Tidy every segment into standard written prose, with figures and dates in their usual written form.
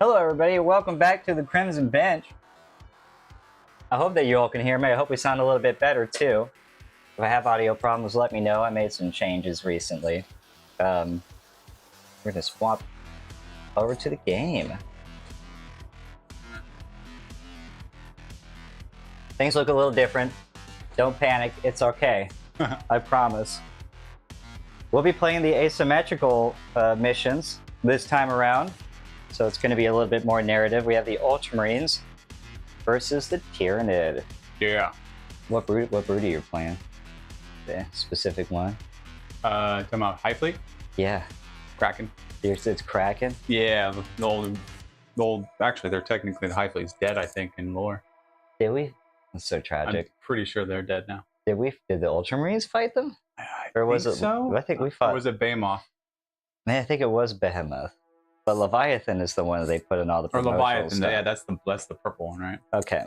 Hello everybody, welcome back to the Crimson Bench. I hope that you all can hear me. I hope we sound a little bit better too. If I have audio problems, let me know. I made some changes recently. We're gonna swap over to the game. Things look a little different. Don't panic, it's okay. I promise. We'll be playing the asymmetrical missions this time around. So it's going to be a little bit more narrative. We have the Ultramarines versus the Tyranid. Yeah. What brood are you playing? The specific one? Talking about High Fleet? Yeah. Kraken. It's Kraken? Yeah, the old. Actually, they're technically the High Fleet's dead, I think, in lore. Did we? That's so tragic. I'm pretty sure they're dead now. Did the Ultramarines fight them? Or was it so? I think we fought. Or was it Behemoth? Man, I think it was Behemoth. But Leviathan is the one that they put in all the promotional Leviathan, stuff. yeah, that's the purple one, right? Okay.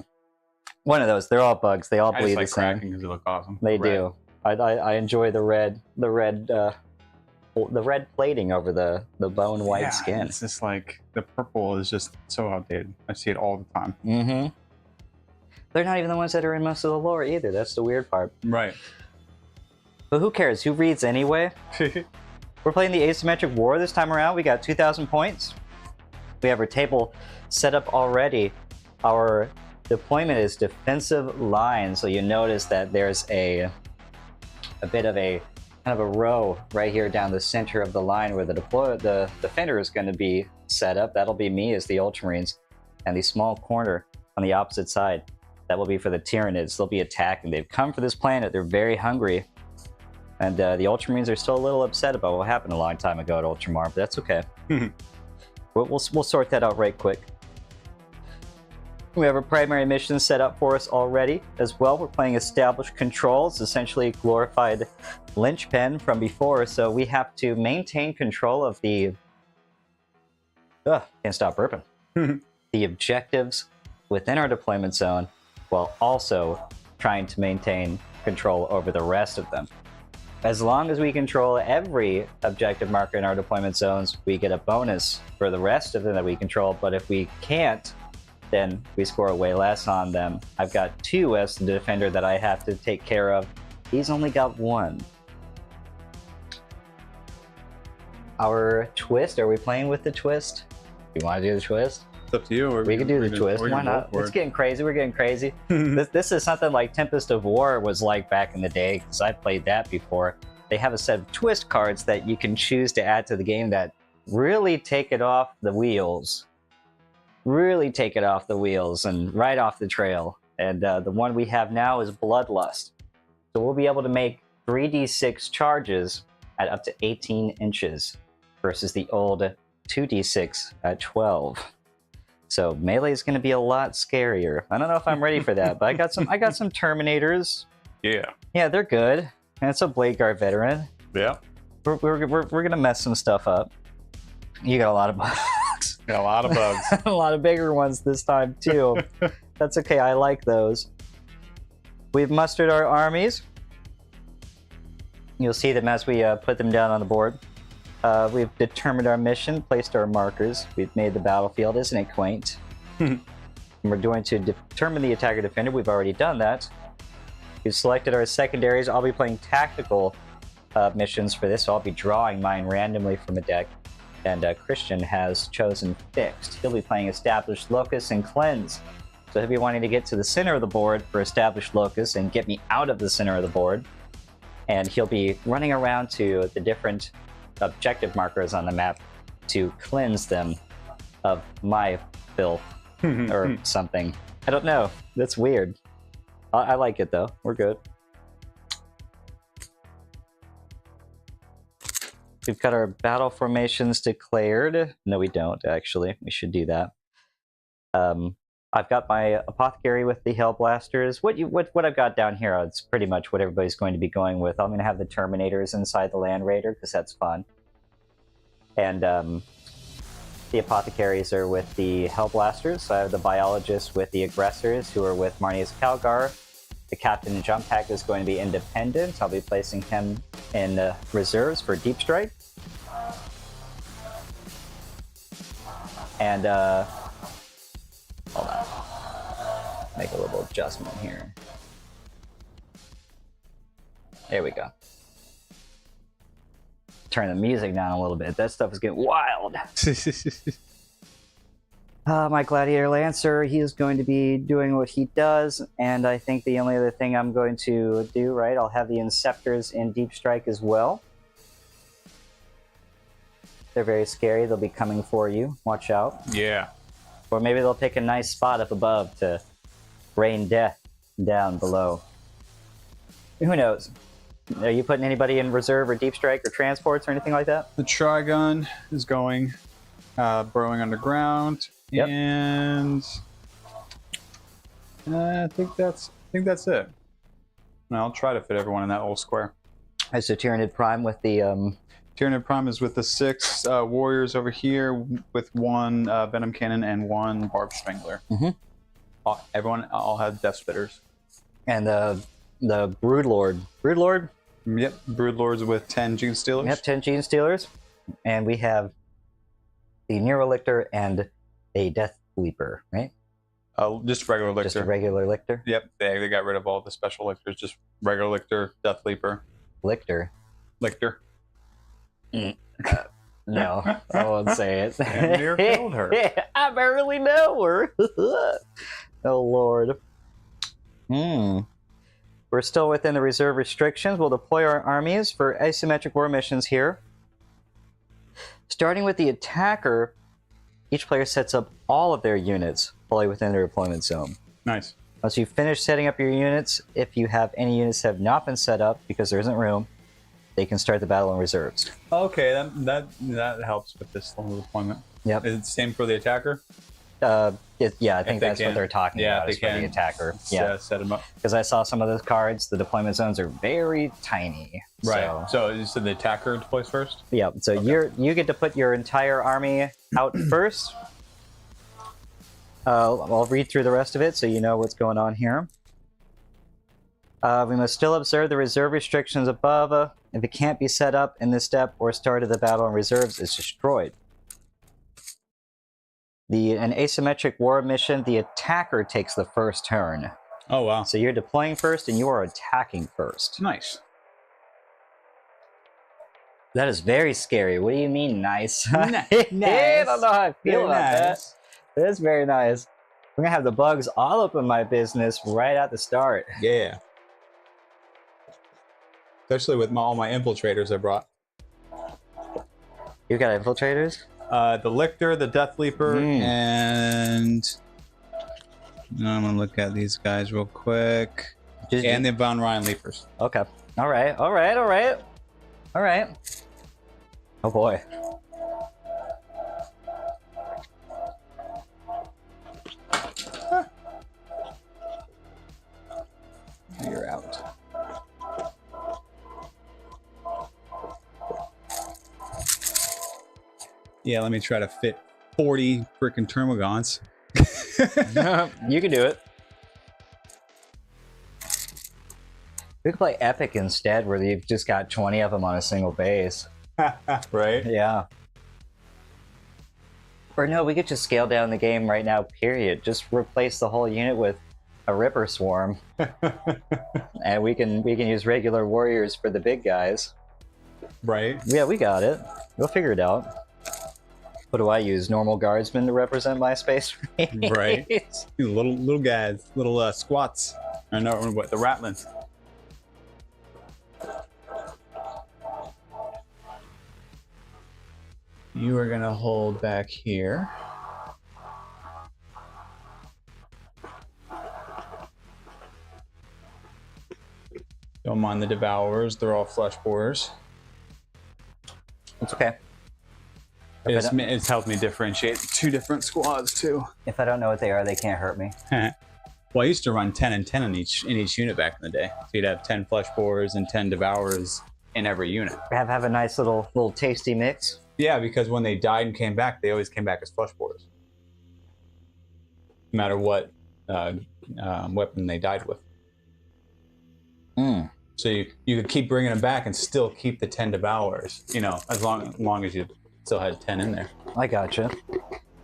One of those. They're all bugs. They all bleed the same. Kraken because they look awesome. They do. I enjoy the red plating over the bone white skin. It's just like the purple is just so outdated. I see it all the time. Mm-hmm. They're not even the ones that are in most of the lore either. That's the weird part. Right. But who cares? Who reads anyway? We're playing the asymmetric war this time around. We got 2,000 points. We have our table set up already. Our deployment is defensive line, so you notice that there's a bit of a kind of a row right here down the center of the line where the defender is going to be set up. That'll be me as the Ultramarines, and the small corner on the opposite side, that will be for the Tyranids. They'll be attacking. They've come for this planet. They're very hungry. And the Ultramarines are still a little upset about what happened a long time ago at Ultramar, but that's okay. We'll sort that out right quick. We have a primary mission set up for us already as well. We're playing established controls, essentially a glorified linchpin from before, so we have to maintain control of the... can't stop burping. The objectives within our deployment zone, while also trying to maintain control over the rest of them. As long as we control every objective marker in our deployment zones, we get a bonus for the rest of them that we control, but if we can't, then we score way less on them. I've got 2 as the defender that I have to take care of. He's only got 1. Our twist, are we playing with the twist? Do you want to do the twist? It's up to you. We can do the twist. Why not? It's getting crazy. We're getting crazy. This is something like Tempest of War was like back in the day, because I played that before. They have a set of twist cards that you can choose to add to the game that really take it off the wheels. Really take it off the wheels and right off the trail. And the one we have now is Bloodlust. So we'll be able to make 3d6 charges at up to 18 inches versus the old 2d6 at 12. So melee is going to be a lot scarier. I don't know if I'm ready for that, but I got some Terminators. Yeah. Yeah, they're good. And it's a Blade Guard veteran. Yeah. We're going to mess some stuff up. You got a lot of bugs. Got a lot of bugs. A lot of bigger ones this time too. That's okay. I like those. We've mustered our armies. You'll see them as we put them down on the board. We've determined our mission, placed our markers. We've made the battlefield. Isn't it quaint? And we're going to determine the attacker defender. We've already done that. We've selected our secondaries. I'll be playing tactical missions for this, so I'll be drawing mine randomly from a deck. And Christian has chosen fixed. He'll be playing established locus and cleanse. So he'll be wanting to get to the center of the board for established locus and get me out of the center of the board. And he'll be running around to the different objective markers on the map to cleanse them of my filth or something. I don't know. That's weird. I like it though. We're good. We've got our battle formations declared. No, we don't actually. We should do that. I've got my apothecary with the Hellblasters. What I've got down here, it's pretty much what everybody's going to be going with. I'm going to have the Terminators inside the Land Raider because that's fun. And the apothecaries are with the Hellblasters. So I have the biologists with the aggressors who are with Marnius Calgar. The captain jump pack is going to be independent. I'll be placing him in reserves for Deep Strike. And hold on, make a little adjustment here. There we go. Turn the music down a little bit. That stuff is getting wild. My Gladiator Lancer, he is going to be doing what he does, and I think the only other thing I'm going to do, right, I'll have the Inceptors in Deep Strike as well. They're very scary. They'll be coming for you. Watch out. Yeah. Or maybe they'll pick a nice spot up above to rain death down below. Who knows? Are you putting anybody in reserve or deep strike or transports or anything like that? The Trigun is going burrowing underground, Yep. and I think that's it. And I'll try to fit everyone in that little square. That's the Tyranid Prime with the Tyranid Prime is with the 6 warriors over here, with 1 venom cannon and 1 barbed strangler. Everyone all had death spitters. And the Broodlord. Broodlord? Yep, Broodlords with 10 Gene Stealers. Yep, 10 Gene Stealers. And we have the Neurolictor and a Death Leaper, right? Just regular Lictor. Just a regular Lictor? Yep, they got rid of all the special Lictors. Just regular Lictor, Death Leaper. Lictor? Lictor. No, I won't say it. Damn near killed her. I barely know her. Oh, Lord. We're still within the reserve restrictions. We'll deploy our armies for asymmetric war missions here. Starting with the attacker, each player sets up all of their units fully within their deployment zone. Nice. Once you finish setting up your units, if you have any units that have not been set up because there isn't room, they can start the battle in reserves. Okay, that helps with this little deployment. Yep. Is it the same for the attacker? Yeah, I think that's what they're talking about. They is for the attacker. Yeah, set them up. Because I saw some of those cards, the deployment zones are very tiny. Right. So you said the attacker deploys first? Yeah. So Okay. you get to put your entire army out first. I'll read through the rest of it so you know what's going on here. We must still observe the reserve restrictions above. If it can't be set up in this step or started the battle in reserves, it's destroyed. An asymmetric war mission, the attacker takes the first turn. Oh, wow. So you're deploying first and you are attacking first. Nice. That is very scary. What do you mean nice? Nice. I don't know how I feel Very about nice. that. It is very nice. We're going to have the bugs all up in my business right at the start. Yeah. Especially with all my infiltrators I brought. You got infiltrators? The Lictor, the Death Leaper, and I'm gonna look at these guys real quick. And the Von Ryan Leapers. Okay. All right. All right. All right. All right. Oh boy. You're out. Yeah, let me try to fit 40 freaking Termagants. You can do it. We could play Epic instead, where you've just got 20 of them on a single base. Right? Yeah. Or no, we could just scale down the game right now, period. Just replace the whole unit with a Ripper Swarm. And we can use regular warriors for the big guys. Right? Yeah, we got it. We'll figure it out. What do I use? Normal guardsmen to represent my space race? Right. Little guys, little squats. I know what the Ratlins. You are gonna hold back here. Don't mind the Devourers, they're all flesh borers. It's okay. It's helped me differentiate 2 different squads too. If I don't know what they are, they can't hurt me. Well, I used to run 10 and 10 in each unit back in the day. So you'd have 10 flesh borers and 10 Devourers in every unit. Have a nice little tasty mix. Yeah, because when they died and came back, they always came back as flesh borers. No matter what weapon they died with. So you could keep bringing them back and still keep the 10 Devourers, you know, as long as you still had 10 in there. I gotcha.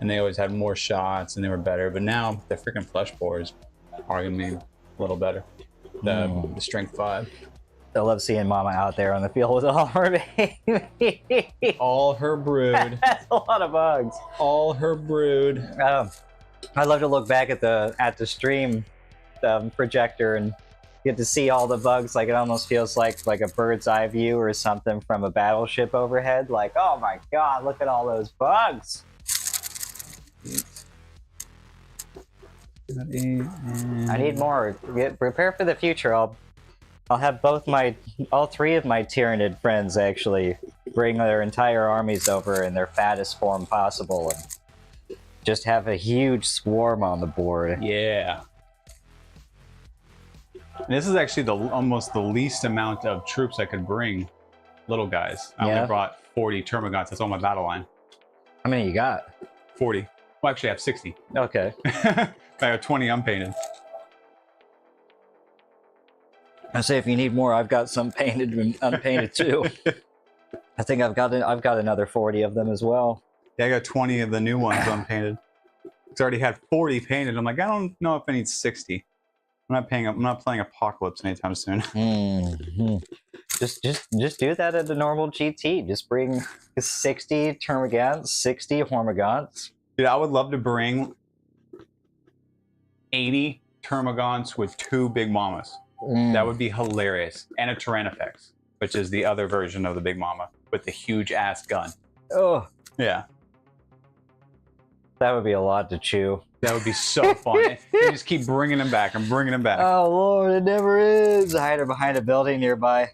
and they always had more shots and they were better. But now the freaking flesh bores are gonna be a little better. The strength 5. I love seeing Mama out there on the field with all her babies. All her brood. That's a lot of bugs. All her brood. I love to look back at the stream projector and get to see all the bugs. Like it almost feels like a bird's eye view or something from a battleship overhead. Like, oh my god, look at all those bugs. I need more. Prepare for the future. I'll have all 3 of my Tyranid friends actually bring their entire armies over in their fattest form possible and just have a huge swarm on the board. Yeah. This is actually almost the least amount of troops I could bring. Little guys. I only brought 40 Termagants. That's all my battle line. How many you got? 40. Well, actually, I have 60. Okay. I have 20 unpainted. I say if you need more, I've got some painted and unpainted too. I think I've got another 40 of them as well. Yeah, I got 20 of the new ones unpainted. It's already had 40 painted. I'm like, I don't know if I need 60. I'm not playing Apocalypse anytime soon. Mm-hmm. Just do that at the normal GT. Just bring 60 Termagants, 60 Hormagaunts. Dude, I would love to bring 80 Termagants with 2 Big Mamas. That would be hilarious. And a Tyrannifex, which is the other version of the Big Mama with the huge ass gun. Oh. Yeah. That would be a lot to chew. That would be so fun. You just keep bringing them back and bringing them back. Oh, Lord, it never is. Hide her behind a building nearby.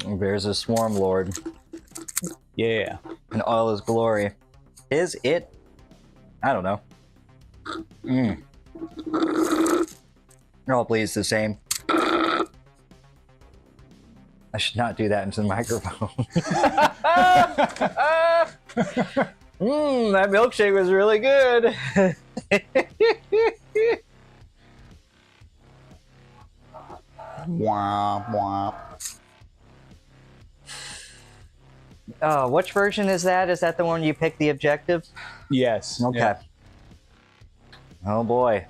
There's a Swarm Lord. Yeah. In all his glory. Is it? I don't know. Oh, please, the same. I should not do that into the microphone. That milkshake was really good. Wah, wah. Oh, which version is that? Is that the one you picked the objective? Yes. Okay. Yeah. Oh boy.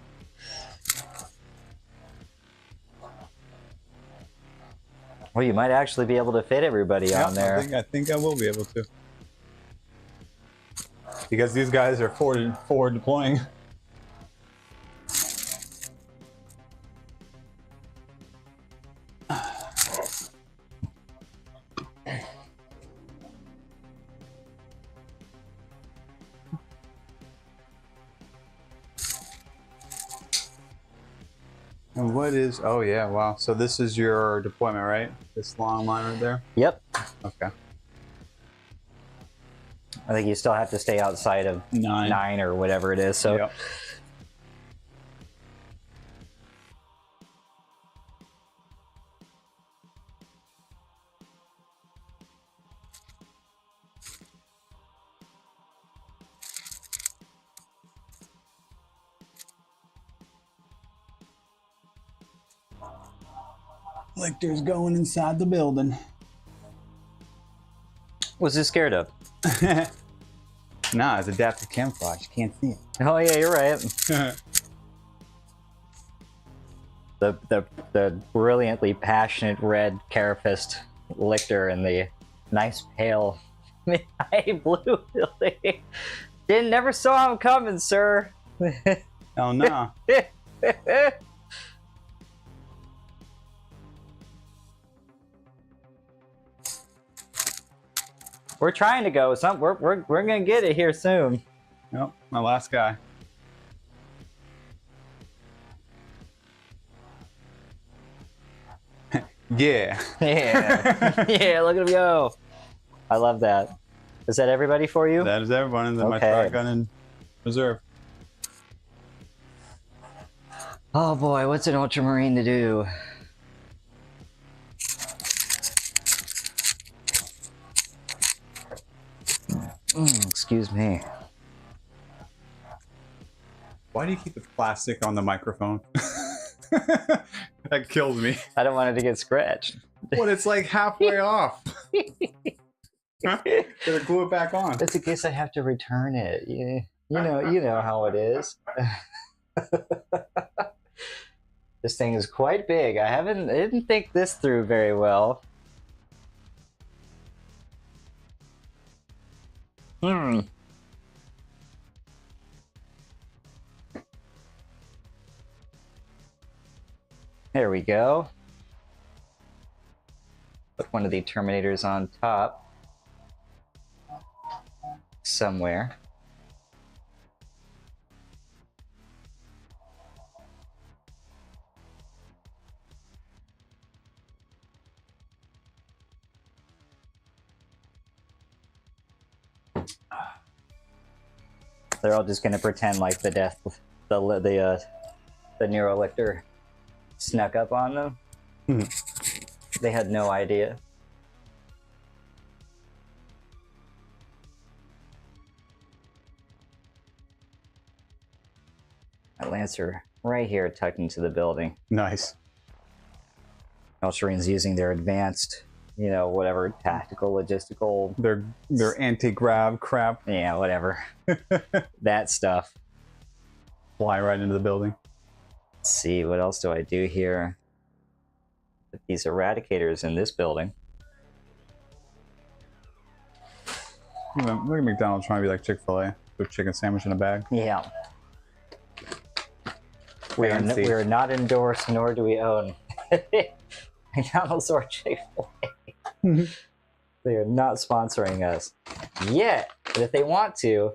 Well, you might actually be able to fit everybody on there. I think I will be able to. Because these guys are forward deploying. And what is, oh yeah, wow. So this is your deployment, right? This long line right there? Yep. Okay. I think you still have to stay outside of 9 or whatever it is. So. Yep. Lictor's going inside the building. What's he scared of? Nah, it's adaptive camouflage. You can't see it. Oh yeah, you're right. the brilliantly passionate red Carafist Lictor and the nice pale midnight blue building. Never saw him coming, sir. Oh no. We're trying to go. We're gonna get it here soon. Yep, my last guy. Yeah. Yeah. Yeah, look at him go. I love that. Is that everybody for you? That is everyone in my shotgun and reserve. Oh boy, what's an Ultramarine to do? Excuse me. Why do you keep the plastic on the microphone? That kills me. I don't want it to get scratched. What? It's like halfway off. Huh? Better glue it back on. Just in case I have to return it. You know how it is. This thing is quite big. I didn't think this through very well. There we go. Put one of the Terminators on top. Somewhere. They're all just gonna pretend like the Neurolictor snuck up on them. They had no idea. A Lancer right here tucked into the building. Nice. Ultramarines using their advanced, whatever, tactical, logistical... Their anti-grav crap. Yeah, whatever. That stuff. Fly right into the building. Let's see, what else do I do here? Put these Eradicators in this building. Look at McDonald's trying to be like Chick-fil-A. With chicken sandwich in a bag. Yeah. We are not endorsed, nor do we own McDonald's or Chick-fil-A. They are not sponsoring us yet, but if they want to...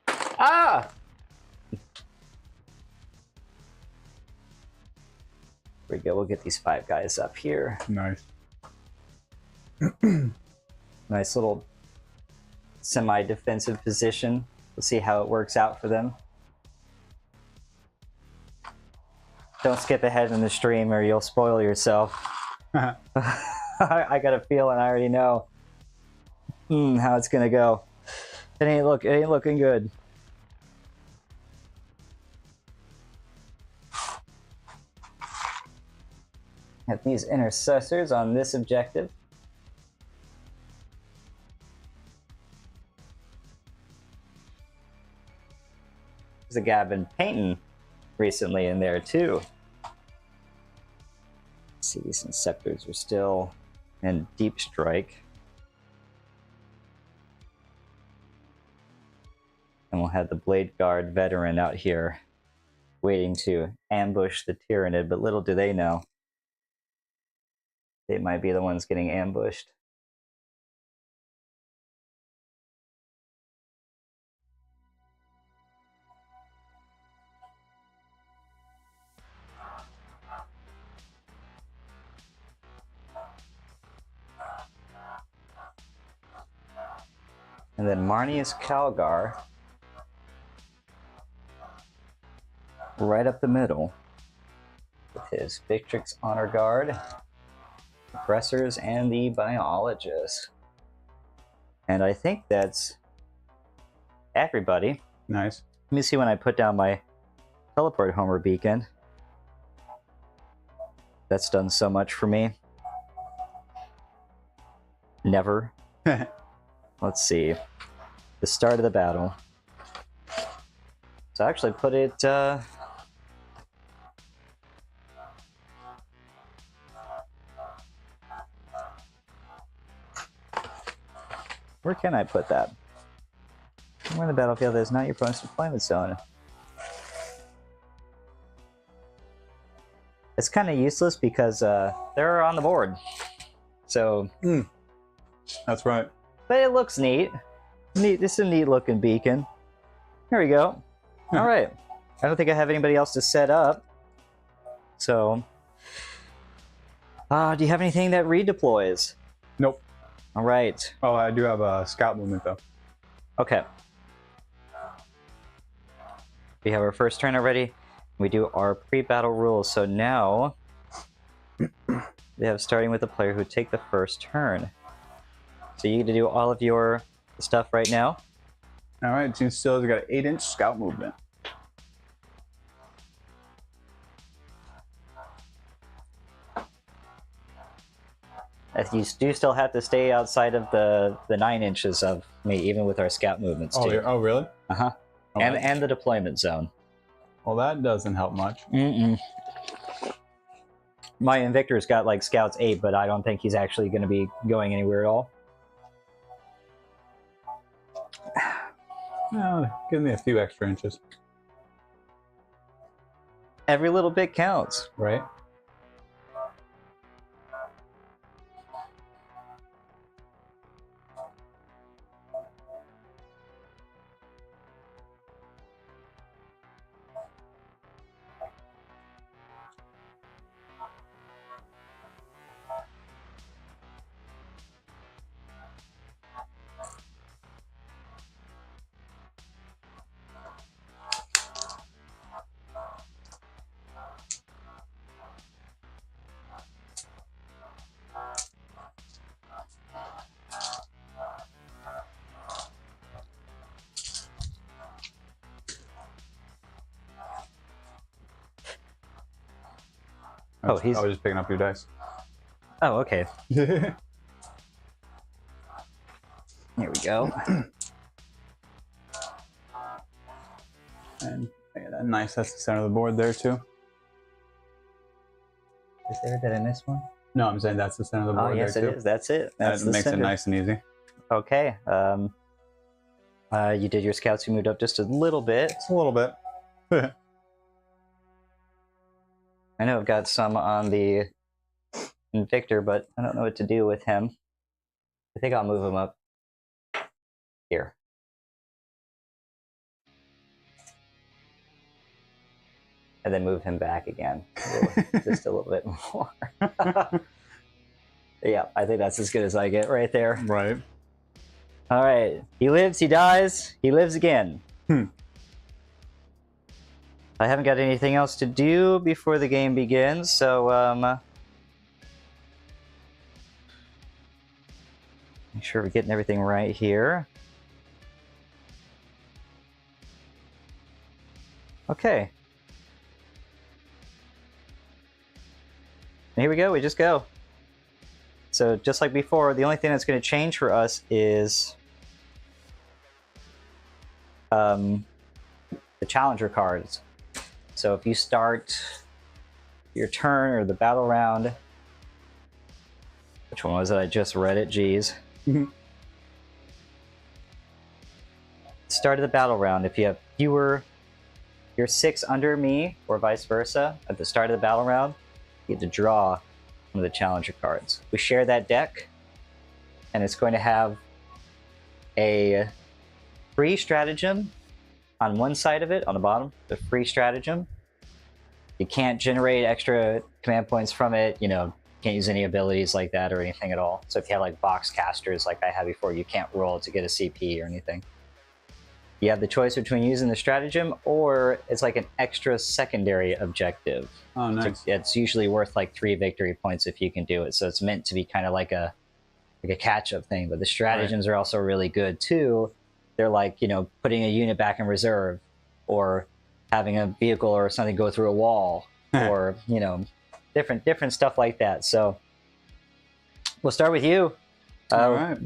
Ah! There we go, we'll get these 5 guys up here. Nice. Nice little semi-defensive position. Let's see how it works out for them. Don't skip ahead in the stream or you'll spoil yourself. I got a feeling I already know how it's gonna go. It ain't looking good. Have these intercessors on this objective. There's a guy I've been painting recently in there too. Let's see, these Inceptors are still in deep strike. And we'll have the Blade Guard veteran out here waiting to ambush the Tyranid, but little do they know they might be the ones getting ambushed. And then Marnius Calgar right up the middle with his Victrix Honor Guard, Oppressors, and the Biologist. And I think that's everybody. Nice. Let me see when I put down my Teleport Homer beacon. That's done so much for me. Never. Let's see. The start of the battle. So I actually put it... Where can I put that? Where in the battlefield is not your opponent's deployment zone. It's kind of useless because they're on the board. So... That's right. But it looks neat. This is a neat looking beacon. Here we go. All right. I don't think I have anybody else to set up. So, do you have anything that redeploys? Nope. All right. Oh, I do have a scout movement though. Okay. We have our first turn already. We do our pre-battle rules. So now we have starting with the player who take the first turn. So you get to do all of your stuff right now. All right, Team Stills, we got an 8-inch scout movement. You do still have to stay outside of the 9 inches of me, even with our scout movements too. Oh, really? Uh-huh. Oh, And the deployment zone. Well, that doesn't help much. My Invictor's got like Scouts 8, but I don't think he's actually going to be going anywhere at all. Well, give me a few extra inches. Every little bit counts. Right? I was just picking up your dice. Oh, okay. Here we go. And nice, that's the center of the board there too. Is there? Did I miss one? No, I'm saying that's the center of the board. Oh, yes, there it too. is. That's it. That's That makes it nice and easy. Okay. You did your scouts. You moved up just a little bit. Just a little bit. I know I've got some on the Invictor, but I don't know what to do with him. I think I'll move him up here. And then move him back again. Just a little bit more. Yeah, I think that's as good as I get right there. Right. All right. He lives, he dies, he lives again. I haven't got anything else to do before the game begins, so make sure we're getting everything right here. Okay. And here we go, we just go. So just like before, the only thing that's going to change for us is the challenger cards. So if you start your turn or the battle round, which one was it? I just read it, geez. Start of the battle round, if you have fewer, you're 6 under me, or vice versa, at the start of the battle round, you get to draw one of the challenger cards. We share that deck, and it's going to have a free stratagem on one side of it, on the bottom, the free stratagem. You can't generate extra command points from it, you know, can't use any abilities like that or anything at all. So if you have like box casters like I had before, you can't roll to get a CP or anything. You have the choice between using the stratagem or it's like an extra secondary objective. Oh, nice. It's usually worth like 3 victory points if you can do it. So it's meant to be kind of like a catch-up thing. But the stratagems are also really good too. They're like, you know, putting a unit back in reserve or having a vehicle or something go through a wall or, you know, different stuff like that. So we'll start with you. All right.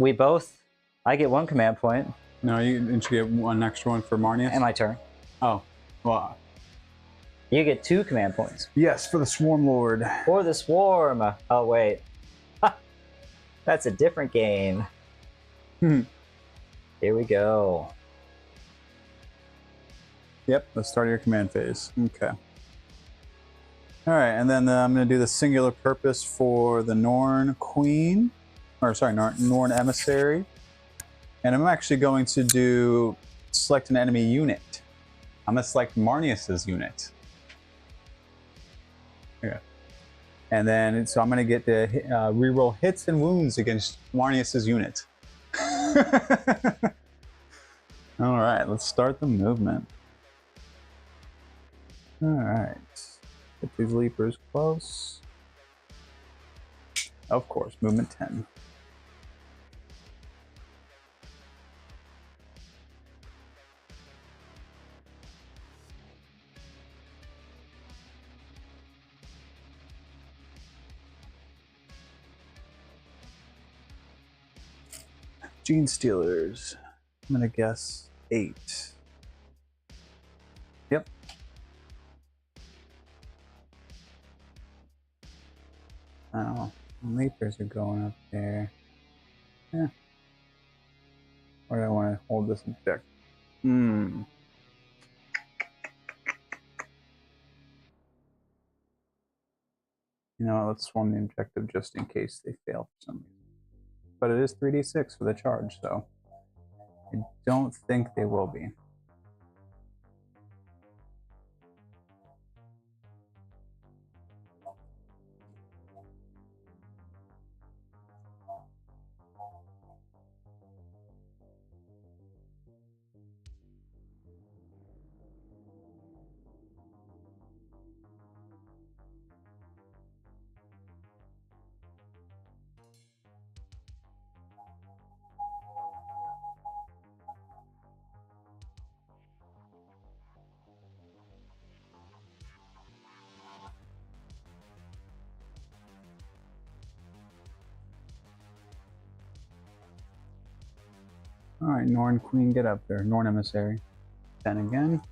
I get 1 command point. No, didn't you get one extra one for Marnius? And my turn. Oh, well. You get 2 command points. Yes, for the Swarm Lord. For the Swarm. Oh, wait. That's a different game. Here we go. Yep, the start of your command phase. Okay. All right, and then I'm going to do the singular purpose for the Norn Queen. Or, sorry, Norn Emissary. And I'm actually going to select an enemy unit. I'm going to select Marnius's unit. Okay. And then, so I'm going to get the reroll hits and wounds against Marnius's unit. All right, let's start the movement. All right. Get these leapers close. Of course, movement 10. Gene Stealers. I'm gonna guess 8. Yep. Oh, Leapers are going up there. Yeah. Or do I want to hold this objective? Hmm. You know, let's swarm the objective just in case they fail for some reason. But it is 3d6 for the charge, so I don't think they will be. All right, Norn Queen, get up there. Norn Emissary. 10 again.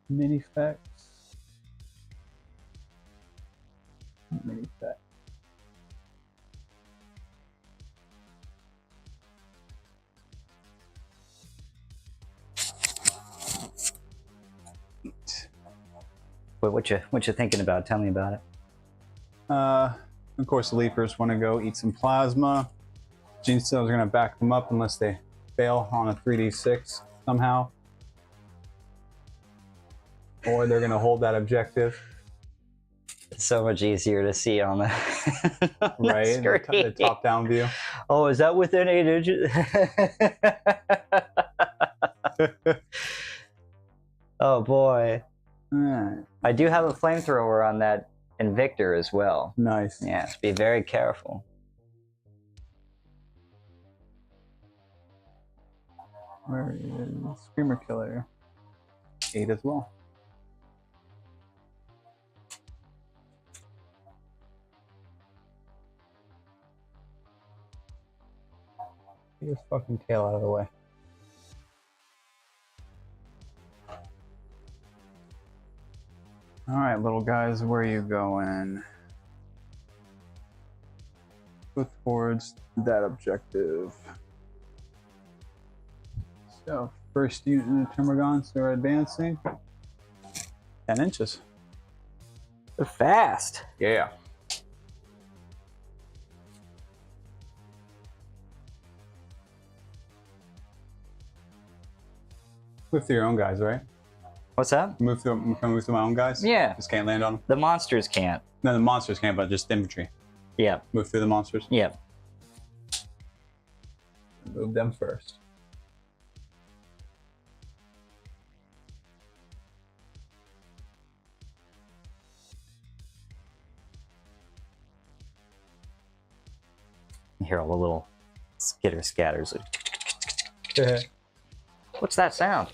Mini effects. Mini effects. What you thinking about? Tell me about it. Of course, the Leapers want to go eat some plasma. Gene Stealers are going to back them up unless they fail on a 3d6 somehow. Or they're going to hold that objective. It's so much easier to see on the, on right, the top-down view. Oh, is that within 8 inches? Oh boy. Right. I do have a flamethrower on that Invictor as well. Nice. Yeah, so be very careful. Where is Screamer Killer? 8 as well. Get his fucking tail out of the way. Alright, little guys, where are you going? Go towards that objective. So, first unit in the Termagants are advancing. 10 inches. They're fast. Yeah. Move through your own guys, right? What's that? Move through my own guys? Yeah. Just can't land on them? The monsters can't. No, the monsters can't, but just infantry. Yeah. Move through the monsters? Yeah. Move them first. You hear all the little skitter scatters. What's that sound?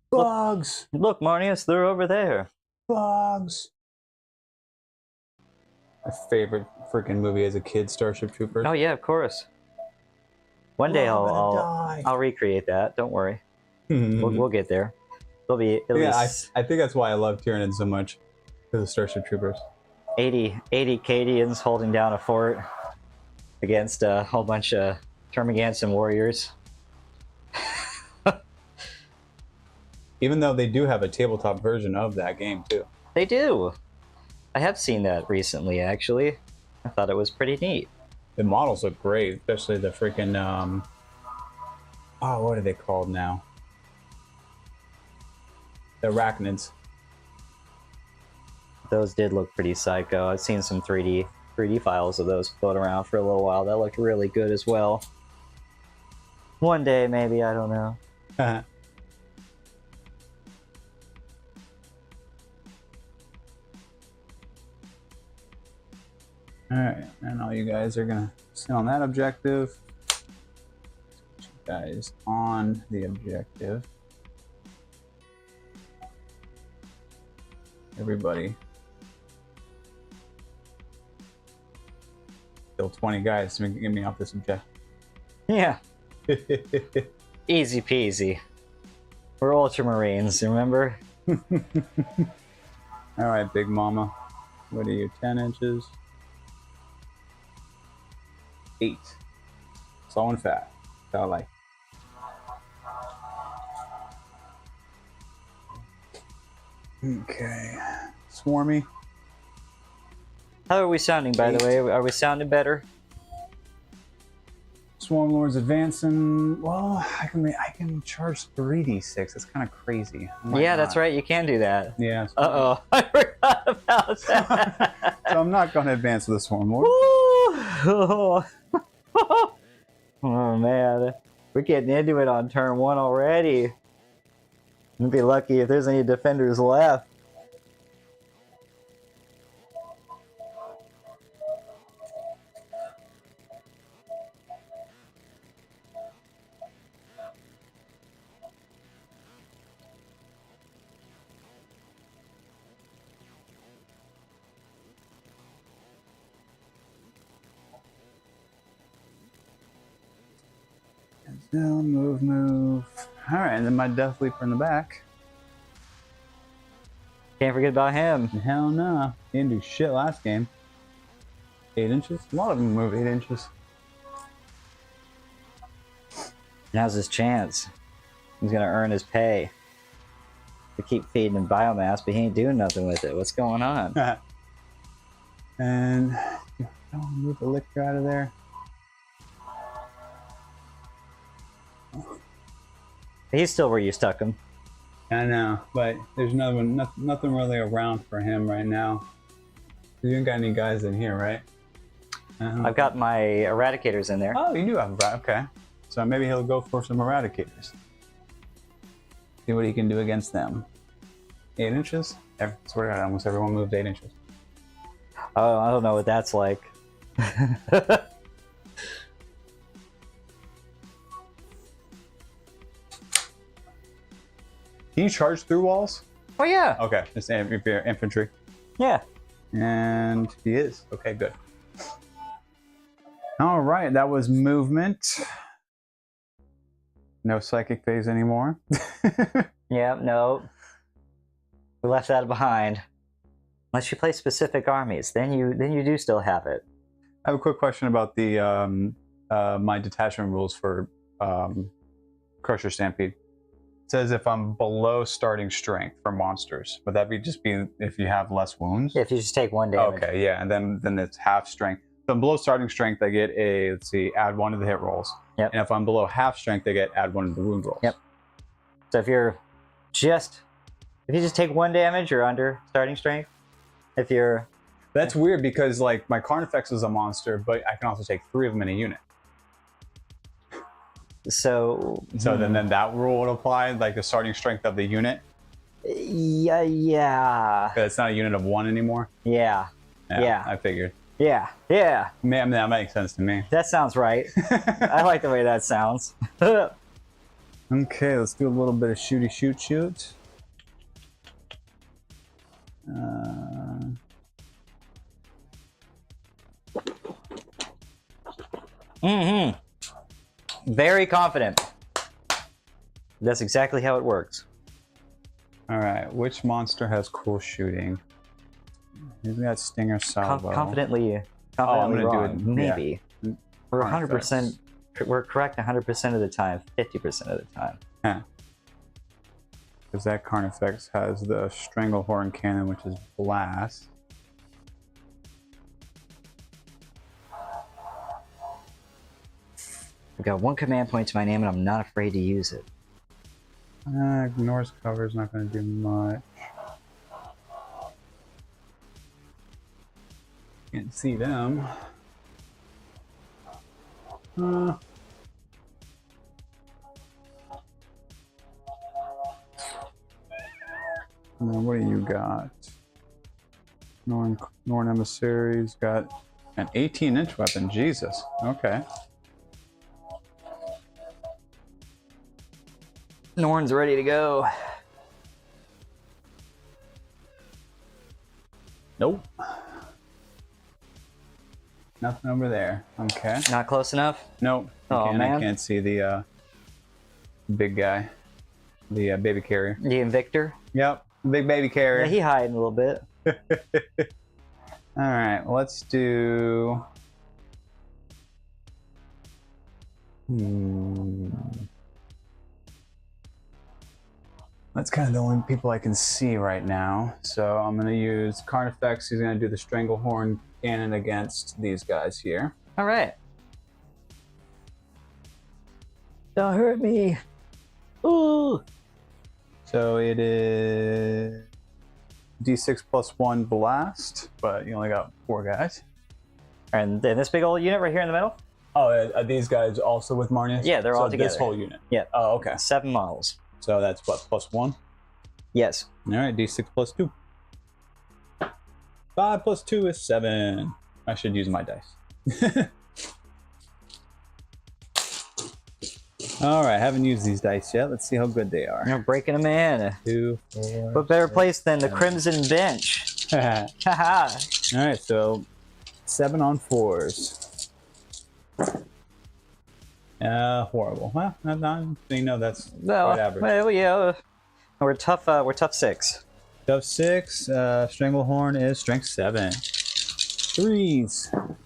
Bugs! Look, Marnius, they're over there. Bugs! My favorite freaking movie as a kid, Starship Troopers. Oh yeah, of course. One day I'll recreate that. Don't worry. We'll get there. There'll be at least I think that's why I love Tyranids so much, because of Starship Troopers. 80 Cadians holding down a fort against a whole bunch of Termagants and warriors. Even though they do have a tabletop version of that game too. They do. I have seen that recently, actually. I thought it was pretty neat. The models look great, especially the freaking oh, what are they called now? The Arachnids. Those did look pretty psycho. I've seen some 3D files of those float around for a little while. That looked really good as well. One day, maybe, I don't know. Alright, and all you guys are gonna sit on that objective. Put you guys on the objective. Everybody. Still 20 guys to get me off this objective. Yeah. Easy peasy. We're Ultramarines, remember? Alright, Big Mama. What are you, 10 inches? 8. Slow and fat. That's how I like. Okay. Swarmy. How are we sounding, by the way? Are we sounding better? Swarm Lord's advancing. Well, I can charge 3d6. That's kind of crazy. Yeah, that's right. You can do that. Yeah. Uh-oh. I forgot about that. So I'm not going to advance with the Swarm Lord. Oh, man. We're getting into it on turn 1 already. We'd be lucky if there's any defenders left. Now move. Alright, and then my Death Leaper in the back. Can't forget about him. Hell no. He didn't do shit last game. 8 inches? A lot of them move 8 inches. Now's his chance. He's gonna earn his pay. We keep feeding him biomass, but he ain't doing nothing with it. What's going on? And move the liquor out of there. He's still where you stuck him. I know, but there's another one, nothing really around for him right now. You ain't got any guys in here, right? I've got my eradicators in there. Oh, you do have okay. So maybe he'll go for some eradicators. See what he can do against them. 8 inches? I swear to God, almost everyone moved 8 inches. Oh, I don't know what that's like. Can you charge through walls? Oh yeah. Okay, just infantry. Yeah. And he is. Okay, good. All right, that was movement. No psychic phase anymore. Yeah, no. We left that behind. Unless you play specific armies, then you do still have it. I have a quick question about the my detachment rules for Crusher Stampede. It says if I'm below starting strength for monsters, would that be just be if you have less wounds? If you just take 1 damage. Okay, yeah, and then it's half strength. If I'm below starting strength, I get a, let's see, add 1 to the hit rolls. Yep. And if I'm below half strength, I get add 1 to the wound rolls. Yep. So if you just take 1 damage, you're under starting strength. If you're... That's weird because like my Carnifex is a monster, but I can also take 3 of them in a unit. So then that rule would apply, like the starting strength of the unit. Yeah. It's not a unit of 1 anymore. Yeah. I figured. Yeah. Man, that makes sense to me. That sounds right. I like the way that sounds. Okay, let's do a little bit of shooty shoot. Very confident. That's exactly how it works. All right, which monster has cool shooting? He's got Stinger Salvo. Confidently I'm gonna wrong. do it. Maybe. Yeah. We're 100%. We're correct 100% of the time. 50% of the time. Huh. Because that Carnifex has the Stranglehorn Cannon, which is blast. I've got 1 command point to my name, and I'm not afraid to use it. Ignores cover is not going to do much. Can't see them. And then what do you got? Norn Emissary's got an 18-inch weapon. Jesus. Okay. Norn's ready to go. Nope. Nothing over there. Okay. Not close enough? Nope. Oh, man. I can't see the big guy. The baby carrier. The Invictor? Yep. Big baby carrier. Yeah, he hiding a little bit. All right. Let's do... That's kind of the only people I can see right now. So I'm going to use Carnifex. He's going to do the Stranglehorn cannon against these guys here. All right. Don't hurt me. Ooh. So it is D6 plus 1 blast, but you only got 4 guys. And then this big old unit right here in the middle? Oh, are these guys also with Marnius? Yeah, they're all together. This whole unit? Yeah. Oh, okay. 7 models. So that's what, plus 1? Yes. All right, D6 plus 2. 5 plus 2 is 7. I should use my dice. All right, haven't used these dice yet. Let's see how good they are. You're breaking them in. 2, 4. What better place than the Crimson Bench? Haha. All right, so 7 on 4s. Horrible. Well, that's quite average. Well, yeah. We're tough. We're tough 6. Tough 6. Stranglehorn is strength 7. 3s.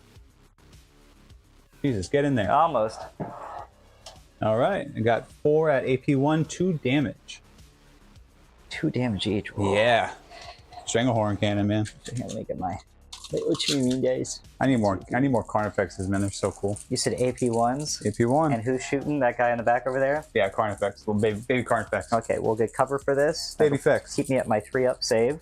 Jesus, get in there. Almost. All right, I got 4 at AP 1, 2 damage. 2 damage each. Whoa. Yeah. Stranglehorn cannon, man. Here, let me get my Ultramarine dice. I need more Carnifexes, man. They're so cool. You said AP1s? AP1. And who's shooting? That guy in the back over there? Yeah, Carnifex. Well, baby Carnifex. Okay, we'll get cover for this. Baby Fex. Keep me at my 3-up save.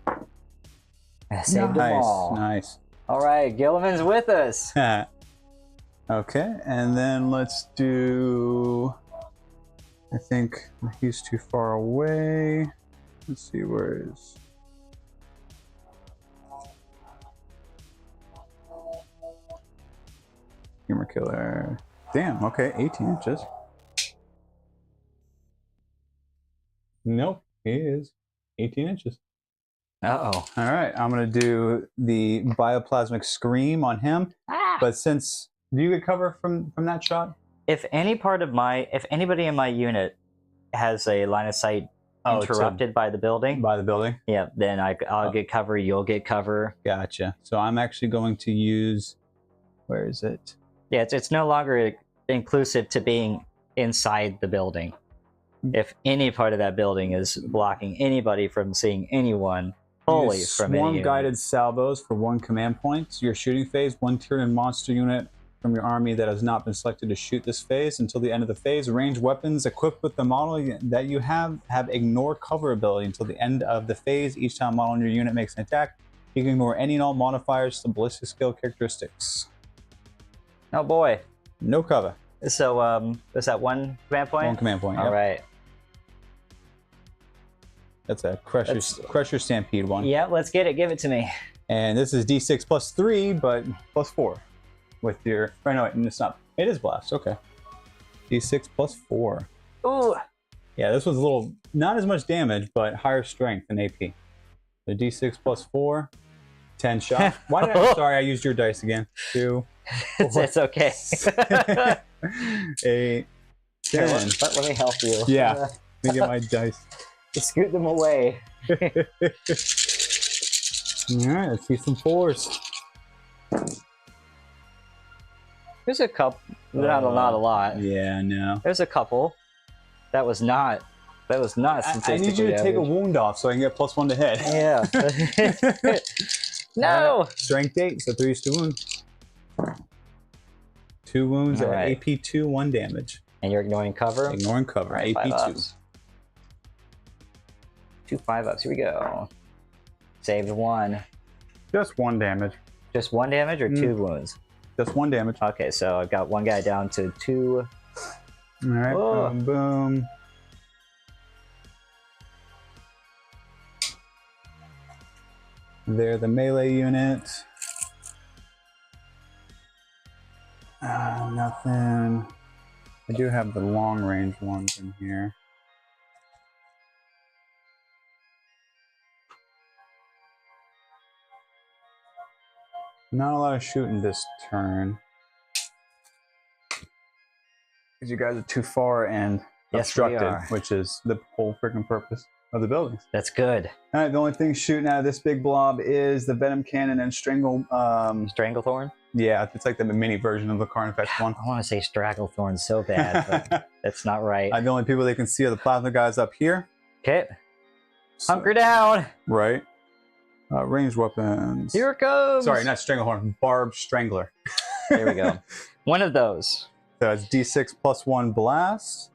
I saved them all. Nice. All right, Gilliman's with us. Okay, and then let's do... I think he's too far away. Let's see, where is... Humor Killer. Damn, okay, 18 inches. Nope, he is 18 inches. Uh-oh. All right, I'm going to do the Bioplasmic Scream on him. Ah! But since... Do you get cover from that shot? If anybody in my unit has a line of sight interrupted by the building. By the building? Yeah, then I'll get cover, you'll get cover. Gotcha. So I'm actually going to use... Where is it? Yeah, it's no longer inclusive to being inside the building. If any part of that building is blocking anybody from seeing anyone fully from any Swarm unit. guided salvos for 1 command point. Your shooting phase, 1 Tyranid monster unit from your army that has not been selected to shoot this phase until the end of the phase. Ranged weapons equipped with the model that you have ignore cover ability until the end of the phase. Each time a model in your unit makes an attack, you can ignore any and all modifiers to ballistic skill characteristics. Oh boy. No cover. So is that 1 command point? 1 command point, All yep. right. That's a Crusher Stampede one. Yeah, let's get it. Give it to me. And this is D6 plus 3, but plus 4. With your... Oh, no, it's not. It is blast. Okay. D6 plus 4. Ooh. Yeah, this was a little... Not as much damage, but higher strength than AP. So D6 plus 4. 10 shot. Why did I... Sorry, I used your dice again. 2. 4, It's okay. 8. 10. Let me help you. Yeah. Let me get my dice. Just scoot them away. All right, let's see some 4s. There's a couple. Not a lot. Yeah, no. There's a couple. That was not I need you to take a wound off so I can get plus 1 to hit. Yeah. No. Strength 8, so 3 is 2 wounds. 2 wounds All at right. AP 2, 1 damage. And you're ignoring cover? Ignoring cover, Right, AP 2. 2 5-ups. Here we go. Saved 1. Just 1 damage. Just 1 damage or 2 wounds? Just 1 damage. Okay, so I've got one guy down to 2. All right, Oh. boom, boom. They're the melee unit. Nothing. I do have the long range ones in here. Not a lot of shooting this turn. Because you guys are too far and Yes, we obstructed, are. which is the whole freaking purpose of the buildings. That's good. All right, the only thing shooting out of this big blob is the venom cannon and strangle. Stranglethorn? Yeah, it's like the mini version of the Carnifex one. I want to say Stragglethorn so bad, but that's not right. The only people they can see are the plasma guys up here. Okay, So- hunker down. Right. Ranged weapons. Here it comes. Sorry, not Stranglehorn. Barb Strangler. There we go. One of those. So it's D6 plus 1 blast.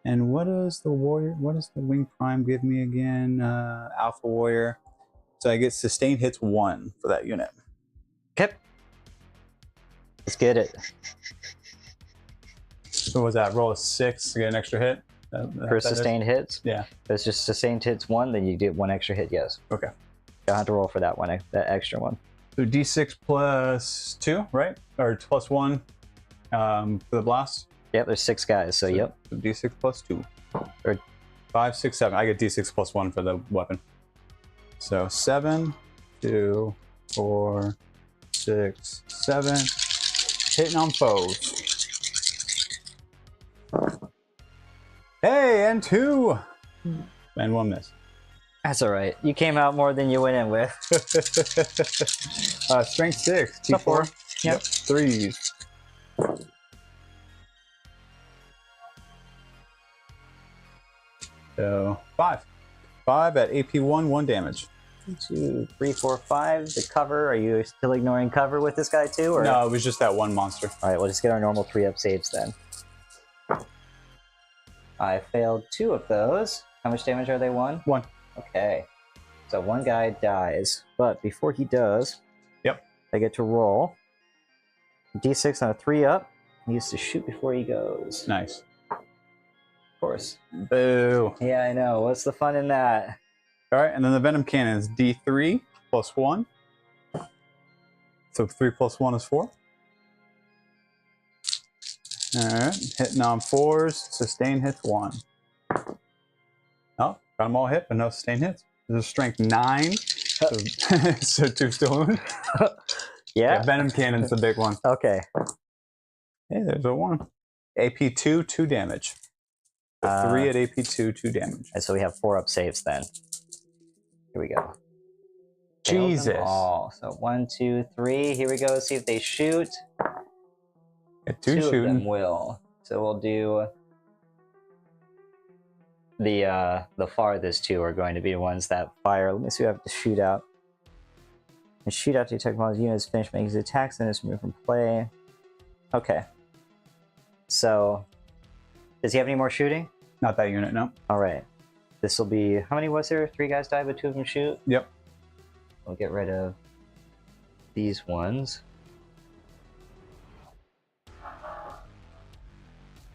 And what is the warrior? What does the wing prime give me again? Alpha warrior. So I get sustained hits 1 for that unit. Okay. Let's get it. So was that? Roll a 6 to get an extra hit? For sustained hits? Yeah. If it's just sustained hits 1, then you get 1 extra hit, yes. Okay. You'll have to roll for that one, that extra one. So D6 plus 2, right? Or plus 1 for the blast? Yep, there's 6 guys, so yep. So D6 plus 2. Or 5, 6, 7. I get D6 plus 1 for the weapon. So 7, 2, 4, 6, 7. Hitting on foes. Hey, and 2. And 1 miss. that's all right. You came out more than you went in with. Strength 6. So 4. Yep. 3s. So 5. 5 at AP 1, 1 damage. 1, 2, 3, 4, 5. The cover. Are you still ignoring cover with this guy too? Or? No, it was just that one monster. All right, we'll just get our normal 3-up saves then. I failed 2 of those. How much damage are they? 1? 1. Okay. So 1 guy dies, but before he does, yep, I get to roll D6 on a 3-up. He used to shoot before he goes. Nice. Of course. Boo. Yeah, I know. What's the fun in that? All right, and then the venom cannon is D3 plus 1. So 3 plus 1 is 4. All right, hitting on 4s. Sustain hits 1. Oh, got them all hit, but no sustain hits. There's a strength 9, so 2 still wound. Yeah. Venom cannon's the big one. Okay. Hey, there's a 1. AP 2, 2 damage. 3 at AP 2, 2 damage. And so we have 4-up saves then. Here we go. Jesus. Oh, so 1, 2, 3. Here we go. See if they shoot. Got 2 2 of them shooting. will. So we'll do the farthest 2 are going to be the ones that fire. Let me see what I have to shoot out. And shoot out to detect while the unit is finished making his attacks, then it's removed from play. Okay. So, does he have any more shooting? Not that unit, no. All right. This will be, how many was there? 3 guys died, but 2 of them shoot? Yep. We'll get rid of these ones.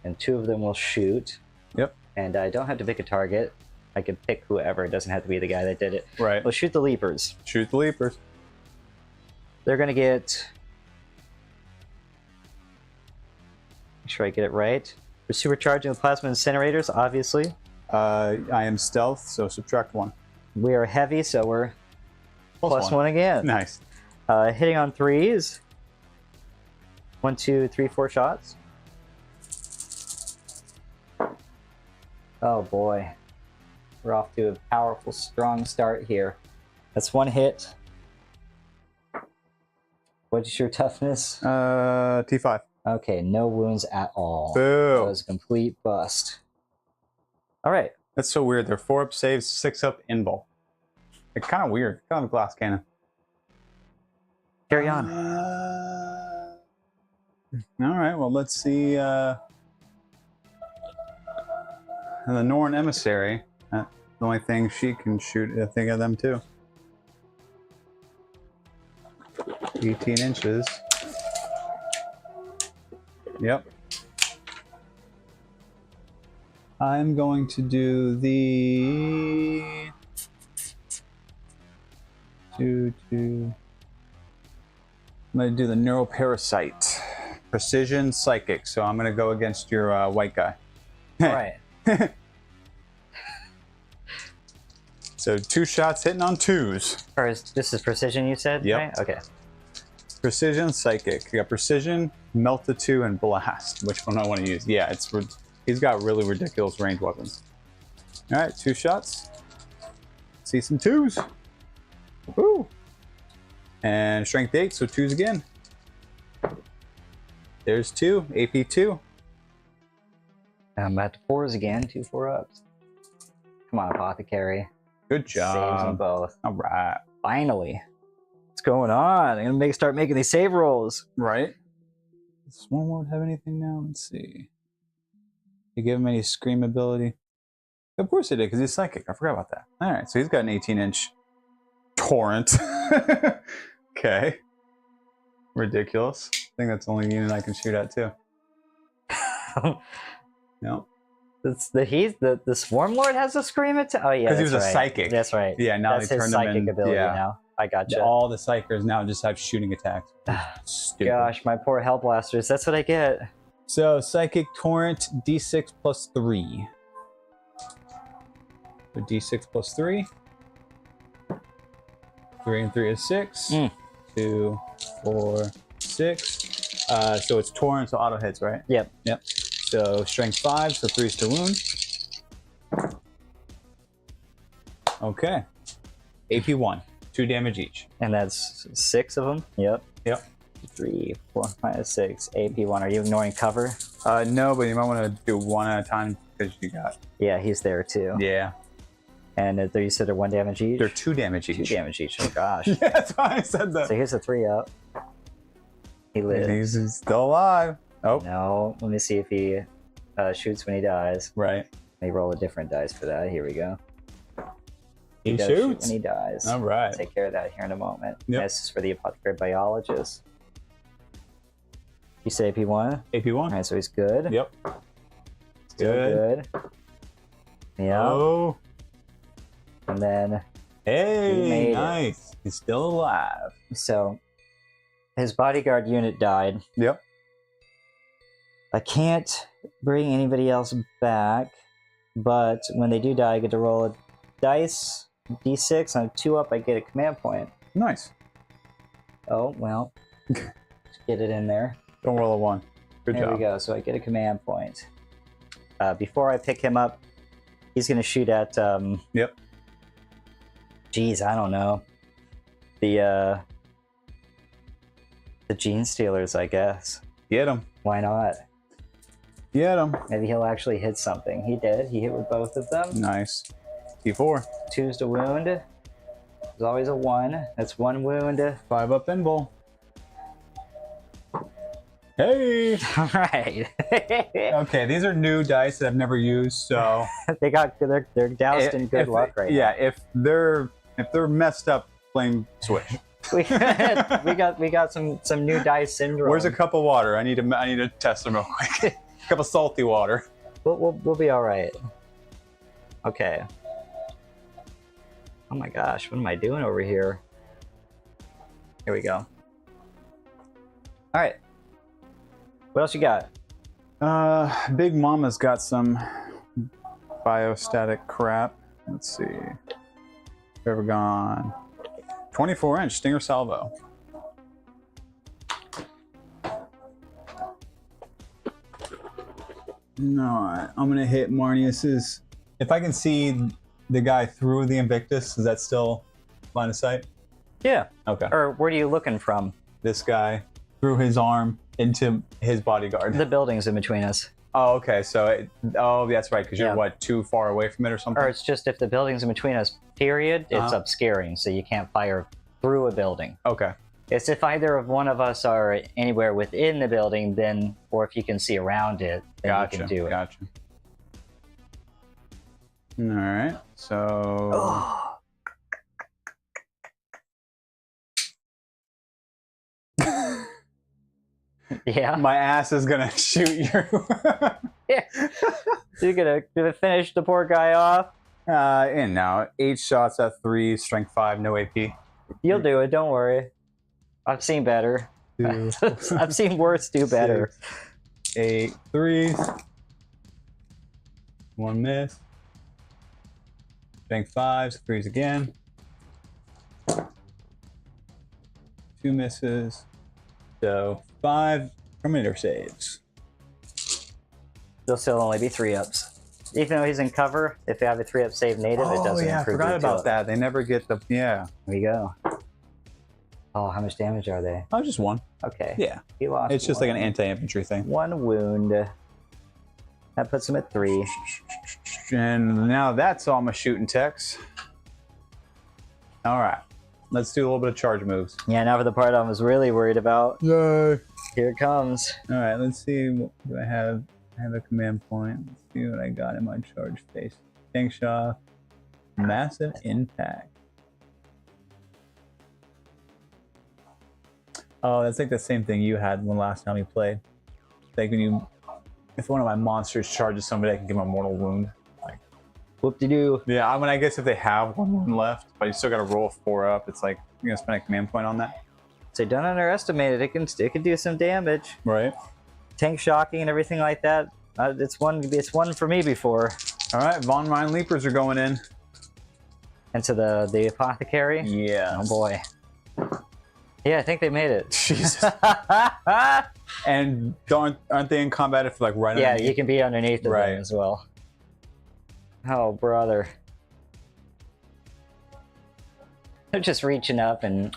And 2 of them will shoot. Yep. And I don't have to pick a target. I can pick whoever. It doesn't have to be the guy that did it. Right. We'll shoot the leapers. Shoot the leapers. They're going to get... Make sure I get it right. We're supercharging the plasma incinerators, obviously. I am stealth, so subtract 1. We are heavy, so we're plus 1 again. Nice. Hitting on 3s. 1, 2, 3, 4 shots. Oh boy. We're off to a powerful, strong start here. That's 1 hit. What is your toughness? T5. Okay, no wounds at all. Boo. That was a complete bust. All right. That's so weird. They're 4-up saves, 6-up invul. It's kind of weird. Kind of a glass cannon. Carry on. All right. Well, let's see. And the Norn emissary. That's the only thing she can shoot. I think of them too. 18 inches. Yep. I'm going to do the... I'm going to do the neuroparasite. Precision psychic. So I'm going to go against your white guy. All right. So 2 shots hitting on 2s. This is precision, you said? Yep. Right? Okay. Precision psychic. You got precision, melt the 2, and blast. Which one I want to use? Yeah, he's got really ridiculous range weapons. All right, 2 shots. See some 2s. Woo! And strength 8, so 2s again. There's 2, AP 2. I'm at the 4s again, 2 4-ups. Come on, apothecary. Good job. Saves them both. All right. Finally. What's going on? I'm gonna start making these save rolls. Right. Does Swarm Lord have anything now? Let's see. You give him any scream ability? Of course he did, because he's psychic. I forgot about that. All right, so he's got an 18-inch torrent. Okay. Ridiculous. I think that's the only unit I can shoot at too. No. The Swarm Lord has a scream attack. Oh yeah, because he was that's a right. psychic. That's right. Yeah, now that's they his turned him psychic in. ability Yeah. now. I gotcha. All the psychers now just have shooting attacks. Stupid. Gosh, my poor Hellblasters. That's what I get. So psychic torrent D6 plus 3. So D6 plus 3. 3 and 3 is 6. 2, 4, 6. So it's torrent, so auto hits, right? Yep. Yep. So strength 5, so 3's to wound. Okay. AP 1, 2 damage each. And that's 6 of them. Yep. Yep. 3, 4, 5, 6. AP 1. Are you ignoring cover? No, but you might want to do 1 at a time because you got. Yeah, he's there too. Yeah. And you said they're 1 damage each? They're 2 damage each. 2 damage each. Oh gosh. Yeah, that's why I said that. So here's a 3-up. He lives. He's still alive. Oh. No. Let me see if he shoots when he dies. Right. Let me roll a different dice for that. Here we go. He does shoots shoot when he dies. All right. Take care of that here in a moment. Yep. This is for the apothecary biologist. You say AP1? AP1. All right, so he's good. Yep. Still good. Yeah. Oh. And then Hey, nice. He's still alive. so his bodyguard unit died. Yep. I can't bring anybody else back, but when they do die, I get to roll a dice, D6. On a 2-up, I get a command point. Nice. Oh, well. Just get it in there. Don't roll a 1. Good There job. we go. So I get a command point. Before I pick him up, he's going to shoot at... Yep. Geez, I don't know. The Gene Stealers, I guess. Get him. Why not? Get him. Maybe he'll actually hit something. He did. He hit with both of them. Nice. D4. 2's to wound. There's always a 1. That's 1 wound. 5 up Invul. Hey. All right. Okay, these are new dice that I've never used, so they're doused in good luck right now. Yeah, if they're messed up, blame Switch. we got some new dice syndrome. Where's a cup of water? I need to test them real quick. Cup of salty water. We'll be all right. Okay. Oh my gosh, what am I doing over here? Here we go. All right. What else you got? Big Mama's got some biostatic crap. Let's see. Ever gone? 24-inch Stinger Salvo. No, I'm gonna hit Marnius's. If I can see the guy through the Invictus, is that still line of sight? Yeah. Okay. Or where are you looking from? This guy through his arm into his bodyguard. The buildings in between us. Oh, okay. So, that's right. Because you're what, too far away from it or something? Or it's just if the buildings in between us, period, it's obscuring, so you can't fire through a building. Okay. It's if either of one of us are anywhere within the building, then, or if you can see around it, then you can do it. Gotcha. All right. So. Yeah. my ass is gonna shoot you. Yeah. You're gonna finish the poor guy off. And now 8 shots at 3, strength 5, no AP. You'll do it. Don't worry. I've seen better. 2, I've seen worse do better. 6, 8 threes. 1 miss. Strength 5s, 3s again. 2 misses. So 5 Terminator saves. There'll still only be 3-ups. Even though he's in cover, if you have a 3-up save native, it doesn't I improve forgot your about 2-up. that. They never get the There you go. Oh, how much damage are they? Oh, just 1. Okay. Yeah, He lost it's just like an anti-infantry thing. 1 wound. That puts him at 3. And now that's all my shooting techs. All right, let's do a little bit of charge moves. Yeah, now for the part I was really worried about. Yay! Here it comes. All right, let's see. What do I have? I have a command point. Let's see what I got in my charge phase. Tank shot, massive impact. Oh, that's like the same thing you had when last time we played. Like if one of my monsters charges somebody, I can give them a mortal wound. Like, Whoop-de-doo. yeah, I mean, I guess if they have 1 wound left, but you still got to roll a 4 up. It's like you're gonna spend a command point on that, So don't underestimate it. It can do some damage. right? Tank shocking and everything like that. It's one for me before. All right, Von Rhine Leapers are going in. Into the apothecary. Yeah. Oh boy. Yeah, I think they made it. Jesus. And aren't they in combat if like right Yeah, underneath? you can be underneath of Right. them as well. Oh, brother. They're just reaching up and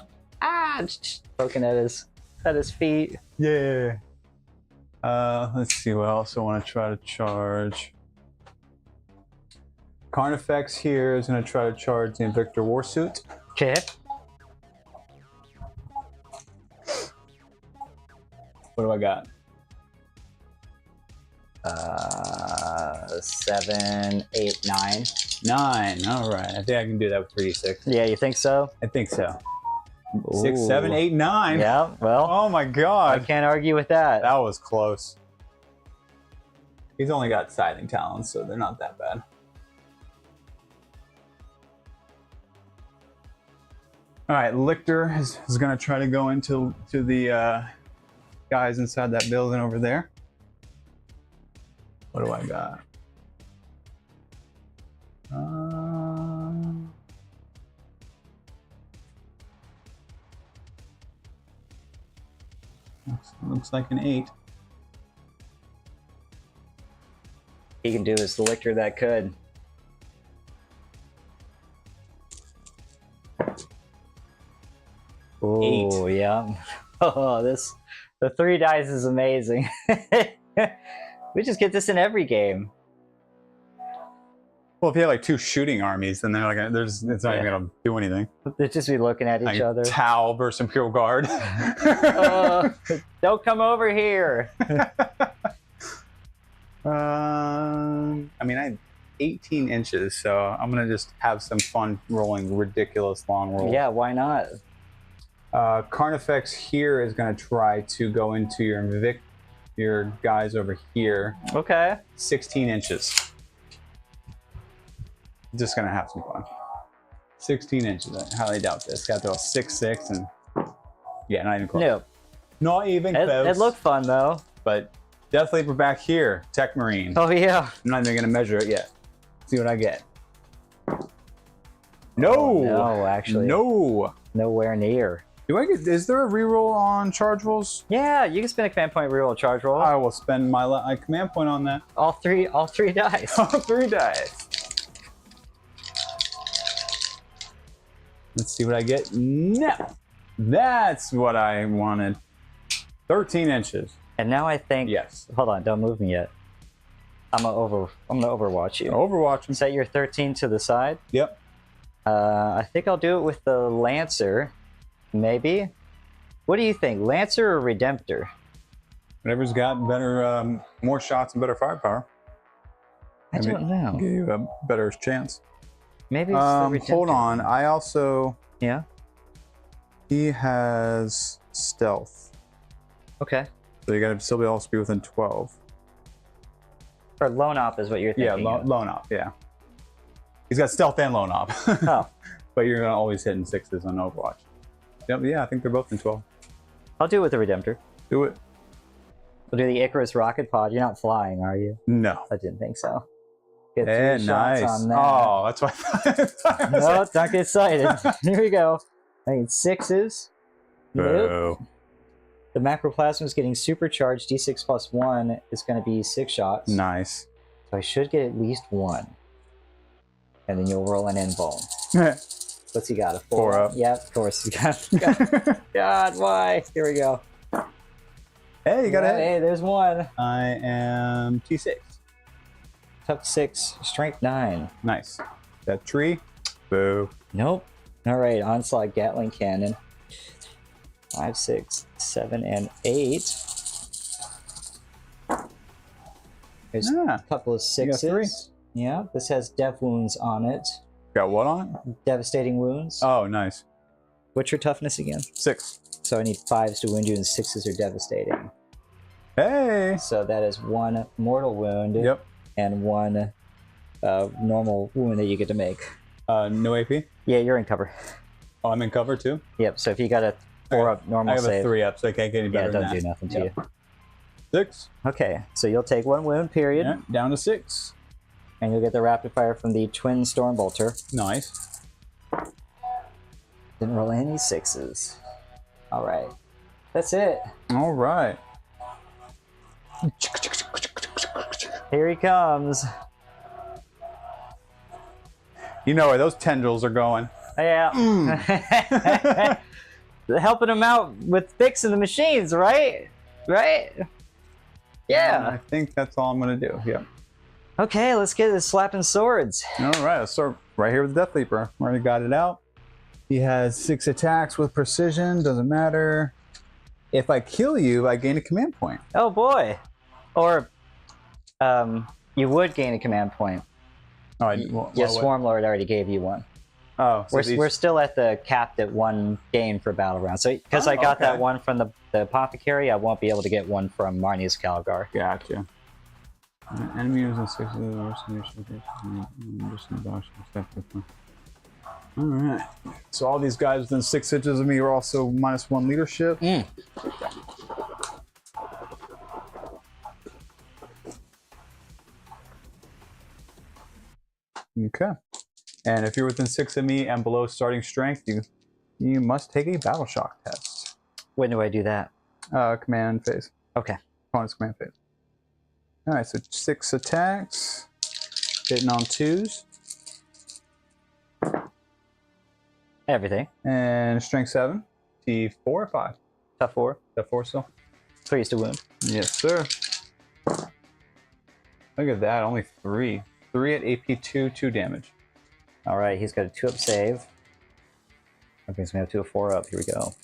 just poking at his feet. Yeah. Let's see what else I want to try to charge. Carnifex here is going to try to charge the Invictor Warsuit. Okay. What do I got? 7, 8, 9. 9. All right. I think I can do that with 3d6. Yeah, you think so? I think so. 6, 7, Ooh. 8, 9. Yeah, well, Oh my I god. can't argue with that. That was close. He's only got scything talents, so they're not that bad. All right, Lictor is going to try to go into the guys inside that building over there. What do I got? Looks like an 8. He can do is the lictor that could. Oh, yeah. Oh, the 3 dice is amazing. We just get this in every game. Well, if you have like 2 shooting armies, then they're like, it's not even gonna do anything. They just be looking at each Like other. Tau versus Imperial Guard. Don't come over here. I mean, I have 18 inches, so I'm gonna just have some fun rolling ridiculous long rolls. Yeah, why not? Carnifex here is gonna try to go into your guys over here. Okay. 16 inches. Just gonna have some fun. 16 inches. I highly doubt this. Got to throw a 6-6 and yeah, not even close. No. Not even close. It looked fun though. But Death Leaper back here, Tech Marine. Oh yeah. I'm not even gonna measure it yet. See what I get. No. Oh, no, actually. No. Nowhere near. Do I get? Is there a reroll on charge rolls? Yeah, you can spend a command point reroll charge roll. I will spend my command point on that. All three dice. 3 dice. Let's see what I get. No. That's what I wanted. 13 inches. And now I think. Yes. Hold on, don't move me yet. I'm gonna overwatch you. Overwatch. Set your 13 to the side. Yep. I think I'll do it with the Lancer. Maybe. What do you think, Lancer or Redemptor? Whatever's got better, more shots and better firepower. I don't know. Give you a better chance. Maybe it's the Redemptor. Hold on. I also. Yeah. He has stealth. Okay. So you gotta still also be within 12. Or lone op is what you're thinking. Yeah, lone op, yeah. He's got stealth and lone op. Oh. But you're gonna always hit in 6s on Overwatch. Yep, yeah, I think they're both in 12. I'll do it with the Redemptor. Do it. We'll do the Icarus rocket pod. You're not flying, are you? No. I didn't think so. Get 3 Yeah, shots nice. on that. Oh, that's why I thought. No, don't get excited. Here we go. I need 6s. Nope. Boo. The macroplasma is getting supercharged. D6 plus 1 is going to be 6 shots. Nice. So I should get at least 1. And then you'll roll an in bone. What's he got? A 4? 4 up. Yeah, of course. God, why? Here we go. Hey, you got it. Hey, there's 1. I am T6. Tough 6, strength 9. Nice. That tree. Boo. Nope. All right, onslaught Gatling cannon. 5, 6, 7, and 8. There's a couple of 6s. Yeah, this has death wounds on it. Got what on it? Devastating wounds. Oh, nice. What's your toughness again? 6. So I need 5s to wound you, and 6s are devastating. Hey. So that is 1 mortal wound. Yep. And 1 normal wound that you get to make. No AP? Yeah, you're in cover. Oh, I'm in cover too? Yep, so if you got a 4 up normal save. I have a 3 up, so I can't get any better yeah, than don't that. do nothing to you. 6. Okay, so you'll take 1 wound, period. Yeah, down to 6. And you'll get the rapid fire from the twin Stormbolter. Nice. Didn't roll any 6s. Alright. That's it. Alright. Here he comes. You know where those tendrils are going. Yeah. Helping him out with fixing the machines, right? Right? Yeah. I think that's all I'm going to do. Yep. Okay, let's get this slapping swords. Alright, let's start right here with the Death Leaper. Already got it out. He has 6 attacks with precision. Doesn't matter. If I kill you, I gain a command point. Oh boy. Or you would gain a command point. Oh, Yeah, Swarmlord already gave you one. Oh, so we're still at the capped at 1 gain per battle round. So because I got that one from the apothecary, I won't be able to get one from Marnie's Calgar. Gotcha. Enemy using 6 of the Alright. So all these guys within 6 inches of me are also -1 leadership. Okay. And if you're within 6 of me and below starting strength, you must take a battle shock test. When do I do that? Command phase. Okay. Opponent's command phase. Alright, so 6 attacks. Hitting on 2s. Everything. And strength 7. T4 or 5? Tough 4. Tough 4 still? 3s to wound. Yes, sir. Look at that, only 3. 3 at AP 2, 2 damage. Alright, he's got a 2-up save. Okay, so we have 2 of 4 up. Here we go.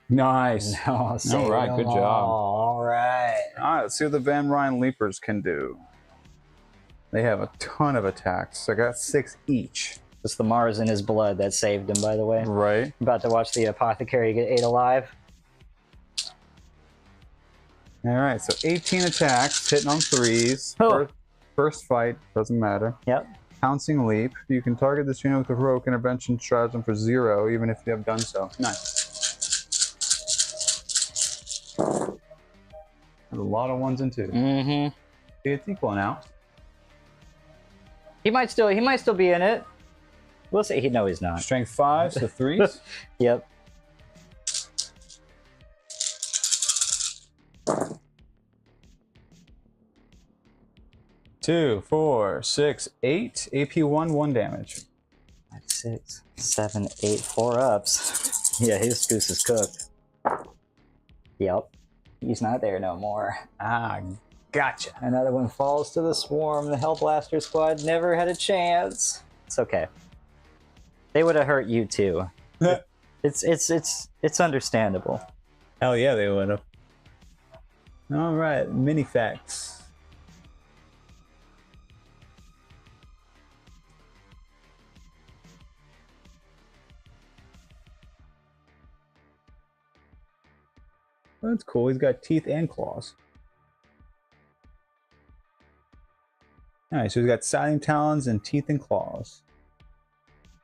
Nice. No, all right, good job. All right. All right, let's see what the Van Ryn Leapers can do. They have a ton of attacks. I got 6 each. It's the Mars in his blood that saved him, by the way. Right. I'm about to watch the apothecary get 8 alive. All right, so 18 attacks, hitting on 3s. Oh. First fight, doesn't matter. Yep. Pouncing Leap. You can target this unit with a heroic intervention stratagem for 0, even if you have done so. Nice. There's a lot of 1s and 2s. Mm-hmm. It's equal now. He might still be in it. We'll see. No, he's not. Strength 5, so 3s. Yep. Two, 4, 6, 8. AP 1, 1 damage. 5, 6, 7, 8, 4 ups. Yeah, his goose is cooked. Yep. He's not there no more. Ah, gotcha. Another one falls to the swarm. The Hellblaster squad never had a chance. It's okay. They would have hurt you too. It's understandable. Hell yeah, they would have. All right, mini facts. That's cool. He's got teeth and claws. Alright, so he's got silent talons and teeth and claws.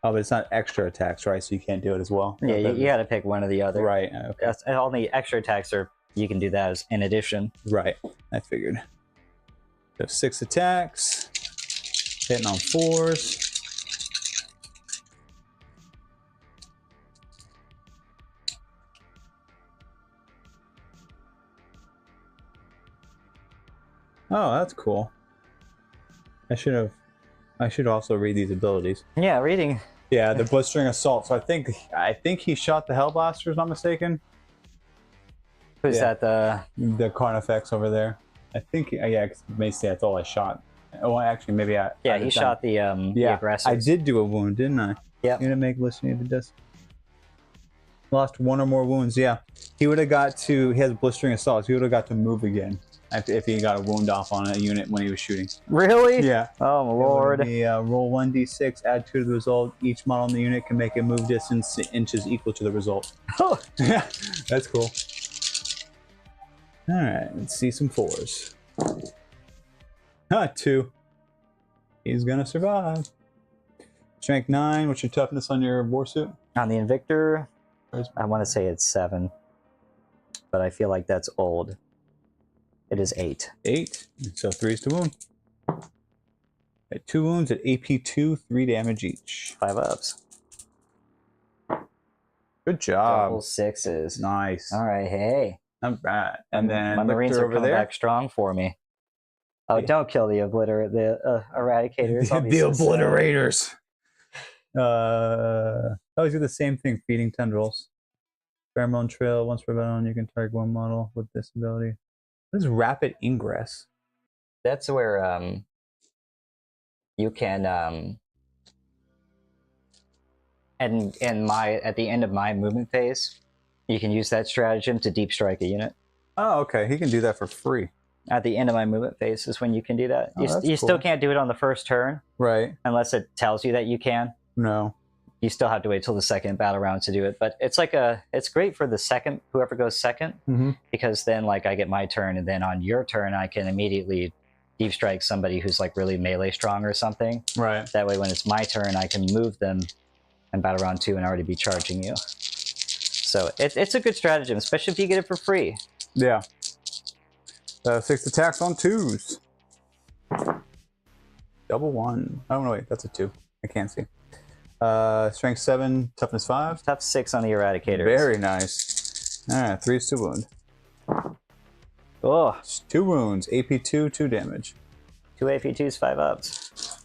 Oh, but it's not extra attacks, right? So you can't do it as well. Yeah, you got to pick one or the other. Right. Okay. All the extra attacks are you can do that as in addition. Right. I figured. So 6 attacks, hitting on 4s. Oh, that's cool. I should also read these abilities. Yeah, reading. Yeah, the blistering assault. So I think he shot the Hellblaster, if I'm not mistaken. Who's that? The Carnifex over there. I think yeah, cause basically that's all I shot. Oh, actually, maybe I. Yeah, he shot the aggressors. I did do a wound, didn't I? Yeah. You didn't make listening to this. Lost 1 or more wounds. Yeah, he would have got to. He has blistering assault. So he would have got to move again if he got a wound off on a unit when he was shooting. Really? Yeah. Oh my lord. Roll 1d6, add 2 to the result. Each model in the unit can make a move distance inches equal to the result. Oh, yeah, that's cool. All right, let's see some 4s. 2. He's gonna survive. Strength 9. What's your toughness on your warsuit? on the Invictor, I want to say it's 7, but I feel like that's old. It is 8. 8. So 3s to wound. At 2 wounds at AP2, 3 damage each. 5 ups. Good job. Double 6s. Nice. All right, hey. Not bad. And then my Marines are over coming there. back strong for me. Oh, Yeah. Don't kill the Eradicators. I'll be the so sad. obliterators. Always do the same thing. Feeding tendrils. Pheromone trail. Once per battle, you can target one model with this ability. What is rapid ingress? That's where you can at the end of my movement phase, you can use that stratagem to deep strike a unit. Oh, okay. He can do that for free. At the end of my movement phase is when you can do that. Oh, that's you cool. still can't do it on the first turn Right. unless it tells you that you can. No. You still have to wait till the second battle round to do it. But it's like it's great for the second, whoever goes second, because then like I get my turn, and then on your turn I can immediately deep strike somebody who's like really melee strong or something. Right. That way when it's my turn, I can move them in battle round 2 and already be charging you. So it's a good stratagem, especially if you get it for free. Yeah. 6 attacks on 2s. Double 1. Oh, no, wait. That's a 2. I can't see. Strength 7, toughness 5. Tough 6 on the Eradicators. Very nice. All right, 3s to wound. Oh, 2 wounds. AP2, 2 damage. 2 AP2s, 5 ups.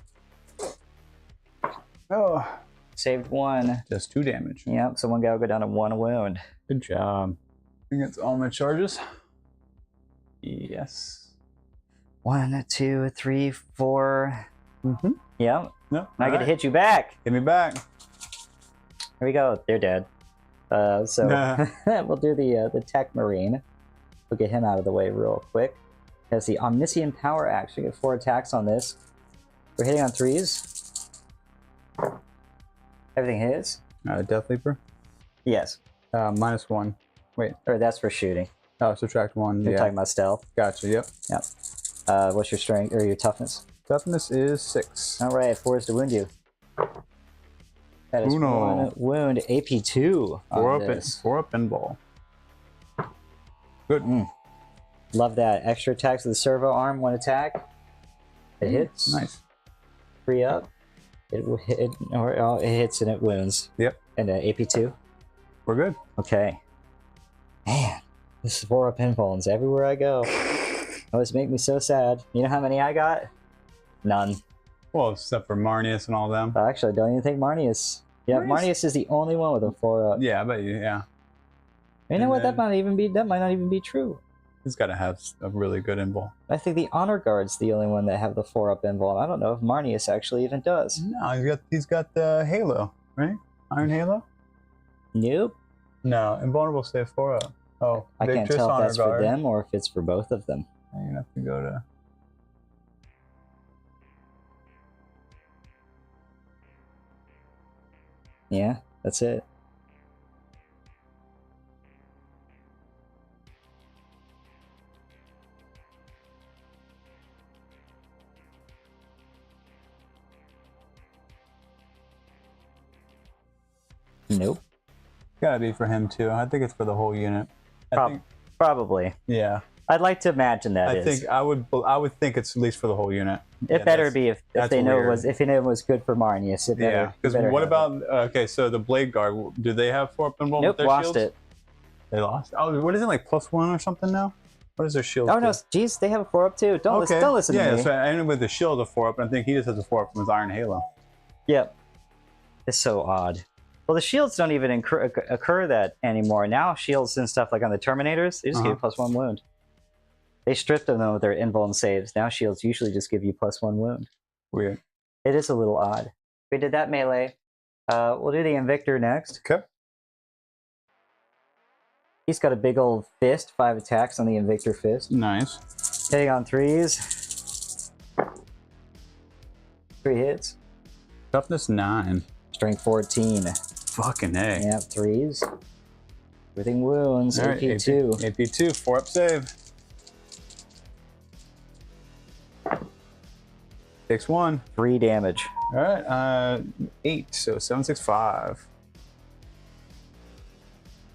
Oh. Saved 1. Just 2 damage. Yep, so one guy will go down to 1 wound. Good job. I think that's all my charges. Yes. 1, 2, 3, 4. Yep. No. I get to hit you back. Hit me back. Here we go. They're dead. So we'll do the Tech Marine. We'll get him out of the way real quick. Has the Omniscient Power action. Get 4 attacks on this. We're hitting on 3s. Everything hits. Death Leaper. Yes. -1. Wait. Or that's for shooting. Oh, subtract 1. You're talking about stealth. Gotcha. Yep. Yep. What's your strength or your toughness? Toughness is 6. All right, 4 is to wound you. That is Uno. 1 wound. AP2. 4 up and ball. Good. Love that. Extra attacks with the servo arm. 1 attack. It hits. Nice. 3 up. It hits and it wounds. Yep. And AP2. We're good. Okay. Man, this is 4 up pinfalls everywhere I go. Always make me so sad. You know how many I got? None. Well, except for Marnius and all them. Actually, I don't even think Marnius. Yeah, Marnius is the only one with a 4 up. Yeah, I bet you. Yeah. You know what? That might not even be true. He's got to have a really good invul. I think the Honor Guard's the only one that have the 4 up invul. I don't know if Marnius actually even does. No, he's got the Halo, right? Iron Halo? Nope. No, invulnerable save 4 up. Oh, I can't Victor's tell if Honor that's Guard. for them or if it's for both of them. You're gonna have to go to. Yeah, that's it. Nope. Gotta be for him too. I think it's for the whole unit. I think, Probably. yeah. I'd like to imagine that I think I would think it's at least for the whole unit. It better be if they know it weird. was good for Marnius. It better. Yeah. Because what about okay? So the Blade Guard, do they have 4-up involved with their lost shields? it. They lost. Oh, what is it, like +1 or something now? What is their shield? Oh no, geez, they have a 4-up too. Don't listen to me. Yeah, so I ended with the shield of 4-up, and I think he just has a 4-up from his Iron Halo. Yep. It's so odd. Well, the shields don't even occur that anymore. Now shields and stuff like on the Terminators, they just give you +1 wound. They stripped them with their invuln saves. Now shields usually just give you +1 wound. Weird. It is a little odd. We did that melee. We'll do the Invictor next. Okay. He's got a big old fist, 5 attacks on the Invictor fist. Nice. Hitting on 3s. 3 hits. Toughness 9. Strength 14. Fucking A. Yeah, 3s. Everything wounds. All right, AP2. AP2, 4-up save. Takes 1. 3 damage. All right, 8, so 765.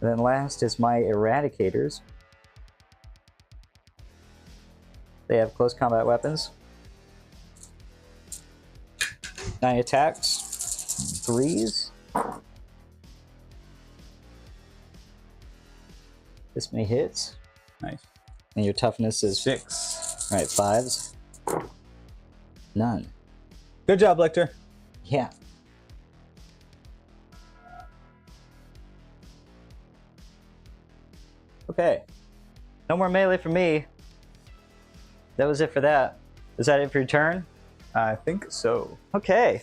And then last is my Eradicators. They have close combat weapons. 9 attacks. 3s. This many hits. Nice. And your toughness is 6. Alright, 5s. None. Good job, Lecter. Yeah. Okay. No more melee for me. That was it for that. Is that it for your turn? I think so. Okay.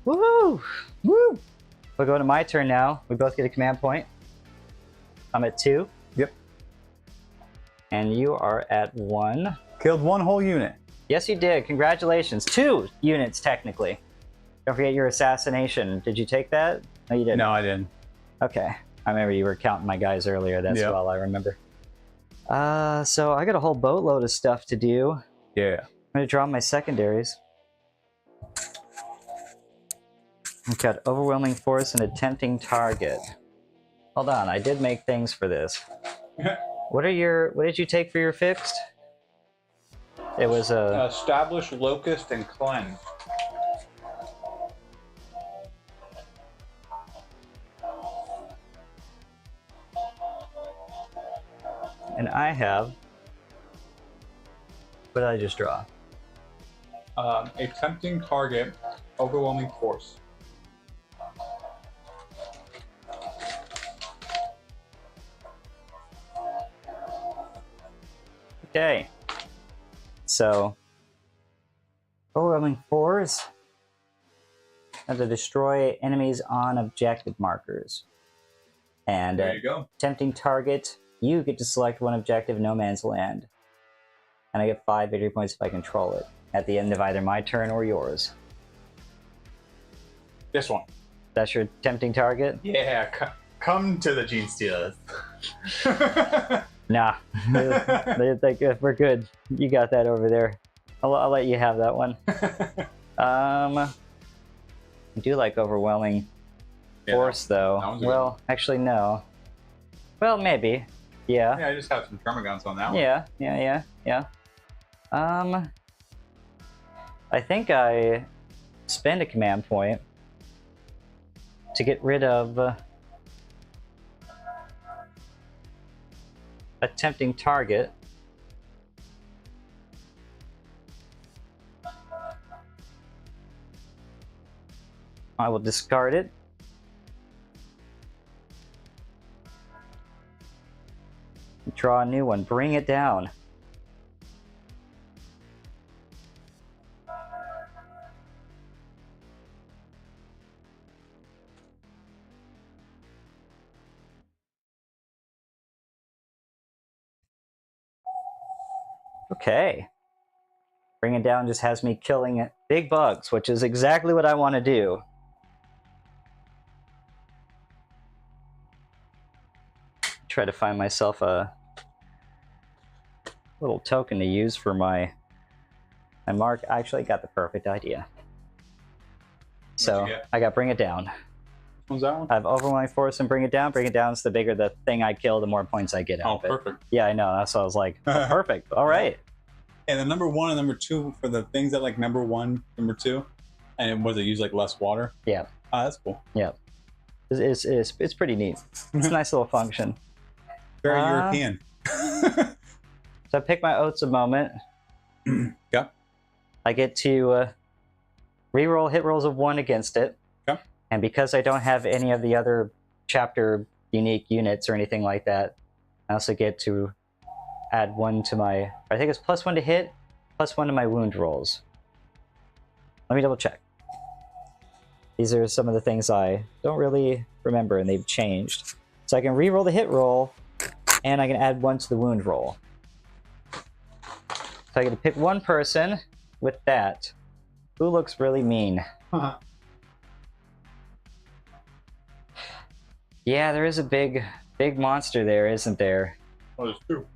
Woohoo! Woo! We'll go to my turn now. We both get a command point. I'm at 2. Yep. And you are at 1. Killed 1 whole unit. Yes, you did. Congratulations. 2 units, technically. Don't forget your assassination. Did you take that? No, you didn't. No, I didn't. Okay. I remember you were counting my guys earlier. That's all I remember. So I got a whole boatload of stuff to do. Yeah. I'm going to draw my secondaries. I've got overwhelming force and a tempting target. Hold on, I did make things for this. What did you take for your fixed? It was a... Establish Locust and Cleanse. And I have... What did I just draw? A tempting target, overwhelming force. Okay. So, overwhelming force. Have to destroy enemies on objective markers. And There you go. tempting target, you get to select one objective, no man's land. And I get 5 victory points if I control it, at the end of either my turn or yours. This one. That's your tempting target? Yeah, come to the Gene Stealers. Nah, we're good. You got that over there. I'll let you have that one. I do like overwhelming force, though. Well, actually, no. Well, maybe. Yeah. Yeah, I just have some tremor guns on that one. Yeah. I think I spend a command point to get rid of a tempting target. I will discard it. Draw a new one. Bring it down. Okay. Bring it down just has me killing big bugs, which is exactly what I want to do. Try to find myself a little token to use for my mark. I actually got the perfect idea. So I got bring it down. What was that one? I have overwhelming force and bring it down. Bring it down is the bigger the thing I kill, the more points I get out Oh, of it. perfect. Yeah, I know. That's why I was like, oh, perfect. All right. And the number 1 and number 2 for the things that like number 1, number 2, and was it use like less water? Yeah. Oh, that's cool. Yeah. It's pretty neat. It's a nice little function. Very European. So I pick my oats a moment. Yeah. I get to reroll hit rolls of 1 against it. Okay. And because I don't have any of the other chapter unique units or anything like that, I also get to add 1 to my... I think it's +1 to hit, +1 to my wound rolls. Let me double check. These are some of the things I don't really remember, and they've changed. So I can reroll the hit roll, and I can add 1 to the wound roll. So I get to pick 1 person with that. Who looks really mean? Yeah, there is a big monster there, isn't there? Oh, there's 2.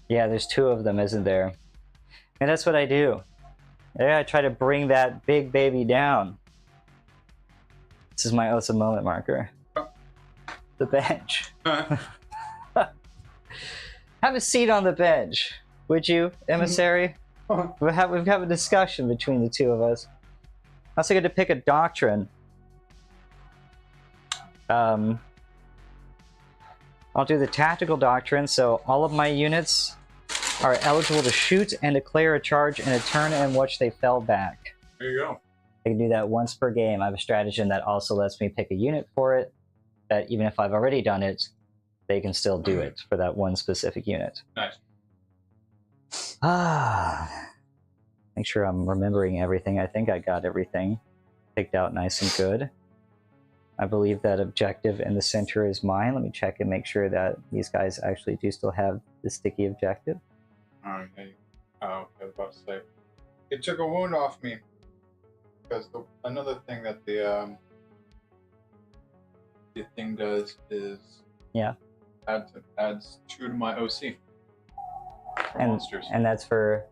Yeah, there's 2 of them, isn't there? And that's what I do. I try to bring that big baby down. This is my awesome moment marker. The bench. Have a seat on the bench, would you, emissary? We've have a discussion between the 2 of us. I also get to pick a doctrine. I'll do the tactical doctrine, so all of my units are eligible to shoot and declare a charge in a turn in which they fell back. There you go. I can do that once per game. I have a stratagem that also lets me pick a unit for it, that even if I've already done it, they can still do it for that one specific unit. Nice. Make sure I'm remembering everything. I think I got everything picked out nice and good. I believe that objective in the center is mine. Let me check and make sure that these guys actually do still have the sticky objective. Okay. Oh, okay, I was about to say. It took a wound off me. Because another thing that the thing does is adds 2 to my OC. Monsters. And that's for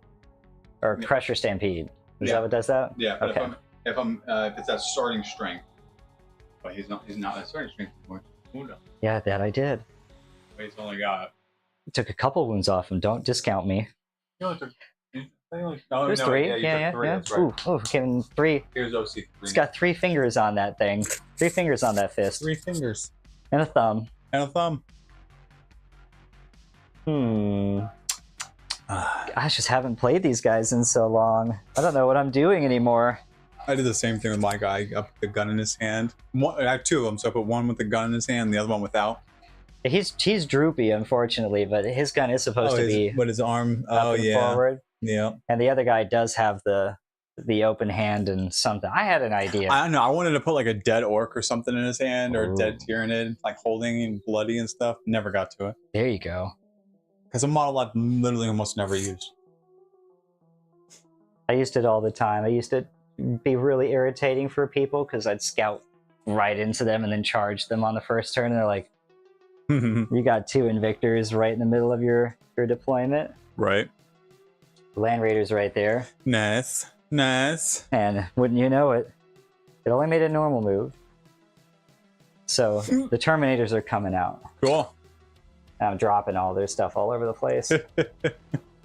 Crusher Stampede. Is that what does that? Yeah. But okay. If it's that starting strength, but he's not that starting strength anymore. Wound up. Yeah, that I did. But he's only got. Took a couple wounds off him. Don't discount me. He only took. There's 3. Yeah. That's right. Ooh, Kevin, 3. Here's OC 3. It's got 3 fingers on that thing. 3 fingers on that fist. 3 fingers. And a thumb. And a thumb. I just haven't played these guys in so long. I don't know what I'm doing anymore. I did the same thing with my guy. I put the gun in his hand. I have 2 of them, so I put one with the gun in his hand, and the other one without. He's droopy, unfortunately, but his gun is supposed to be. But his arm. Up and forward. Yeah. And the other guy does have the open hand and something. I had an idea. I don't know. I wanted to put like a dead orc or something in his hand, or a dead Tyranid, like holding and bloody and stuff. Never got to it. There you go. Because a model I've literally almost never used. I used it all the time. I used to be really irritating for people because I'd scout right into them and then charge them on the first turn. And they're like, you got 2 Invictors right in the middle of your deployment. Right. Land Raiders right there. Nice. And wouldn't you know it, it only made a normal move. So the Terminators are coming out. Cool. And I'm dropping all their stuff all over the place. Here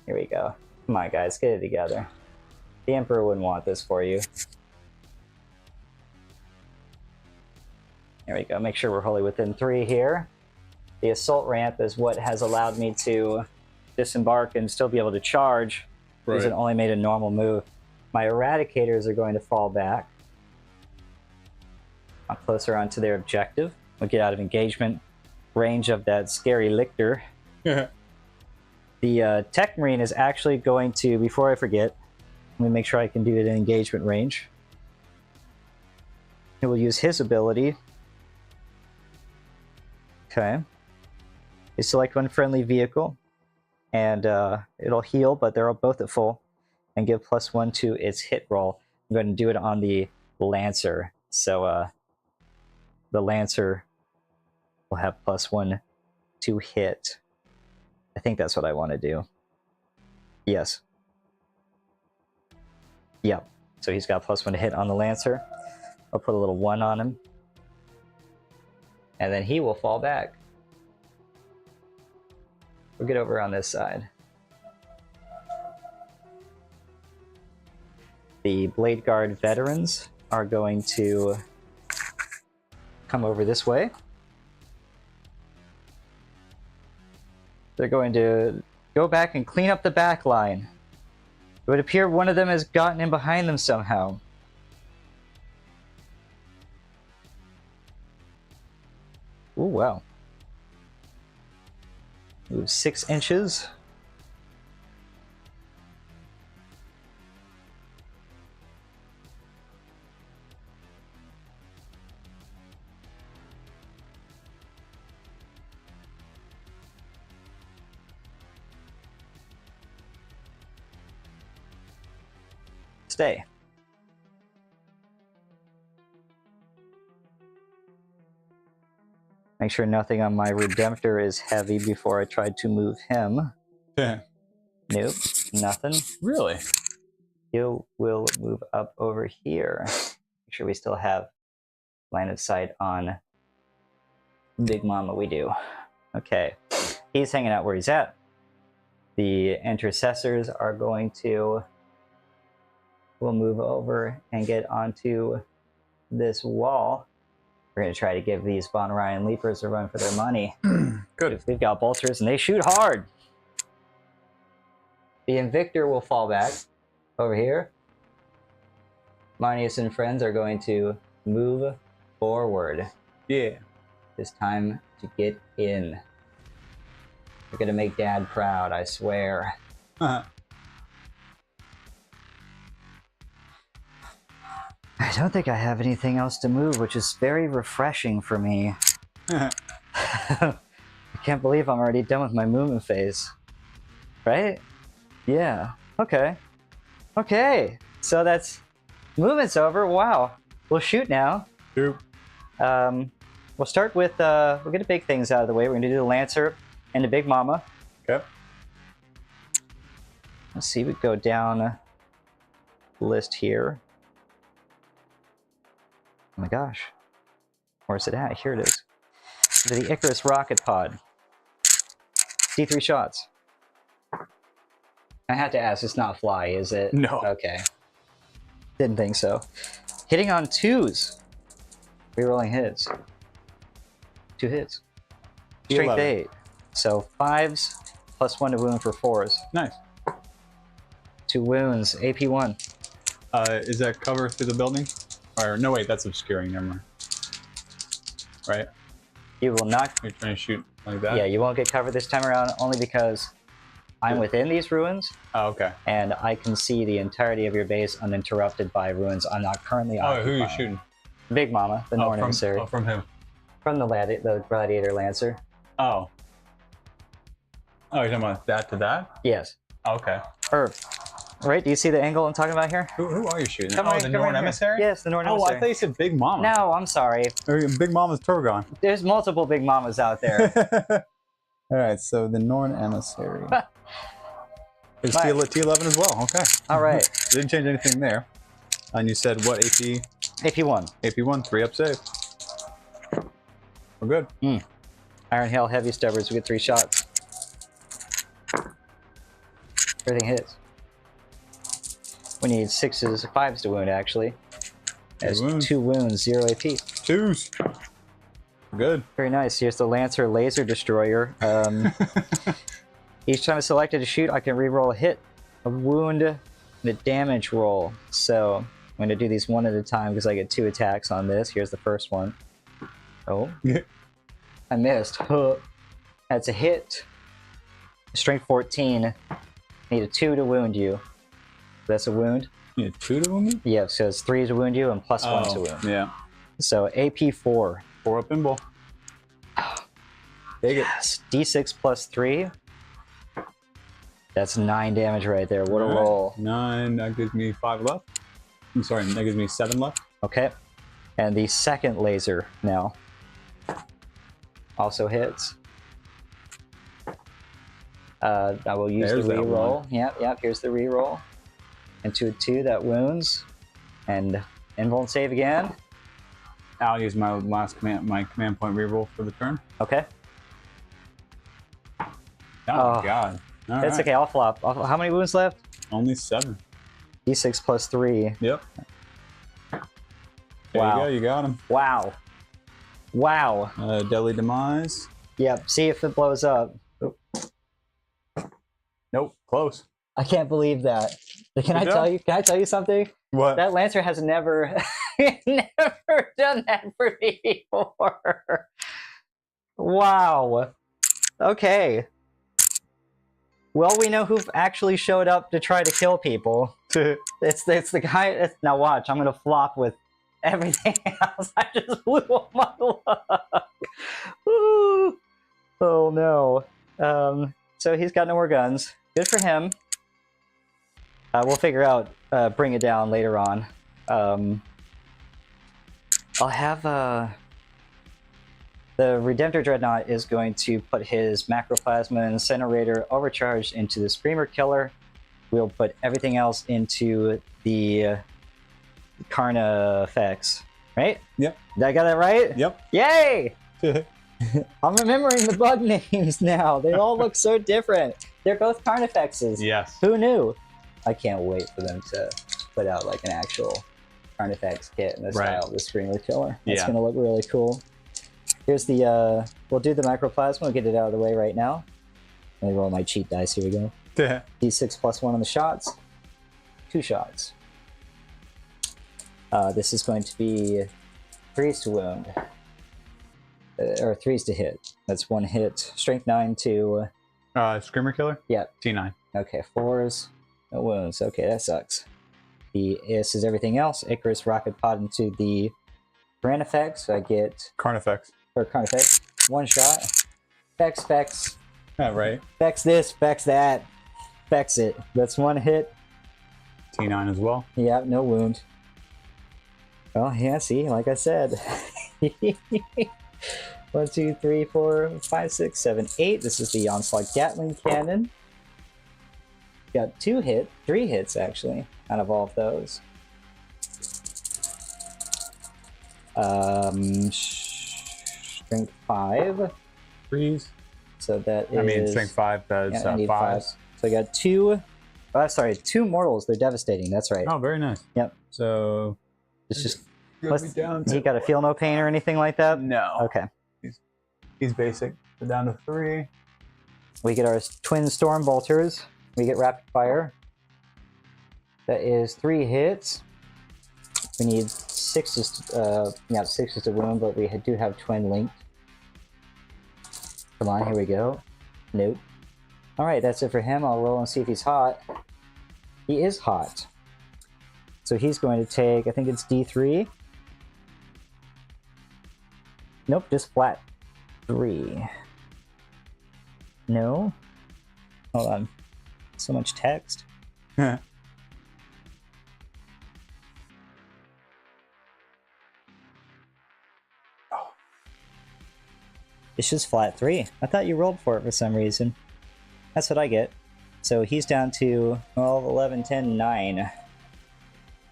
we go. Come on, guys, get it together. The Emperor wouldn't want this for you. There we go. Make sure we're wholly within 3 here. The assault ramp is what has allowed me to disembark and still be able to charge. Because it only made a normal move. My Eradicators are going to fall back. Closer onto their objective. We'll get out of engagement range of that scary Lictor. The Tech Marine is actually going to, before I forget, let me make sure I can do it in engagement range. He will use his ability. Okay. You select one friendly vehicle, and it'll heal, but they're both at full, and give +1 to its hit roll. I'm going to do it on the Lancer. So the Lancer will have +1 to hit. I think that's what I want to do. Yes. Yep. So he's got +1 to hit on the Lancer. I'll put a little 1 on him. And then he will fall back. We'll get over on this side. The Blade Guard veterans are going to come over this way. They're going to go back and clean up the back line. It would appear one of them has gotten in behind them somehow. Ooh, wow. Move 6 inches. Stay. Make sure nothing on my Redemptor is heavy before I try to move him. Yeah. Nope, nothing. Really? You will move up over here. Make sure we still have line of sight on Big Mama. We do. Okay. He's hanging out where he's at. The intercessors are going to... We'll move over and get onto this wall. We're going to try to give these Von Ryan Leapers a run for their money. Good. We've got bolters and they shoot hard. The Invictor will fall back over here. Marnius and friends are going to move forward. Yeah. It's time to get in. We're going to make Dad proud, I swear. I don't think I have anything else to move, which is very refreshing for me. I can't believe I'm already done with my movement phase. Right? Yeah. Okay. Okay. So that's... Movement's over. Wow. We'll shoot now. Shoot. We'll start with... we'll get the big things out of the way. We're going to do the Lancer and the Big Mama. Okay. Let's see. We go down the list here. Oh my gosh. Where's it at? Here it is. The Icarus rocket pod. D3 shots. I have to ask, it's not fly, is it? No. Okay. Didn't think so. Hitting on 2s. Rerolling hits. 2 hits. Strength 11. 8. So 5s plus 1 to wound for 4s. Nice. 2 wounds. AP 1. Is that cover through the building? Or no, wait, that's obscuring. Never mind. Right? You will not... You're trying to shoot like that? Yeah, you won't get covered this time around, only because I'm within these ruins. Oh, okay. And I can see the entirety of your base uninterrupted by ruins I'm not currently Oh, occupying. who are you shooting? Big Mama, the Norn emissary. Oh, from who? From the Gladiator Lancer. Oh. Oh, you're talking about that to that? Yes. Oh, okay. Right? Do you see the angle I'm talking about here? Who are you shooting? Come oh, right, the come Norn right here. emissary? Yes, the Norn Oh, emissary. I thought you said Big Mama. No, I'm sorry. Big Mama's Turgon. There's multiple Big Mamas out there. All right, so the Norn emissary. It's T11 as well. Okay. All right. Didn't change anything there. And you said what AP? AP1. AP1, 3-up save. We're good. Iron Hail Heavy Stubbers, we get 3 shots. Everything hits. We need 6s, 5s to wound, actually. There's 2 wounds, 0 AP. 2s. Good. Very nice. Here's the Lancer Laser Destroyer. Each time I selected to shoot, I can reroll a hit, a wound, and a damage roll. So I'm going to do these one at a time because I get 2 attacks on this. Here's the first one. Oh. I missed. That's a hit. Strength 14. Need a 2 to wound you. That's a wound. You need 2 to wound me? Yeah, so it's 3 to wound you and plus 1 to wound. Yeah. So AP 4. 4-up pinball. Take it. Yes. D6 plus 3. That's 9 damage right there. What a roll. 9, that gives me 5 left. I'm sorry, that gives me 7 left. Okay. And the second laser now also hits. I will use There's the that reroll. one. Yep, here's the reroll. Into a 2 that wounds. And invuln save again. I'll use my last command point reroll for the turn. Okay. Oh my god. All It's right. okay, I'll flop. How many wounds left? Only 7. D6 plus 3. Yep. There Wow. you go, you got him. Wow. Wow. Deadly Demise. Yep, see if it blows up. Nope, close. I can't believe that. Can I tell you something? What? That Lancer has never never done that for me before. Wow. Okay. Well, we know who actually showed up to try to kill people. It's the guy. Now watch. I'm gonna flop with everything else. I just blew up my luck. Woo. Oh no. So he's got no more guns. Good for him. We'll figure out bring it down later on. I'll have the Redemptor Dreadnought is going to put his Macroplasma Incinerator overcharged into the Screamer Killer. We'll put everything else into the Carnifex. Right? Yep. Did I got that right? Yep. Yay! I'm remembering the bug names now. They all look so different. They're both Carnifexes. Yes. Who knew? I can't wait for them to put out like an actual Carnifex kit in the style of the Screamer Killer. It's going to look really cool. Here's the, we'll do the Macroplasma. We'll get it out of the way right now. Let me roll my cheat dice. Here we go. D6 plus 1 on the shots. 2 shots. This is going to be 3s to wound. Or 3s to hit. That's 1 hit. Strength 9 to... Screamer Killer? Yeah. T9. Okay, 4s. No wounds. Okay, that sucks. This is everything else. Icarus Rocket Pod into the Carnifex. So I get... Carnifex. Or Carnifex. 1 shot. Fex. Yeah, right. Fex this, fex that. Fex it. That's 1 hit. T9 as well. Yeah, no wound. Well, yeah, see, like I said. 1, 2, 3, 4, 5, 6, 7, 8. This is the Onslaught Gatling Cannon. Got 3 hits actually, out of all of those. Strength 5. 3s. So that is... I mean, strength 5 does 5. So I got 2... Oh, sorry, 2 mortals. They're devastating. That's right. Oh, very nice. Yep. So... It's just... down You got to feel no pain or anything like that? No. Okay. He's basic. We're down to 3. We get our twin storm bolters. We get rapid fire. That is 3 hits. We need 6s. 6s to wound, but we do have twin linked. Come on, here we go. Nope. All right, that's it for him. I'll roll and see if he's hot. He is hot. So he's going to take, I think it's D3. Nope, just flat 3. No. Hold on. So much text. It's just flat 3. I thought you rolled for it for some reason. That's what I get. So he's down to 12, 11, 10, 9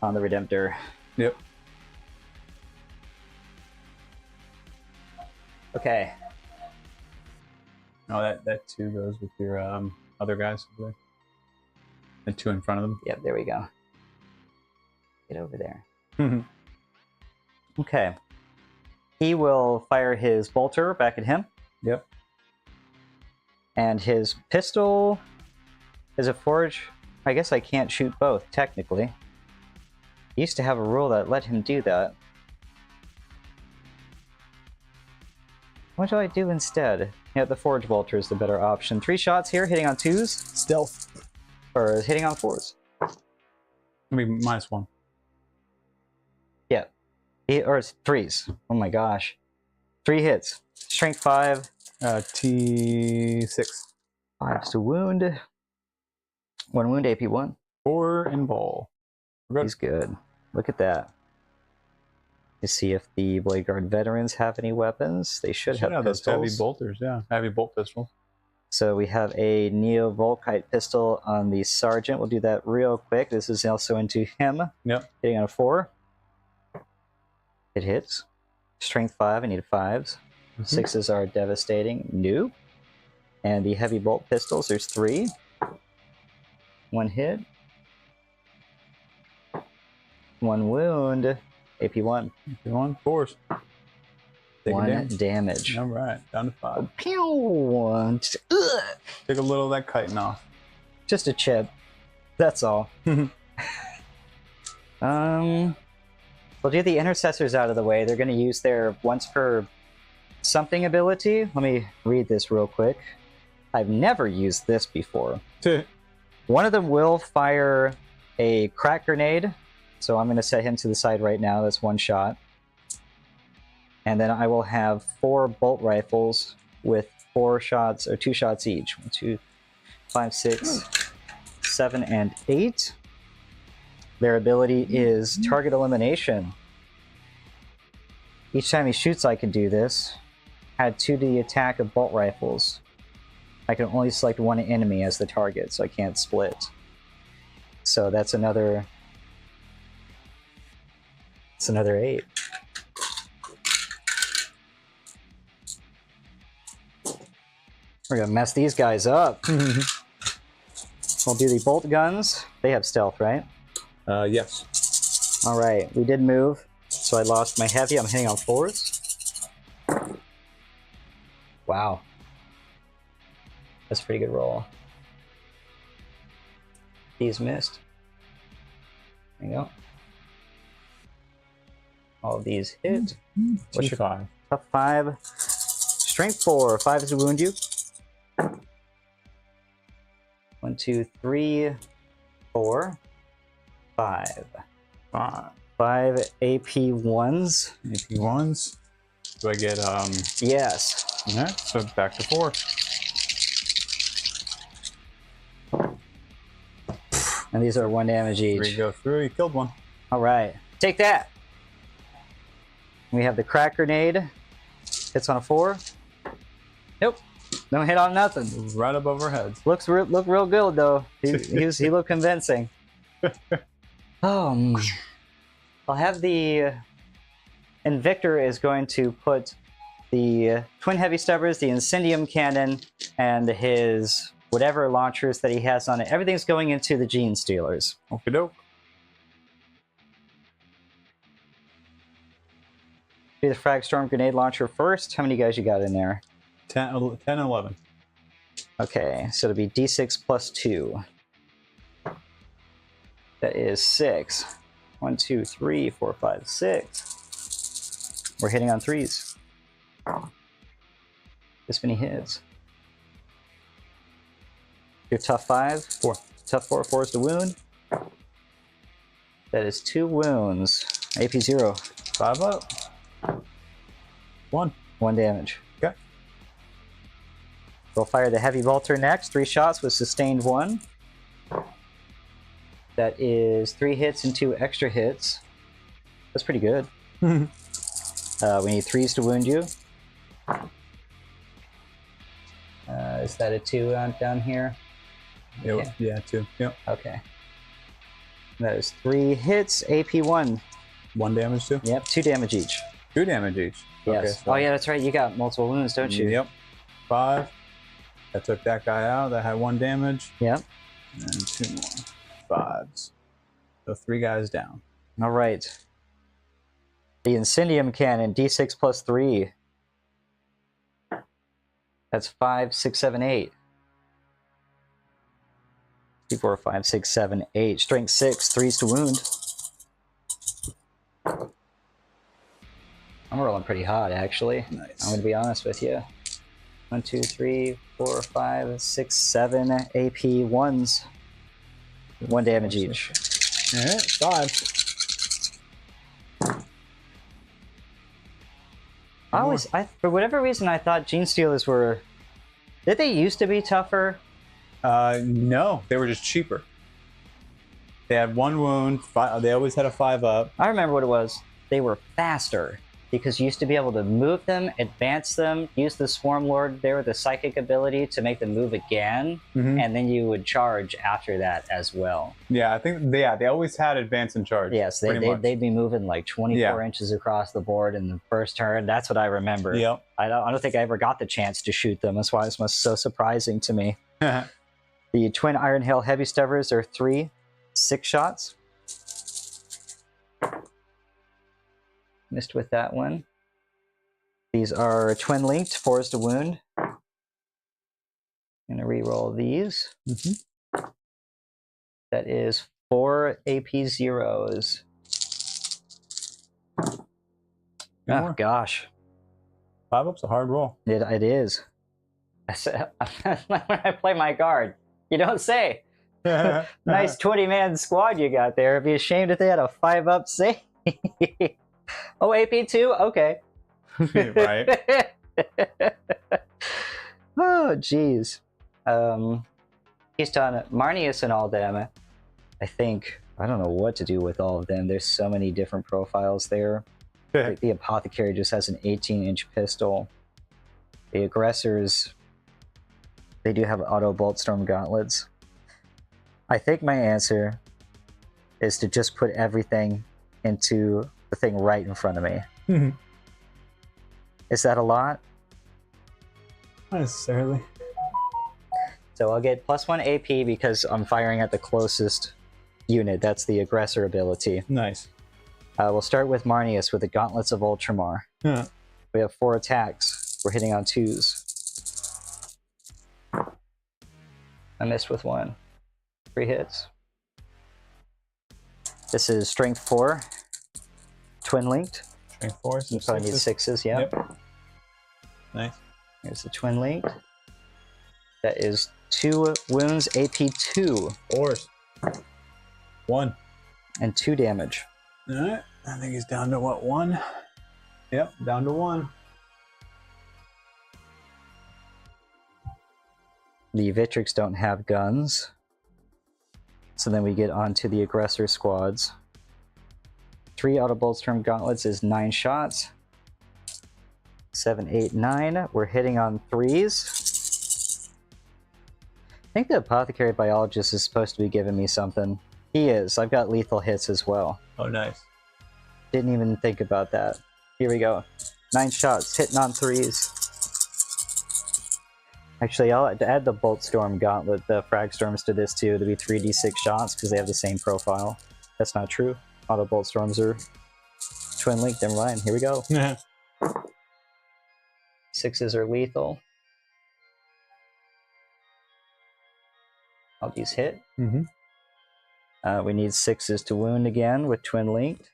on the Redemptor. Yep. Okay. Oh, that 2 goes with your other guys over there. The 2 in front of them. Yep, there we go. Get over there. Okay. He will fire his bolter back at him. Yep. And his pistol is a forge. I guess I can't shoot both, technically. He used to have a rule that let him do that. What do I do instead? Yeah, the forge bolter is the better option. 3 shots here, hitting on 2s. Stealth. Or hitting on 4s. I mean, -1. Yeah. Or it's 3s. Oh my gosh. 3 hits. Strength 5. T6. 5s to wound. 1 wound, AP 1. 4 in ball. He's good. Look at that. To see if the Blade Guard veterans have any weapons. They should have those pistols. heavy bolters, yeah. Heavy bolt pistols. So we have a Neo-Volkite pistol on the Sergeant. We'll do that real quick. This is also into him. Yep. Hitting on a 4. It hits. Strength 5, I need 5s. 6s are devastating. Nope. And the heavy bolt pistols, there's 3. 1 hit. 1 wound. AP1. AP1, of course. 1 damage. All right, down to 5. Pew! Take a little of that chitin off. Just a chip. That's all. We'll do the intercessors out of the way. They're going to use their once per something ability. Let me read this real quick. I've never used this before. One of them will fire a crack grenade. So I'm going to set him to the side right now. That's 1 shot. And then I will have 4 bolt rifles with 4 shots, or 2 shots each. 1, 2, 5, 6, 7, and 8. Their ability is target elimination. Each time he shoots, I can do this. Add 2 to the attack of bolt rifles. I can only select 1 enemy as the target, so I can't split. So that's another... It's another 8. We're gonna mess these guys up. We'll do the bolt guns. They have stealth, right? Yes. All right, we did move, so I lost my heavy. I'm hitting on 4s. Wow. That's a pretty good roll. He's missed. There you go. All of these hit. What's your 5? Tough 5. Strength 4. 5 is to wound you. 1, 2, 3, 4, 5. 5 AP1s. AP1s. Do I get Yes. Yeah, so back to 4. And these are 1 damage each. 3 go through. You killed 1. All right. Take that. We have the crack grenade. Hits on a 4. Nope. Don't hit on nothing. Right above our heads. Look real good though. He looked convincing. I'll have the Invictor is going to put the twin heavy stubbers, the incendium cannon, and his whatever launchers that he has on it. Everything's going into the Gene Stealers. Okie doke. Do the frag storm grenade launcher first. How many guys you got in there? 10 and 11. Okay, so it'll be D6 plus 2. That is 6. 1, 2, 3, 4, 5, 6. We're hitting on 3s. This many hits. Your tough 5. 4. Tough 4. 4 is to wound. That is 2 wounds. AP 0. 5 up. 1. 1 damage. Okay. We'll fire the heavy bolter next. 3 shots with sustained 1. That is 3 hits and 2 extra hits. That's pretty good. We need 3s to wound you. Is that a 2 down here? Yeah, 2. Yep. Okay. That is 3 hits, AP 1. 1 damage too? Yep, 2 damage each. 2 damage each. Yes. Okay, so Oh yeah, that's right. You got multiple wounds, don't you? Yep. 5. I took that guy out. That had 1 damage. Yep. And 2 more. 5s. So 3 guys down. All right. The incendium cannon, D6 plus 3. That's 5, 6, 7, 8. 2, 4, 5, 6, 7, 8. Strength 6, 3s to wound. I'm rolling pretty hot, actually. Nice. I'm going to be honest with you. 1, 2, 3, 4, 5, 6, 7 AP 1s. 1 damage each. Alright, 5. For whatever reason, I thought Gene Stealers were... Did they used to be tougher? No, they were just cheaper. They had 1 wound. They always had a 5 up. I remember what it was. They were faster. because you used to be able to move them, advance them, use the Swarm Lord there with the psychic ability to make them move again, and then you would charge after that as well. Yeah, I think they always had advance and charge. Yes, they'd be moving like 24 inches across the board in the first turn. That's what I remember. Yep. I don't think I ever got the chance to shoot them. That's why this was so surprising to me. The Twin Iron Hail Heavy Stuffers are 3 6-shots. Missed with that one. These are Twin Linked, 4s to wound. I'm going to re-roll these. That is 4 AP zeros. Oh, gosh. 5-up's a hard roll. It is. When I play my guard, you don't say. Nice 20-man squad you got there. I'd be ashamed if they had a 5-up save. Oh, AP 2? Okay. Right. Oh, jeez. He's done Marnius and all them. I think, I don't know what to do with all of them. There's so many different profiles there. Like the Apothecary just has an 18-inch pistol. The Aggressors, they do have auto Boltstorm gauntlets. I think my answer is to just put everything into the thing right in front of me. Is that a lot? Not necessarily. So I'll get +1 AP because I'm firing at the closest unit. That's the Aggressor ability. Nice. We'll start with Marnius with the Gauntlets of Ultramar. We have 4 attacks. We're hitting on 2s. I missed with 1. 3 hits. This is Strength 4. Twin Linked. Strength 4. You probably need 6s, yeah. Yep. Nice. Here's the Twin Linked. That is 2 wounds, AP 2. 4s. 1. And 2 damage. Alright. I think he's down to what, 1? Yep, down to 1. The Vitrix don't have guns. So then we get onto the Aggressor squads. 3 auto Boltstorm gauntlets is 9 shots. 7, 8, 9. We're hitting on 3s. I think the Apothecary Biologist is supposed to be giving me something. He is. I've got lethal hits as well. Oh, nice. Didn't even think about that. Here we go. 9 shots, hitting on 3s. Actually, I'll add the Boltstorm Gauntlet, the Frag Storms to this too, to be 3d6 shots because they have the same profile. That's not true. Auto Boltstorms are Twin Linked. Never mind. Here we go. 6s are lethal. All these hit. We need 6s to wound again with Twin Linked.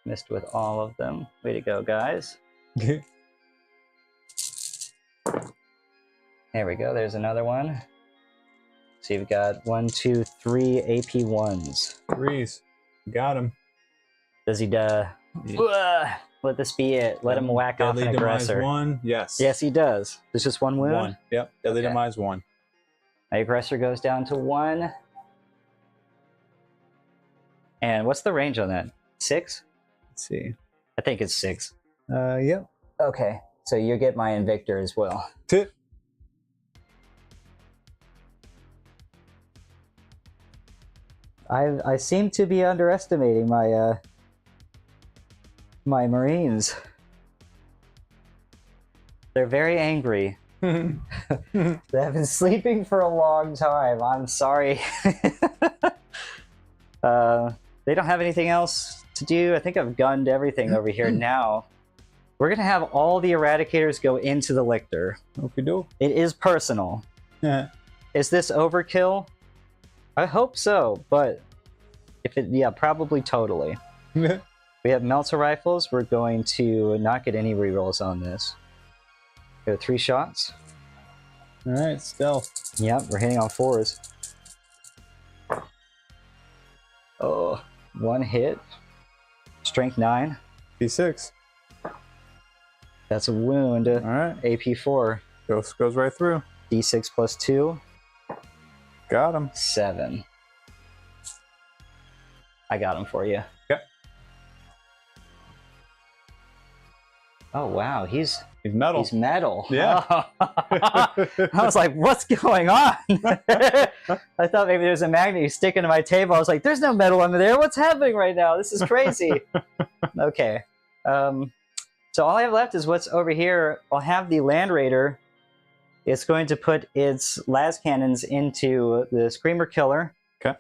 Missed with all of them. Way to go, guys. There we go. There's another one. So you've got 1, 2, 3 AP 1s. 3s. Got him. Does he let this be it? Let him whack off an Aggressor. Deadly Demise 1. Yes. Yes, he does. There's just 1 wound? 1. Yep. Deadly Demise 1. My Aggressor goes down to 1. And what's the range on that? 6? Let's see. I think it's 6. Yep. Okay. So you get my Invictor as well. Tit. I seem to be underestimating my my Marines. They're very angry. They have been sleeping for a long time. I'm sorry. They don't have anything else to do. I think I've gunned everything over here now. We're going to have all the Eradicators go into the Lictor. Okie doke. It is personal. Is this overkill? I hope so, but if it, yeah, probably totally. We have Melter Rifles. We're going to not get any rerolls on this. Go 3 shots. All right, stealth. Yep, we're hitting on 4s. Oh, 1 hit. Strength 9. P6. That's a wound. All right. AP 4. Goes right through. D6 plus 2. Got him. 7. I got him for you. Okay. Oh wow, he's metal. He's metal. Yeah. I was like, what's going on? I thought maybe there's a magnet you stick into my table. I was like, there's no metal under there. What's happening right now? This is crazy. Okay. So all I have left is what's over here. I'll have the Land Raider. It's going to put its las cannons into the Screamer Killer. Okay.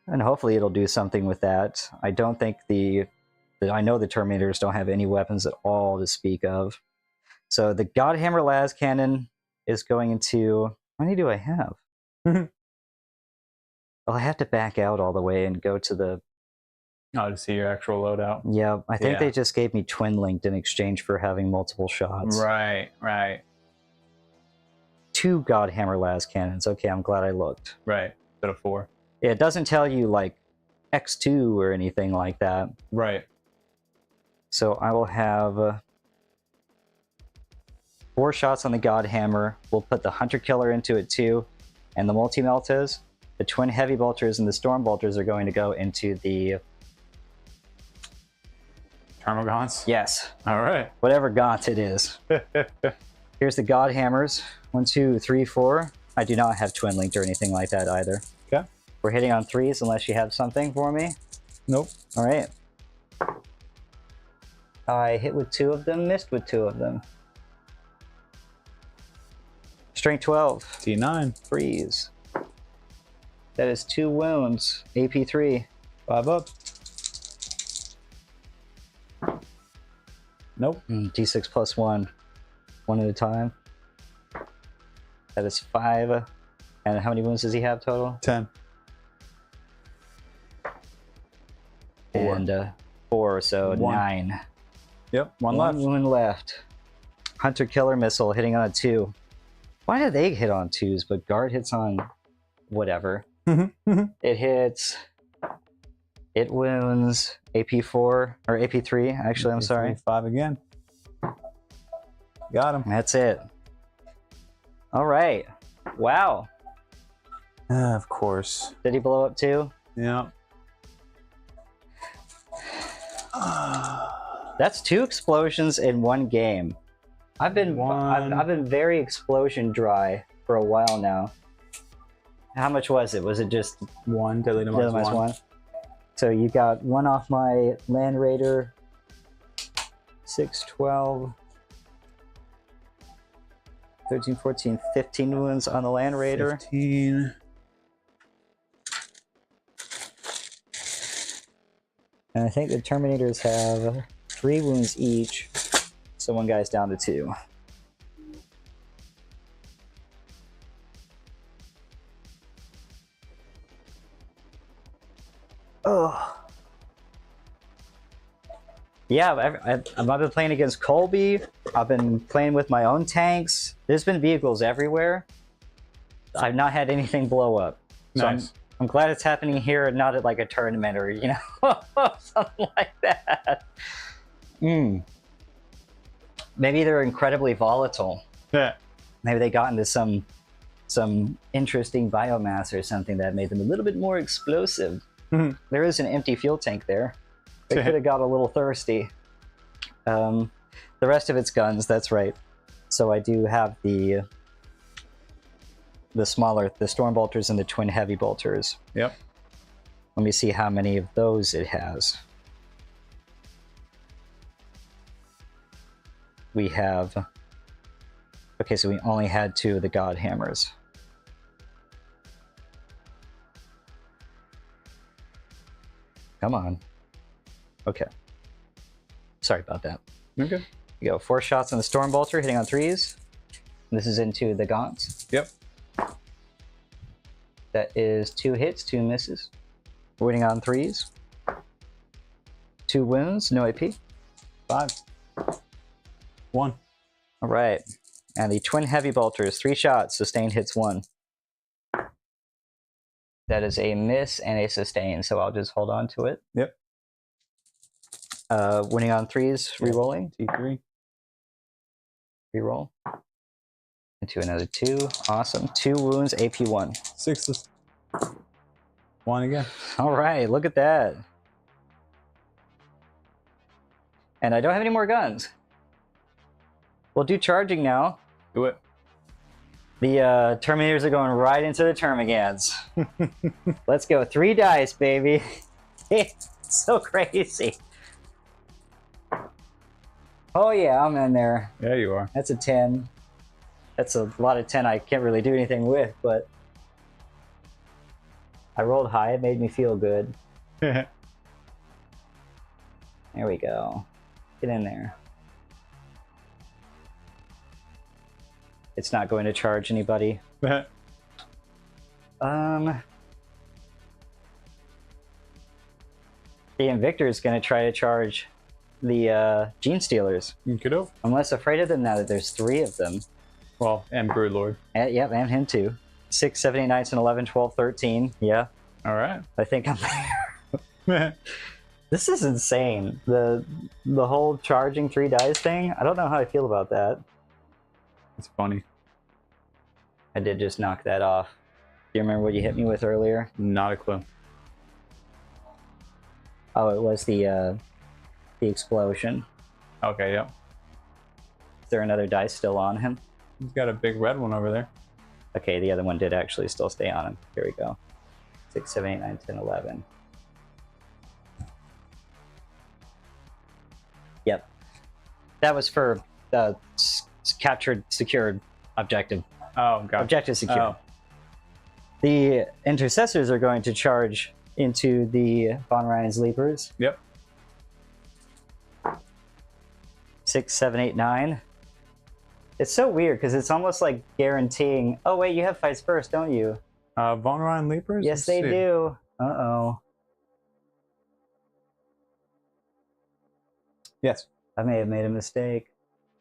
And hopefully it'll do something with that. I don't think I know the Terminators don't have any weapons at all to speak of. So the Godhammer las cannon is going into... How many do I have? Well, I have to back out all the way and go to the... Oh, to see your actual loadout. Yeah, I think they just gave me twin linked in exchange for having multiple shots. Right. 2 Godhammer las cannons. Okay, I'm glad I looked. Right. Instead of 4. Yeah, it doesn't tell you like X2 or anything like that. Right. So I will have 4 shots on the Godhammer. We'll put the Hunter Killer into it too, and the Multi-Meltas. The Twin Heavy Bolters and the Storm Bolters are going to go into the... Termagants? Yes. All right. Whatever Gaunt it is. Here's the Godhammers. 1, 2, 3, 4. I do not have twin linked or anything like that either. Okay. We're hitting on 3s unless you have something for me. Nope. All right. I hit with 2 of them, missed with 2 of them. Strength 12. T9. Freeze. That is 2 wounds. AP 3. 5 up. Nope. D6 plus 1. 1 at a time. That is 5. And how many wounds does he have total? 10. 4. And 4, so 1. 9. Yep, 1 One left. wound left. Hunter Killer Missile hitting on a 2. Why do they hit on 2s, but Guard hits on whatever? It hits. It wounds AP4, or AP3, actually, I'm sorry. 5 again. Got him. That's it. All right. Wow. Of course. Did he blow up too? Yeah. That's 2 explosions in 1 game. I've been very explosion dry for a while now. How much was it? Was it just 1 deadly to minus 1? So you got 1 off my Land Raider. 6, 12, 13, 14, 15 wounds on the Land Raider. 15. And I think the Terminators have 3 wounds each. So 1 guy's down to 2. Oh. Yeah, I've been playing against Colby. I've been playing with my own tanks. There's been vehicles everywhere. I've not had anything blow up. So Nice. I'm glad it's happening here, not at like a tournament or, you know, something like that. Maybe they're incredibly volatile. Yeah. Maybe they got into some interesting biomass or something that made them a little bit more explosive. There is an empty fuel tank there. They could have got a little thirsty. The rest of it's guns, that's right. So I do have the Storm Bolters and the Twin Heavy Bolters. Yep. Let me see how many of those it has. We have... Okay, so we only had 2 of the Godhammers. Come on. Okay. Sorry about that. Okay. You go 4 shots on the Storm Bolter, hitting on 3s. This is into the Gaunts. Yep. That is 2 hits, 2 misses. Winning on 3s. 2 wounds, no AP. 5. 1. All right. And the Twin Heavy Bolters, 3 shots, sustained hits 1. That is a miss and a sustain, so I'll just hold on to it. Yep. Winning on 3s, re-rolling. T3. Reroll. Into another 2. Awesome. 2 wounds, AP 1. 6. One again. All right, look at that. And I don't have any more guns. We'll do charging now. Do it. The Terminators are going right into the Termagants. Let's go. 3 dice, baby. It's so crazy. Oh yeah, I'm in there. Yeah, you are. That's a 10. That's a lot of 10 I can't really do anything with, but I rolled high. It made me feel good. There we go. Get in there. It's not going to charge anybody. The Invictor is going to try to charge the Gene Stealers. Kiddo. I'm less afraid of them now that there's 3 of them. Well, and Broodlord. Yep, and him too. 6, 7, 8, 9, 10, 11, 12, 13. Yeah. All right. I think I'm there. This is insane. The whole charging 3 dice thing. I don't know how I feel about that. It's funny. I did just knock that off. Do you remember what you hit me with earlier? Not a clue. Oh, it was the explosion. Okay, yep. Is there another dice still on him? He's got a big red one over there. Okay, the other one did actually still stay on him. Here we go. 6, 7, 8, 9, 10, 11. Yep. That was for captured, secured objective. Oh, God. Objective secured. Oh. The Intercessors are going to charge into the Von Ryan's Leapers. Yep. 6, 7, 8, 9. It's so weird because it's almost like guaranteeing. Oh wait, you have fights first, don't you? Von Ryan Leapers? Yes, they do. Uh-oh. Yes. I may have made a mistake.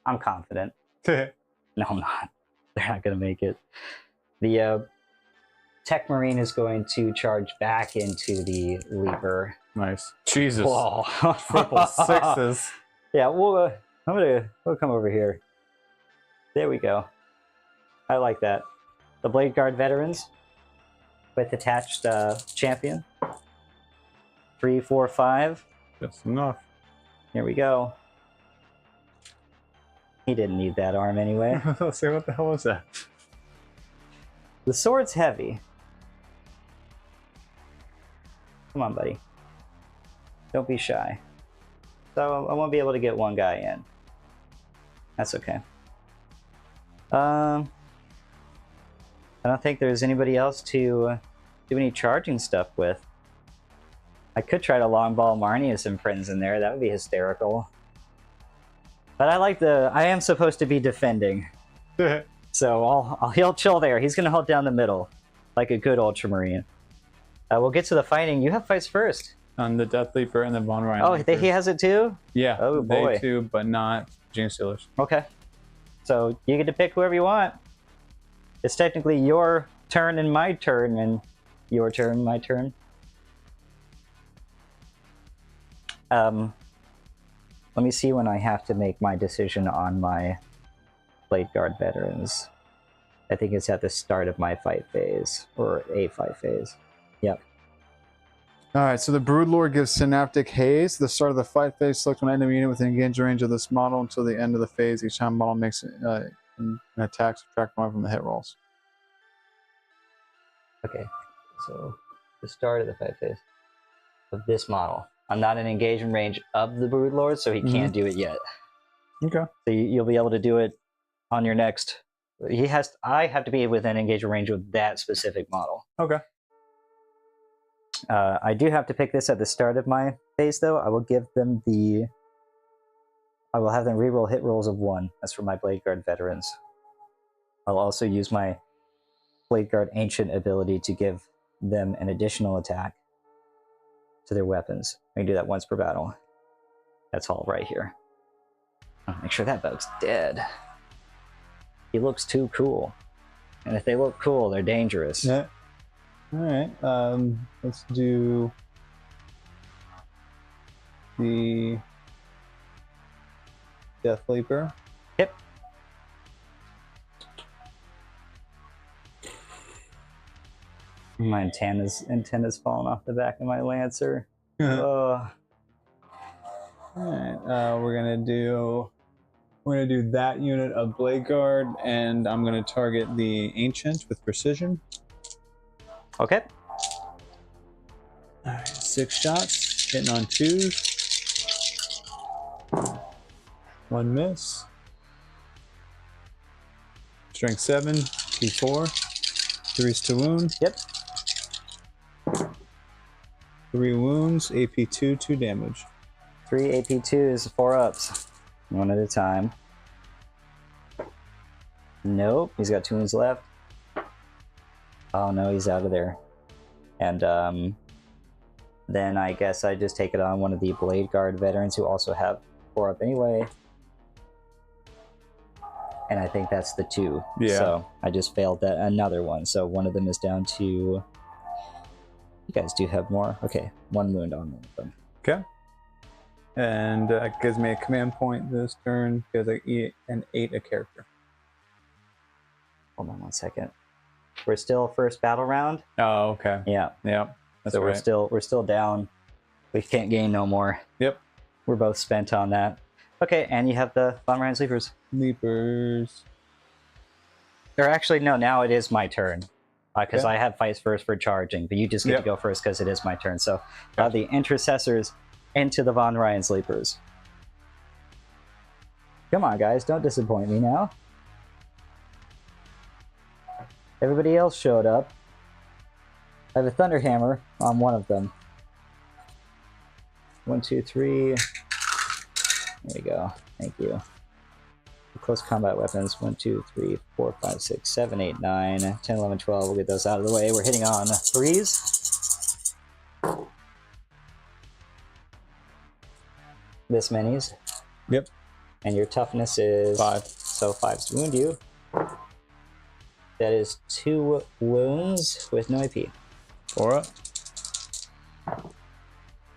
I'm confident. No, I'm not. They're not going to make it. The Tech Marine is going to charge back into the Leaper. Nice. Jesus. Whoa. Triple sixes. Yeah, we'll come over here. There we go. I like that. The Blade Guard veterans with attached champion. 3, 4, 5. Just enough. Here we go. He didn't need that arm anyway. Let's see, what the hell was that? The sword's heavy. Come on, buddy. Don't be shy. So I won't be able to get one guy in. That's okay. I don't think there's anybody else to do any charging stuff with. I could try to longball Marnius and friends in there. That would be hysterical. But I am supposed to be defending. So he'll chill there. He's going to hold down the middle like a good Ultramarine. We'll get to the fighting. You have fights first. On the Death Leaper and the Von Ryan. Oh, he has it too? Yeah. Oh, boy. They too, but not Gene Stealers. Okay. So you get to pick whoever you want. It's technically your turn and my turn, and your turn, my turn. Let me see when I have to make my decision on my Blade Guard veterans. I think it's at the start of my fight phase, or a fight phase. Yep. All right, so the Broodlord gives Synaptic Haze. At the start of the fight phase, select an enemy unit within engage range of this model until the end of the phase. Each time model makes an attack, subtract 1 from the hit rolls. Okay, so the start of the fight phase of this model. I'm not in engagement range of the Broodlord, so he can't do it yet. Okay. So you'll be able to do it on your next. I have to be within engagement range with that specific model. Okay. I do have to pick this at the start of my phase, though. I will have them reroll hit rolls of 1. That's for my Blade Guard veterans. I'll also use my Blade Guard Ancient ability to give them an additional attack to their weapons. I can do that once per battle. That's all right here. I'll make sure that bug's dead. He looks too cool. And if they look cool, they're dangerous. Yeah. All right. Let's do the Death Leaper. Yep. My antenna's falling off the back of my Lancer. All right, we're gonna do that unit of Blade Guard, and I'm gonna target the Ancient with precision. Okay. All right, 6 shots, hitting on 2s. 1 miss. Strength 7, P4. 3's to wound. Yep. 3 wounds, AP2, 2 damage. 3 AP2s, 4 ups. One at a time. Nope, he's got 2 wounds left. Oh no, he's out of there. And then I guess I just take it on one of the Blade Guard veterans who also have 4 up anyway. And I think that's the 2. Yeah. So I just failed that another one. So one of them is down to... You guys do have more. Okay, 1 wound on one of them. Okay. And gives me a command point this turn because I eat an 8 a character. Hold on 1 second. We're still first battle round. Oh, okay. Yeah. Yep. That's So right. we're still down. We can't gain no more. Yep. We're both spent on that. Okay, and you have the Von Ryan's Leapers. Leapers. Or actually, no, now it is my turn. Because Okay. I have fights first for charging, but you just get to go first because it is my turn. So the Intercessors into the Von Ryan's Leapers. Come on, guys, don't disappoint me now. Everybody else showed up. I have a Thunderhammer on one of them. 1, 2, 3. There we go. Thank you. Close combat weapons. 1, 2, 3, 4, 5, 6, 7, 8, 9, 10, 11, 12. We'll get those out of the way. We're hitting on 3s. This many's. Yep. And your toughness is 5. So 5's to wound you. That is 2 wounds with no AP. 4 up.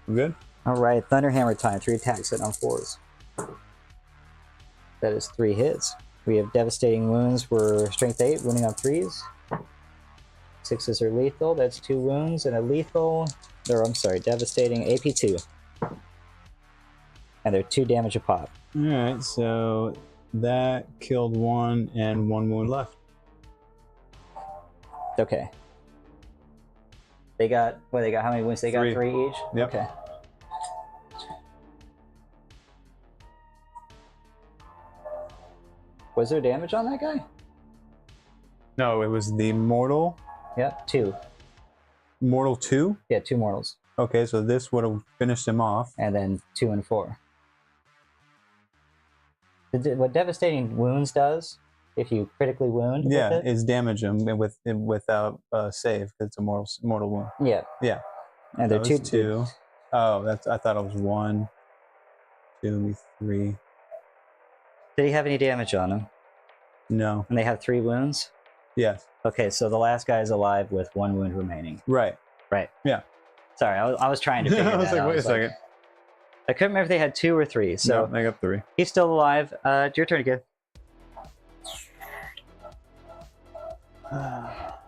Good. All right, Thunderhammer time. 3 attacks hit on 4s. That is 3 hits. We have devastating wounds. We're strength 8, wounding on 3s. 6s are lethal. That's 2 wounds and a lethal. Or I'm sorry, devastating AP2. And they're 2 damage a pop. All right, so that killed 1 and 1 wound left. Okay. They got what? They got how many wounds? They got 3. 3 each. Yep. Okay. Was there damage on that guy? No, it was the mortal. Yep, 2. Mortal 2? Yeah, 2 mortals. Okay, so this would have finished him off. And then 2 and 4. What devastating wounds does, if you critically wound with it? Is damage him without save. It's a mortal wound. Yeah. Yeah. And they're That was 2. 2. Oh, I thought it was 1, 2, 3. Did he have any damage on him? No. And they have 3 wounds? Yes. Okay, so the last guy is alive with 1 wound remaining. Right. Right. Yeah. Sorry, I was trying to figure that out. I was like, wait a second. I couldn't remember if they had 2 or 3. So no, I got 3. he's still alive. It's your turn again.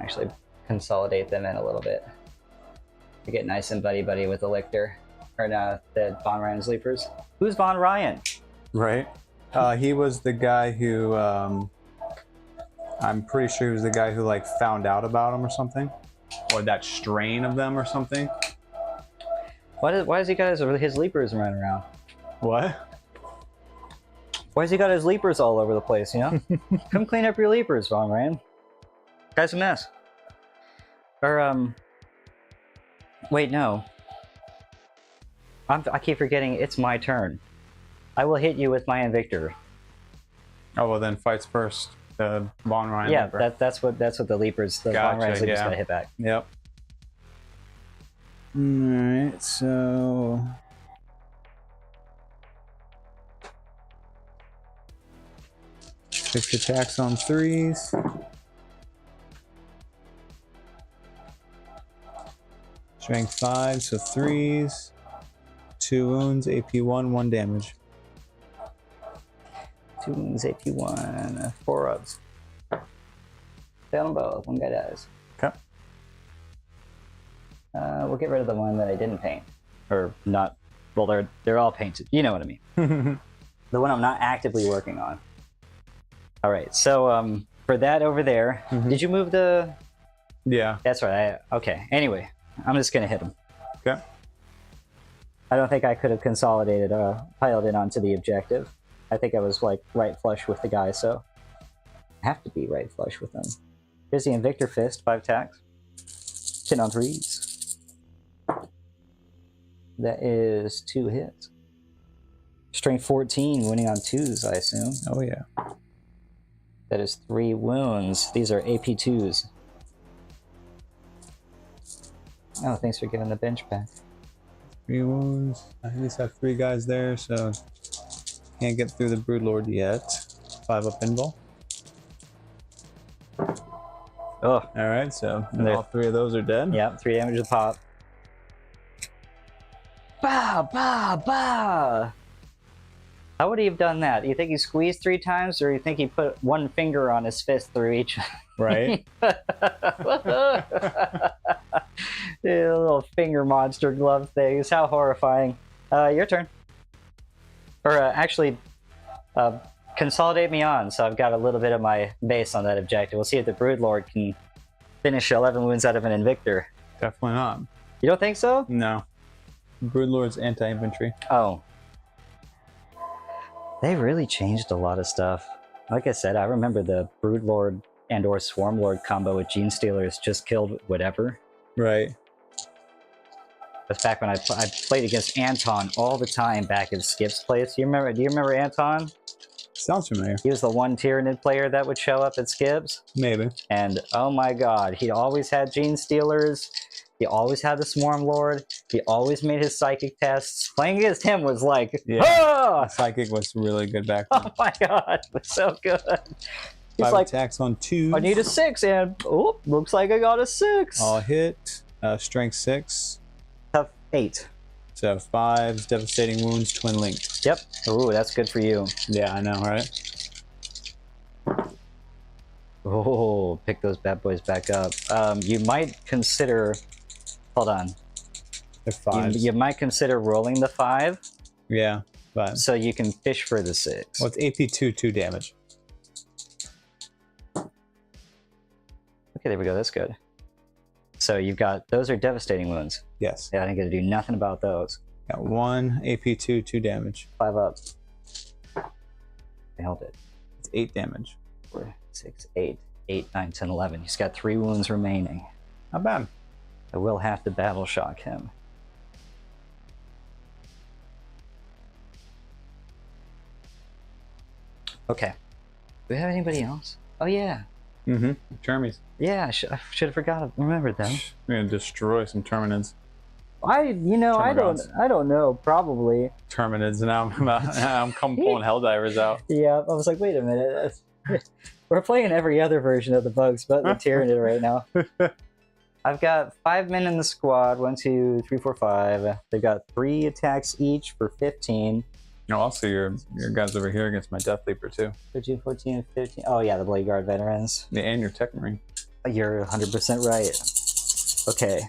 Actually, consolidate them in a little bit. To get nice and buddy-buddy with the Lictor. Or the Von Ryan's Leapers. Who's Von Ryan? Right. He was the guy who, I'm pretty sure he was the guy who like found out about him or something. Or that strain of them or something. Why does he got his Leapers running around? What? Why has he got his Leapers all over the place, you know? Come clean up your Leapers, Von Ryan. Guy's a mess. Or, wait, no. I keep forgetting it's my turn. I will hit you with my Invictor. Oh, well then fights first. The Von Ryan. Yeah, Leaper. that's what the Leapers, the Von Ryan's Leapers gotta hit back. Yep. Alright, so... Six attacks on 3s. Strength 5, so 3s. 2 wounds, AP1, 1 damage. 2 wounds, AP1, 4 ups. Fail them both, 1 guy dies. Okay. We'll get rid of the one that I didn't paint. Or not. Well, they're all painted. You know what I mean. The one I'm not actively working on. All right, so for that over there, did you move the... Yeah. That's right. Okay, anyway, I'm just going to hit him. Okay. I don't think I could have consolidated, piled it onto the objective. I think I was, like, right flush with the guy, so I have to be right flush with him. Here's the Invictor Fist, 5 attacks. 10 on 3s. That is 2 hits. Strength 14, winning on 2s, I assume. Oh, yeah. That is 3 wounds. These are AP 2s. Oh, thanks for giving the bench back. 3 wounds. I at least have 3 guys there, so can't get through the Broodlord yet. 5 up invul. Oh. Alright, so all 3 of those are dead. Yep, 3 damage to pop. Bah, bah, bah! How would he have done that? You think he squeezed 3 times, or you think he put 1 finger on his fist through each? Right. Little finger monster glove things. How horrifying. Your turn. Or actually, consolidate me on, so I've got a little bit of my base on that objective. We'll see if the Broodlord can finish 11 wounds out of an Invictor. Definitely not. You don't think so? No. Broodlord's anti-infantry. Oh. They really changed a lot of stuff. Like I said, I remember the Broodlord and or Swarmlord combo with Gene Stealers just killed whatever. Right. That's back when I played against Anton all the time back in Skip's place. Do you remember Anton? Sounds familiar. He was the one Tyranid player that would show up at Skip's. Maybe. And oh my god, he always had Gene Stealers. He always had the Swarmlord. He always made his psychic tests. Playing against him was like, yeah. Ah! The psychic was really good back then. Oh my god, it was so good. He's 5 like, attacks on 2. I need a 6, and oh, looks like I got a 6. All hit. Strength 6. Tough 8. So 5s, devastating wounds, twin linked. Yep. Ooh, that's good for you. Yeah, I know, right? Oh, pick those bad boys back up. You might consider... Hold on. They're 5s. You might consider rolling the 5. Yeah, but... So you can fish for the 6. Well, it's AP 2 damage. Okay, there we go. That's good. So you've got... Those are devastating wounds. Yes. Yeah, I ain't gonna do nothing about those. Got 1 AP 2 damage. 5 up. Nailed it. It's 8 damage. 4, 6, 8. 8, 9, 10, 11. He's got 3 wounds remaining. Not bad. I will have to battle shock him. Okay. Do we have anybody else? Oh yeah. Mm-hmm. Termies. Yeah, I should have forgot. Remembered them. We're gonna destroy some Terminids. I don't know. Probably. Terminids, and I'm pulling Helldivers out. Yeah, I was like, wait a minute. We're playing every other version of the bugs, but the Tyranid right now. I've got 5 men in the squad. 1, 2, 3, 4, 5. They've got 3 attacks each for 15. No, also your guys over here against my Death Leaper too. 13, 14, 15. Oh yeah, the Blade Guard veterans. Yeah, and your Tech Marine. You're 100% right. Okay.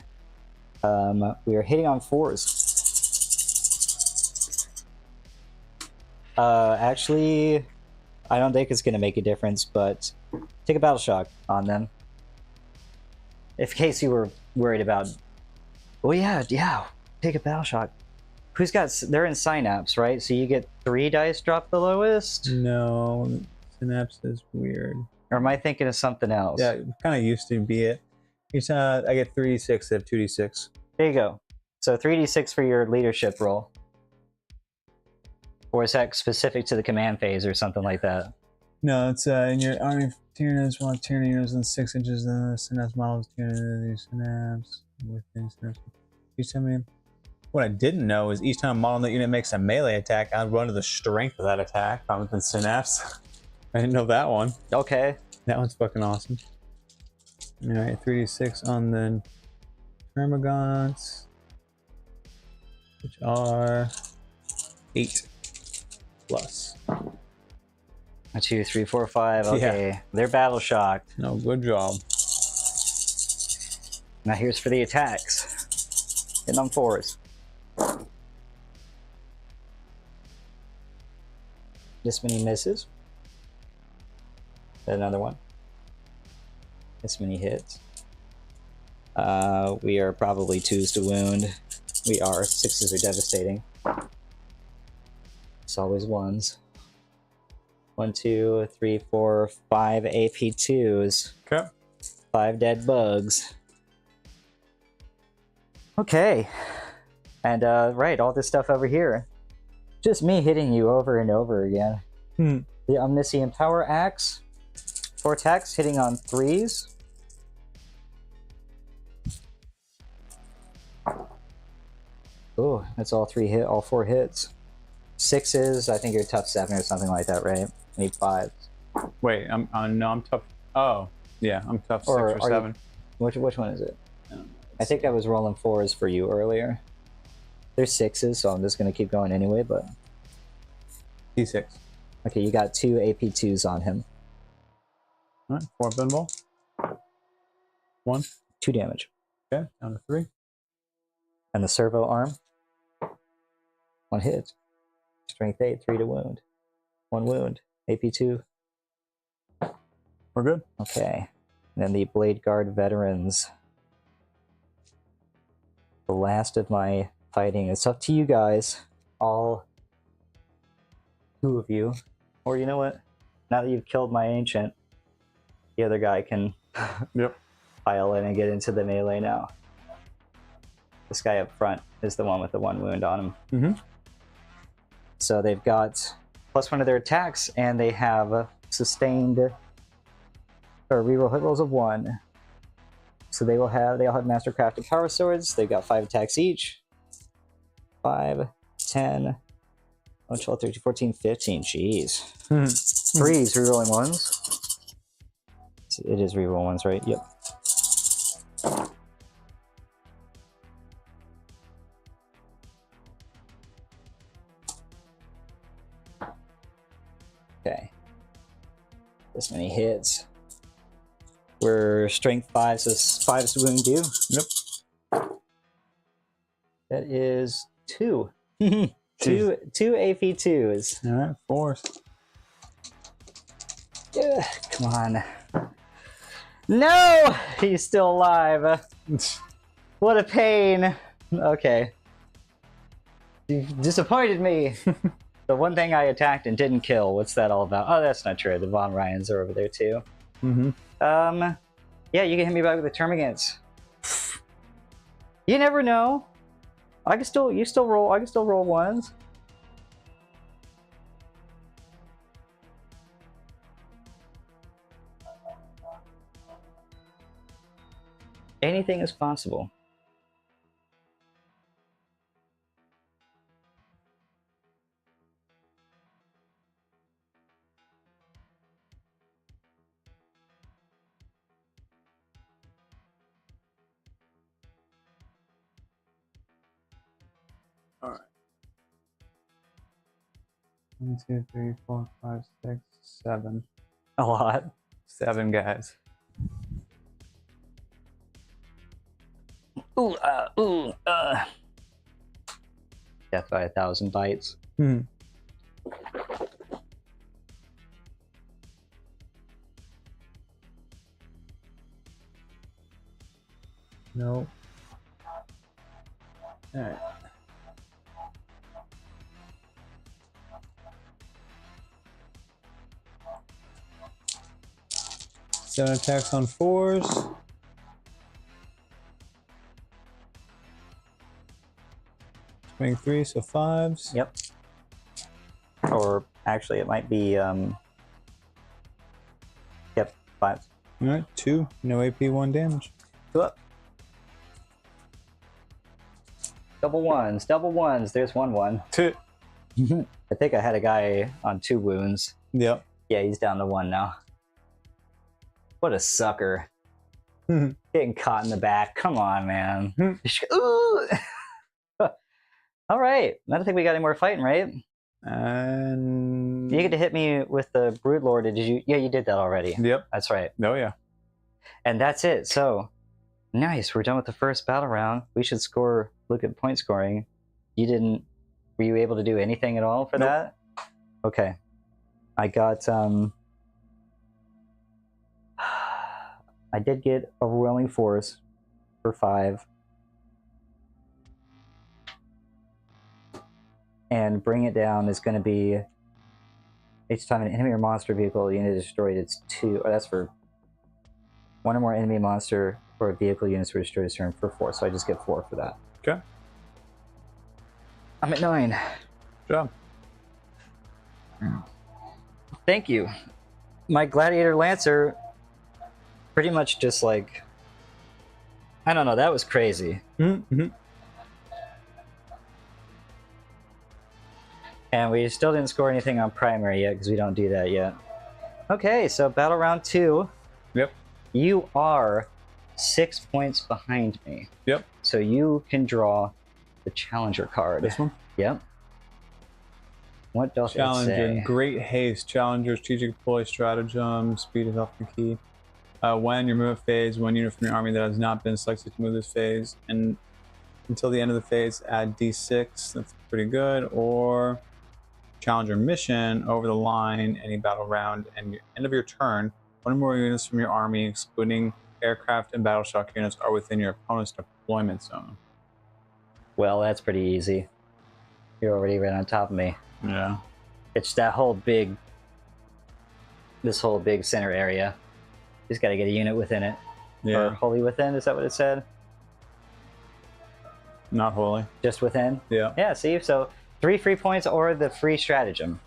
We are hitting on 4s. Actually, I don't think it's going to make a difference, but take a Battle Shock on them. In case you were worried about... Oh yeah, take a Battle Shock. Who's got... They're in Synapse, right? So you get 3 dice drop the lowest? No, Synapse is weird. Or am I thinking of something else? Yeah, it kind of used to be it. I get 3d6, they have 2d6. There you go. So 3d6 for your leadership roll. Or is that specific to the command phase or something like that? No, it's in your army of Tyranids, while Tyranid units within 6 inches of the Synapse model of Tyranid, Synapse within Synapse. Each time what I didn't know is each time a model unit makes a melee attack, I'd run to the strength of that attack if I'm within Synapse. I didn't know that one. Okay. That one's fucking awesome. Alright, 3d6 on the Termagants, which are 8 plus. 1, 2, 3, 4, 5. Okay, Yeah. They're battle shocked. No, good job. Now here's for the attacks. Hitting on 4s. This many misses. Another one. This many hits. We are probably 2s to wound. We are. 6s are devastating. It's always 1s. 1, 2, 3, 4, 5 AP2s. Okay. 5 dead bugs. Okay. And, right, all this stuff over here. Just me hitting you over and over again. The Omniscient Power Axe. 4 attacks, hitting on 3s. Oh, that's all 4 hits. 6s, I think you're tough 7 or something like that, right? Need 5s. Wait, I'm tough. Oh, yeah, I'm tough 6 or 7. Which one is it? I think I was rolling 4s for you earlier. There's 6s, so I'm just gonna keep going anyway, but... D6. Okay, you got 2 AP2s on him. Alright, 4 pinball. 1. 2 damage. Okay, down to 3. And the servo arm. 1 hit. Strength 8, 3 to wound. 1 wound. AP2. We're good. Okay. And then the Blade Guard Veterans. The last of my fighting. It's up to you guys. All 2 of you. Or you know what? Now that you've killed my ancient, the other guy can pile in and get into the melee now. This guy up front is the one with the 1 wound on him. So they've got +1 to their attacks, and they have sustained or reroll hit rolls of 1. So they all have mastercrafted power swords. They've got 5 attacks each. 5, 10, 12, 13, 14, 15. Jeez. 3s rerolling 1s. It is reroll 1s, right? Yep. Okay. This many hits. We're strength 5, so 5's wound you. Yep. That is 2. 2 AP2s. Alright, 4s. Yeah, come on. No! He's still alive. What a pain. Okay. You've disappointed me. The one thing I attacked and didn't kill, what's that all about? Oh, that's not true. The Von Ryans are over there too. Yeah, you can hit me back with the Termagants. You never know. I can still roll 1s. Anything is possible. All right. 1, 2, 3, 4, 5, 6, 7. A lot. 7 guys. Death by 1,000 bites. No. All right. Seven attacks on 4s. Swing 3, so 5s. Yep. Or actually, it might be. Yep, 5s. All right, 2. No AP, 1 damage. 2 up. Double ones. There's 1. 2. I think I had a guy on 2 wounds. Yep. Yeah, he's down to 1 now. What a sucker. Getting caught in the back. Come on, man. Ooh. All right. I don't think we got any more fighting, right? And You get to hit me with the Broodlord. Did you? Yeah, you did that already. Yep. That's right. Oh, yeah. And that's it. So, nice. We're done with the first battle round. We should score look at point scoring. You didn't. Were you able to do anything at all for Nope. that? Okay. I got I did get overwhelming force for 5. And bring it down is going to be each time an enemy or monster vehicle unit is destroyed, it's 2. Or that's for 1 or more enemy monster or vehicle units were destroyed this turn for 4. So I just get 4 for that. Okay. I'm at 9. Good job. Thank you. My Gladiator Lancer pretty much just like, I don't know, that was crazy. Mm-hmm. And we still didn't score anything on primary yet because we don't do that yet. Okay, so battle round 2. Yep. You are 6 points behind me. Yep. So you can draw the challenger card. This one? Yep. What does it Challenger, say? great haste. Challenger, strategic deploy, stratagem, speed is often key. When your movement phase, one unit from your army that has not been selected to move this phase, and until the end of the phase, add d6. That's pretty good. Or Challenger mission over the line, any battle round, and end of your turn, 1 or more units from your army, excluding aircraft and battle shock units, are within your opponent's deployment zone. Well, that's pretty easy. You're already right on top of me. Yeah. It's that whole big, this whole big center area. Just got to get a unit within it. Yeah. Or wholly within, is that what it said? Not wholly. Just within? Yeah. Yeah, see? So 3 free points or the free stratagem.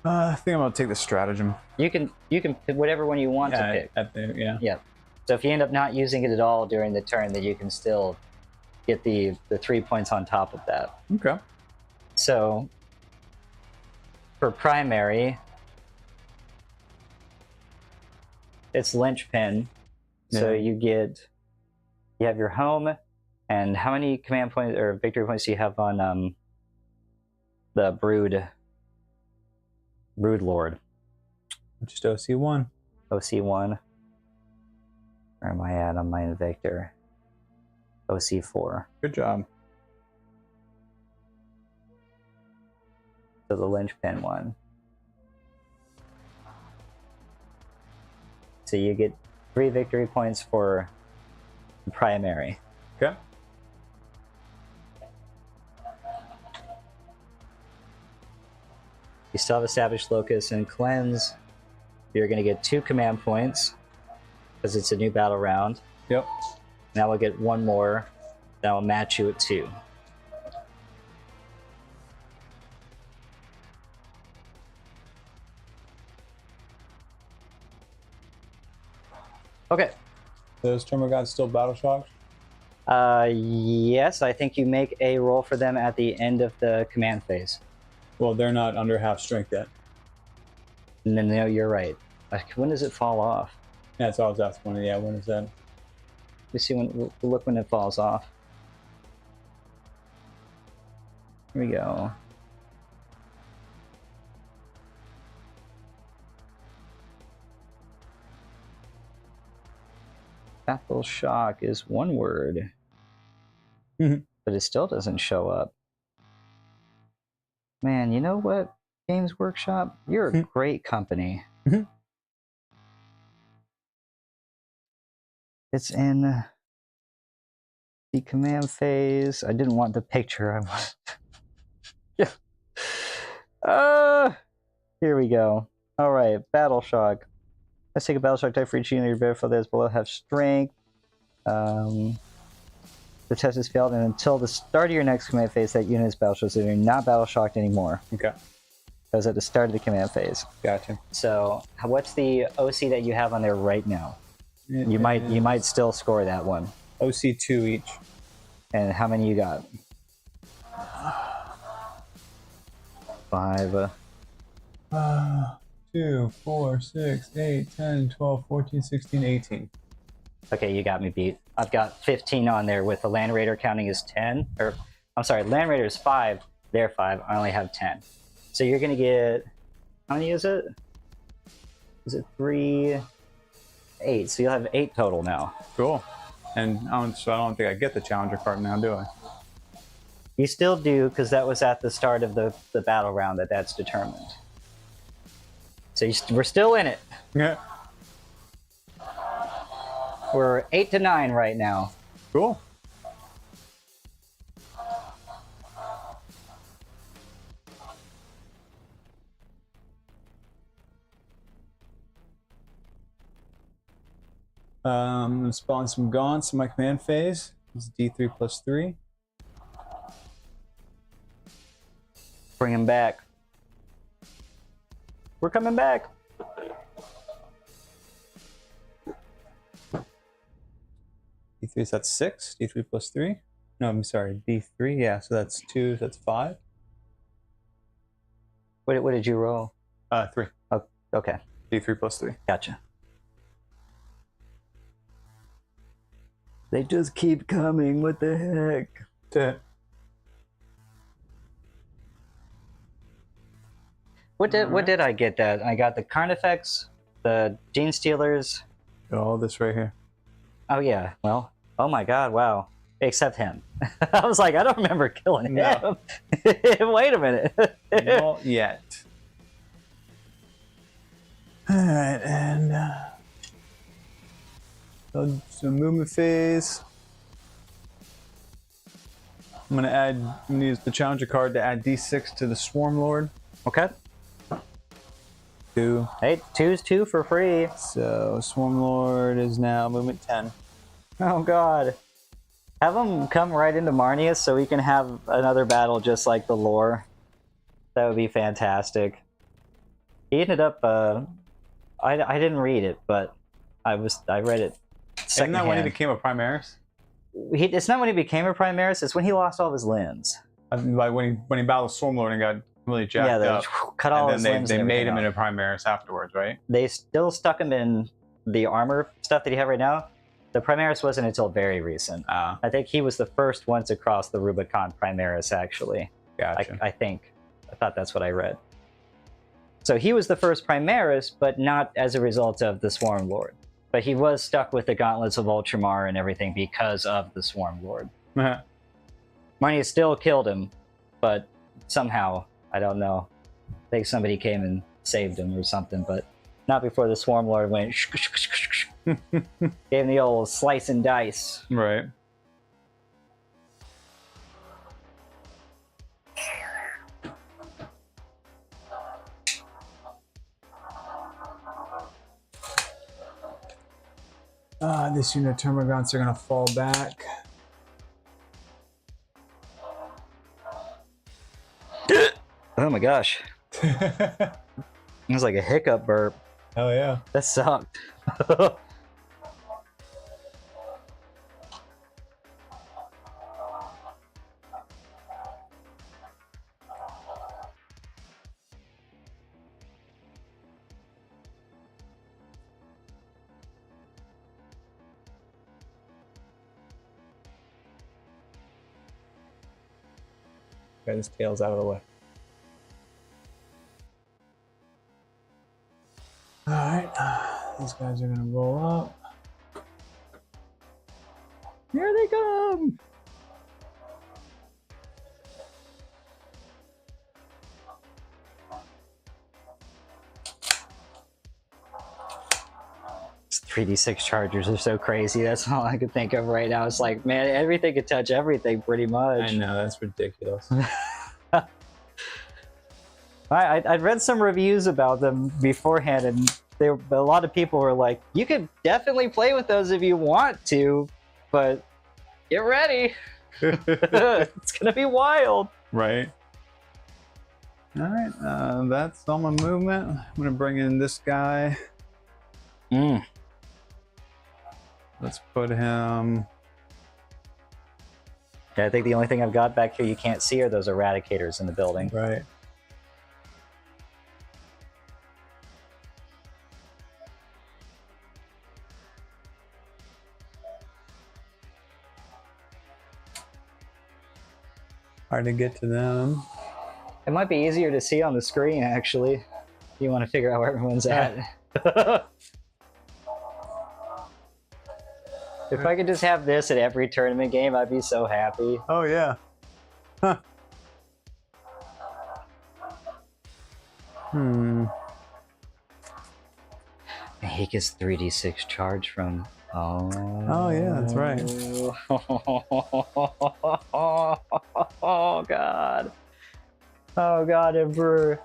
I think I'm gonna take the stratagem. You can pick whatever one you want to pick. Yeah. So if you end up not using it at all during the turn, then you can still get the 3 points on top of that. Okay. So for primary, it's linchpin. So Yeah. you have your home, and how many command points or victory points do you have on the Brood Lord? Just OC1. OC1. Where am I at on my Invictor? OC4. Good job. So the linchpin one. So you get 3 victory points for the primary. Okay. You still have established locus and cleanse. You're going to get 2 command points because it's a new battle round. Yep. Now we'll get 1 more that will match you at 2. Okay. Those Termagants still battle shocked? Yes, I think you make a roll for them at the end of the command phase. Well, they're not under half strength yet. No, you're right. When does it fall off? Yeah, that's all I was asking. Yeah, when is that? We see look when it falls off. Here we go. Battle shock is 1 word, but it still doesn't show up. Man, you know what, Games Workshop? You're a great company. It's in the command phase. I didn't want the picture. I want. Yeah. Here we go. All right, battle shock. Let's take a battle shock type for each unit of your battlefield that is below have strength. The test has failed, and until the start of your next command phase, that unit is battle shocked, so you're not battle shocked anymore. Okay. That was at the start of the command phase. Gotcha. So, what's the OC that you have on there right now? You might still score that one. OC2 each. And how many you got? 5. 2, 4, 6, 8, 10, 12, 14, 16, 18. Okay, you got me beat. I've got 15 on there with the Land Raider counting as 10. Or, I'm sorry, Land Raider is 5. They're 5. I only have 10. So you're going to get... How many is it? Is it 3? 8. So you'll have 8 total now. Cool. And so I don't think I get the challenger card now, do I? You still do, because that was at the start of the battle round that's determined. So we're still in it. Yeah. We're 8 to 9 right now. Cool. I'm going to spawn some gaunts in my command phase. It's D3 plus 3. Bring him back. We're coming back. D3, so that's 6. D3 plus 3. No, I'm sorry, D3. Yeah, so that's 2, so that's 5. What did you roll? 3. Oh, okay. D3 plus 3. Gotcha. They just keep coming. What the heck? What did I get? That I got the Carnifex, the Gene Stealers. All this right here. Oh yeah. Well. Oh my God. Wow. Except him. I was like, I don't remember killing him. Wait a minute. Not yet. All right, and some movement phase. I'm gonna use the challenger card to add D6 to the Swarm Lord. Okay. 2. Hey, 2's 2 for free. So Swarm Lord is now movement 10. Oh God. Have him come right into Marnius so we can have another battle just like the lore. That would be fantastic. He ended up. I didn't read it, but I read it. Isn't that when he became a Primaris? It's not when he became a Primaris. It's when he lost all of his limbs. Like when he battled Swarm Lord and got really jacked up. Cut all his limbs. They made him off. into Primaris afterwards, right? They still stuck him in the armor stuff that he had right now. The Primaris wasn't until very recent. I think he was the first one to cross the Rubicon Primaris, actually. Gotcha. I think. I thought that's what I read. So he was the first Primaris, but not as a result of the Swarm Lord. But he was stuck with the gauntlets of Ultramar and everything because of the Swarm Lord. Marnius still killed him, but somehow, I don't know. I think somebody came and saved him or something, but not before the Swarm Lord went gave him the old slice and dice. Right. This unit of Termagants are going to fall back. Oh my gosh. It was like a hiccup burp. Oh yeah. That sucked. Got his tails out of the way. Alright, these guys are gonna roll up. Here they come! These 3d6 chargers are so crazy. That's all I could think of right now. It's like, man, everything could touch everything pretty much. I know, that's ridiculous. I'd read some reviews about them beforehand, and a lot of people were like, you could definitely play with those if you want to, but get ready. It's gonna be wild. Right. Alright, that's all my movement. I'm gonna bring in this guy. Let's put him... Yeah, I think the only thing I've got back here you can't see are those eradicators in the building. Right. Hard to get to them. It might be easier to see on the screen, actually. If you want to figure out where everyone's at. If I could just have this at every tournament game, I'd be so happy. Oh yeah. Huh. He gets 3d6 charge from. Oh yeah, that's right. Oh god. Oh god, Emperor.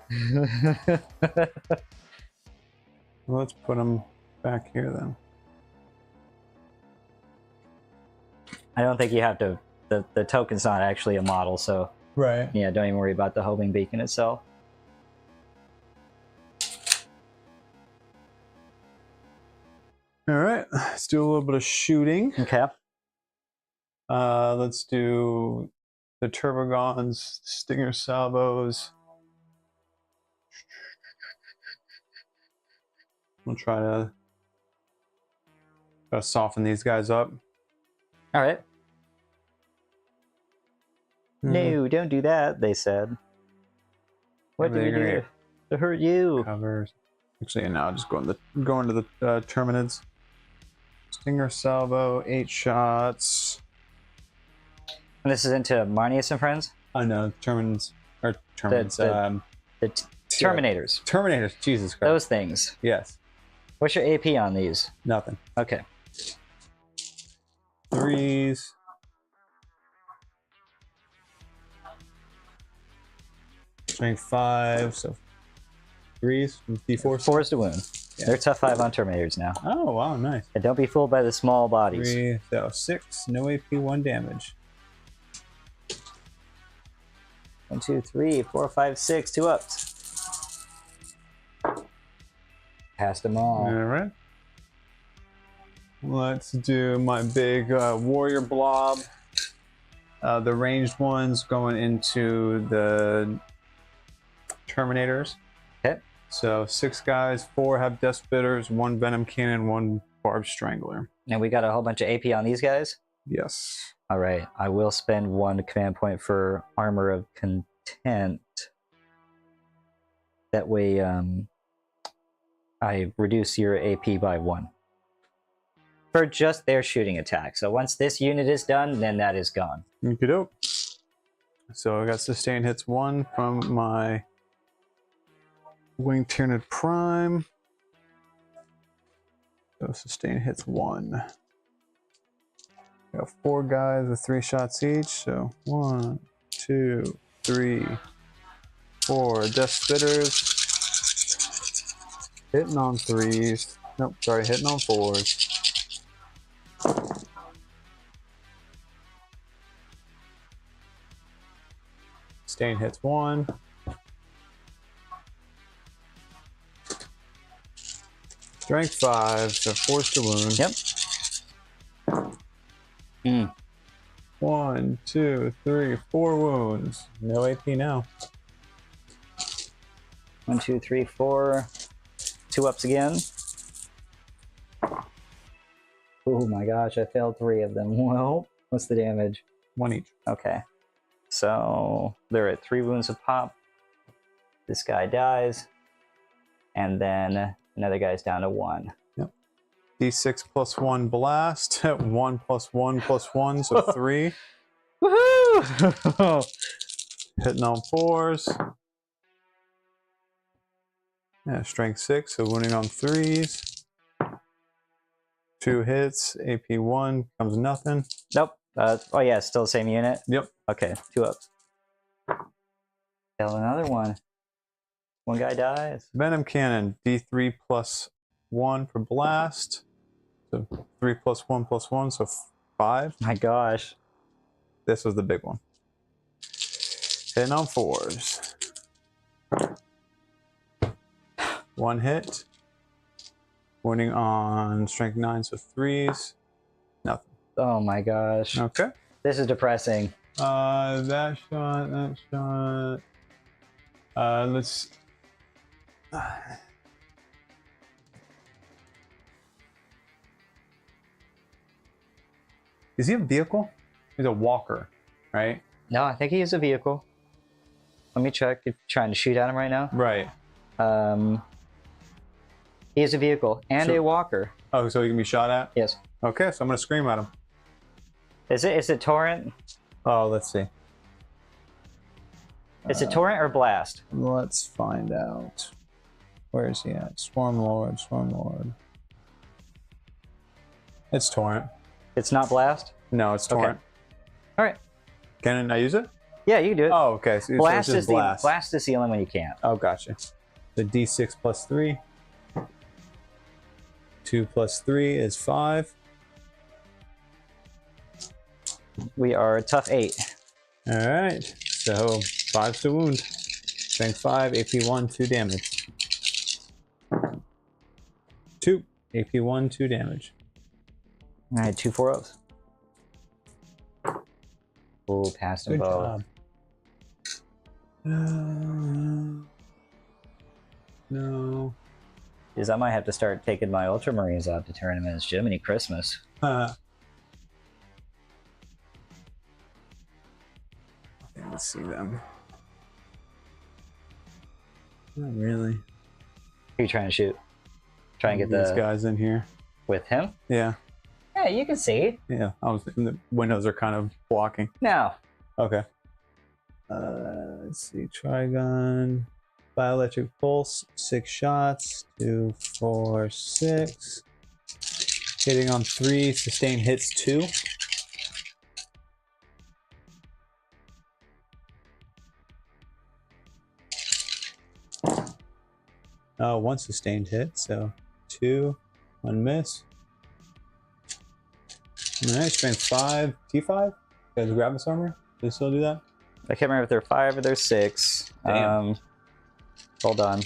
Let's put him back here then. I don't think you have to. The token's not actually a model, so Right. yeah, don't even worry about the homing beacon itself. All right, let's do a little bit of shooting. Okay. Let's do the Turbogons, Stinger Salvos. We'll try to soften these guys up. All right. No, don't do that, they said. What did we do to hurt you? Covers. Actually, now I'll just go into the Tyranids. Stinger Salvo, 8 shots. And this is into Marnius and Friends? I know, Terminators. The Terminators. Terminators, Jesus Christ. Those things. Yes. What's your AP on these? Nothing. Okay. 3s. Strength 5, so 3s from D4s. 4s to wound. Yeah. They're tough 5 on Terminators now. Oh, wow, nice. And don't be fooled by the small bodies. 3, so 6, no AP, 1 damage. 1, 2, 3, 4, 5, 6, 2 ups. Passed them all. All right. Let's do my big warrior blob. The ranged ones going into the Terminators. Okay. So 6 guys, 4 have Death Spitters, 1 Venom Cannon, 1 Barbed Strangler. And we got a whole bunch of AP on these guys? Yes. All right. I will spend 1 command point for Armor of Content. That way, I reduce your AP by 1. For just their shooting attack. So once this unit is done, then that is gone. Okey-doke. So I got sustain hits 1 from my Winged Tyranid Prime. So sustain hits 1. Got 4 guys with 3 shots each. So 1, 2, 3, 4 Death Spitters. Hitting on 3s. Nope, sorry, hitting on 4s. Sustain hits 1. Strength 5, so 4s to wound. Yep. 1, 2, 3, 4 wounds. No AP now. 1, 2, 3, 4. 2 ups again. Oh my gosh, I failed 3 of them. Well, what's the damage? 1 each. Okay. So they're at 3 wounds a pop. This guy dies. And then another guy's down to 1. Yep. D6 plus 1 blast. 1 plus 1 plus 1, so 3. Woohoo! Hitting on 4s. Yeah, strength 6, so wounding on 3s. 2 hits, AP 1, comes nothing. Nope. Oh yeah, still the same unit? Yep. Okay, 2 ups. Kill another one. 1 guy dies. Venom Cannon, D3 plus 1 for blast. So 3 plus 1 plus 1, so 5. My gosh. This was the big one. Hitting on 4s. 1 hit. Wounding on strength 9, so 3s. Nothing. Oh my gosh. Okay. This is depressing. That shot. Let's. Is he a vehicle? He's a walker, right? No, I think he is a vehicle. Let me check if you're trying to shoot at him right now. Right. He is a vehicle and a walker. Oh, so he can be shot at? Yes. Okay, so I'm gonna scream at him. Is it torrent? Oh, let's see. Is it torrent or blast? Let's find out. Where is he at? Swarm Lord, Swarm Lord. It's torrent. It's not blast? No, it's torrent. Okay. All right. Can I use it? Yeah, you can do it. Oh, okay. So blast it's is just blast. blast is the only one you can't. Oh, gotcha. The D6 plus 3. 2 plus 3 is 5. We are tough 8. All right. So 5 to wound. Strength 5, AP 1, 2 damage. 2. AP 1, 2 damage. All right, 2 4-0s. Ooh, passed them Good both. job. No. Because I might have to start taking my Ultramarines out to tournaments. Jiminy Christmas. Let's see them. Not really. Who are you trying to shoot? Try and get these the guys in here. with him? Yeah. Yeah, you can see. Yeah. The windows are kind of blocking. Now. Okay. Let's see. Trigun. Bioelectric pulse. 6 shots. 2, 4, 6. Hitting on 3. Sustain hits 2. One sustained hit, so 2, 1 miss. Alright, strength 5, T5. Guys, grab this armor. Do they still do that? I can't remember if they're 5 or they're 6. Damn. Hold on.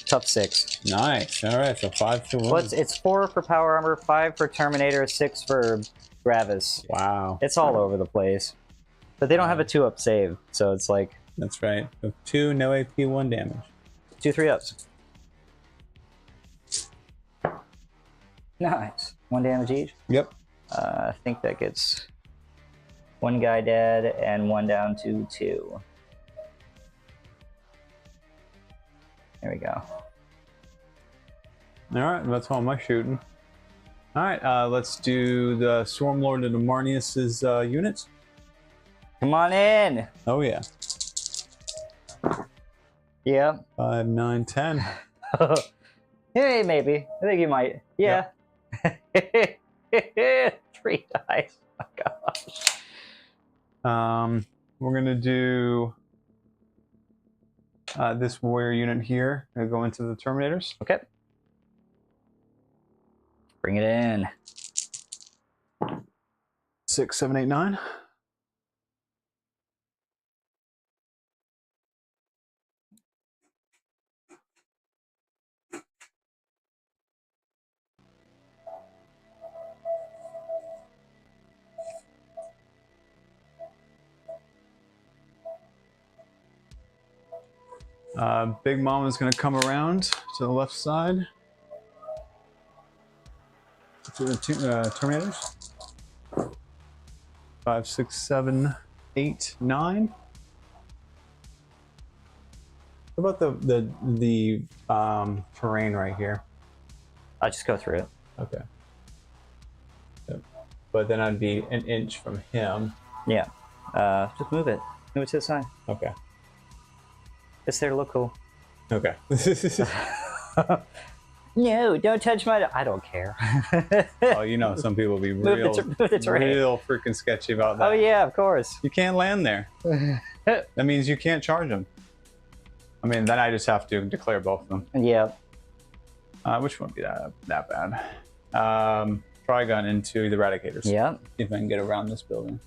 Tough 6. Nice. Alright, so 5 to 1. Well, it's 4 for power armor, 5 for Terminator, 6 for Gravis. Wow. It's all over the place. But they don't have a 2-up save, so it's like... That's right. So 2, no AP, 1 damage. 2 3-ups. Nice. 1 damage each? Yep. I think that gets 1 guy dead and 1 down to 2. There we go. Alright, that's all my shooting. Alright, let's do the Swarm Lord and the Marnius's units. Come on in! Oh yeah. Yeah. 5, 9, 10. Hey, maybe. I think you might. Yeah. Yep. 3 dice. Oh my gosh. We're gonna do this warrior unit here. Gonna go into the Terminators. Okay. Bring it in. 6, 7, 8, 9. Big Mom is going to come around to the left side to the Terminators. 5, 6, 7, 8, 9. What about the terrain right here? I'll just go through it. Okay. Yep. But then I'd be an inch from him. Yeah. Just move it. Move it to the side. Okay. It's there to look cool. Okay. No, don't touch my... I don't care. Oh, you know, some people be real, move the terrain. real freaking sketchy about that. Oh, yeah, of course. You can't land there. That means you can't charge them. I mean, then I just have to declare both of them. Yeah. Which won't be that bad. Trigun into the Eradicators. Yeah. See if I can get around this building.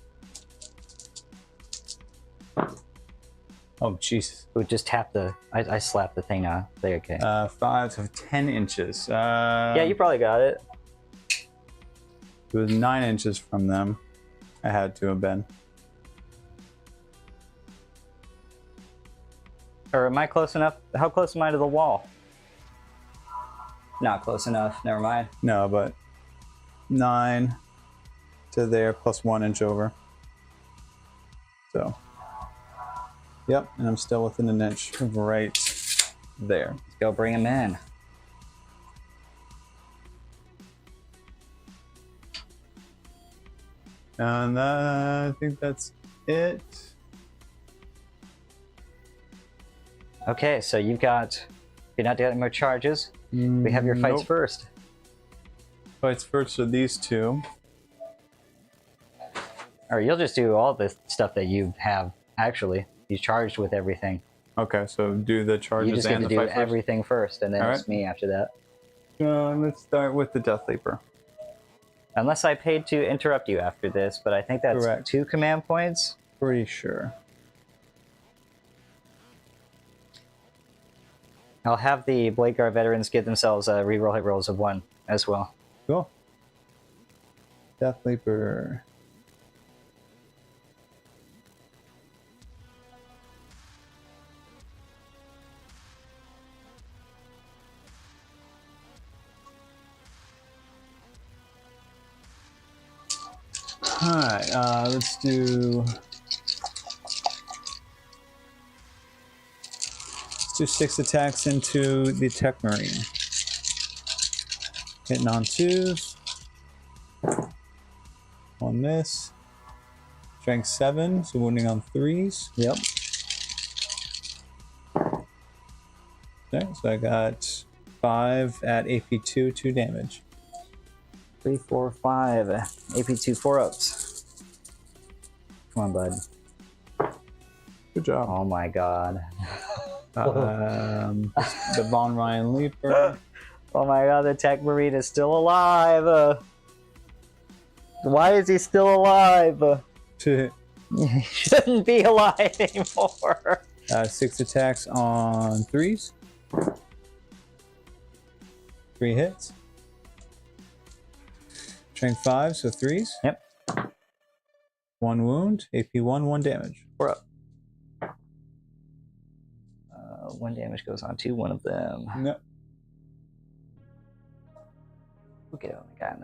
Oh, jeez. We just tap the... I slapped the thing now. There, okay. 5 to 10 inches. Yeah, you probably got it. It was 9 inches from them. I had to have been. Or am I close enough? How close am I to the wall? Not close enough. Never mind. No, but 9 to there plus 1 inch over. So, yep, and I'm still within an inch of right there. Let's go bring him in. And I think that's it. Okay, so you're not getting more charges. We have your fights Nope. first. Fights first are these two. Or you'll just do all the stuff that you have, actually. You're charged with everything. Okay, so do the charges You just get and to the do fight first. everything first, and then All it's right. me after that. Let's start with the Death Leaper. Unless I paid to interrupt you after this, but I think that's Correct. 2 command points. Pretty sure. I'll have the Blade Guard veterans give themselves reroll hit rolls of 1 as well. Cool. Death Leaper. Alright, let's do 6 attacks into the Tech Marine. Hitting on 2s. On this. Strength 7, so wounding on 3s. Yep. Okay, so I got 5 at AP2, 2 damage. 3, 4, 5. AP2 4-ups. Come on, bud. Good job. Oh my god. The Von Ryan Leaper. Oh my god, the Tech Marine is still alive! Why is he still alive? He shouldn't be alive anymore! 6 attacks on 3s. 3 hits. Strength 5, so 3s. Yep. 1 wound. AP1, 1 damage. 4 up. 1 damage goes on to one of them. No. Look at the guy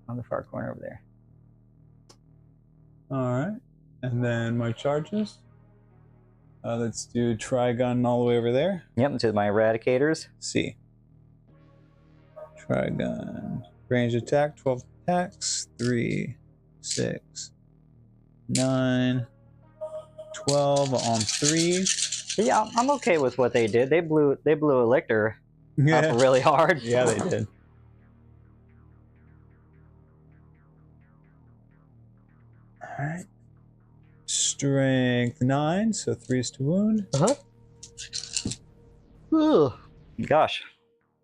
on the far corner over there. Alright. And then my charges. Let's do Trigun all the way over there. Yep, to my Eradicators. C. Trigun. Range attack, 12 attacks. 3, 6, 9, 12 on 3. Yeah, I'm okay with what they did. They blew a lictor up really hard. Yeah, they did. Alright. Strength 9, so 3s to wound. Ugh. Gosh.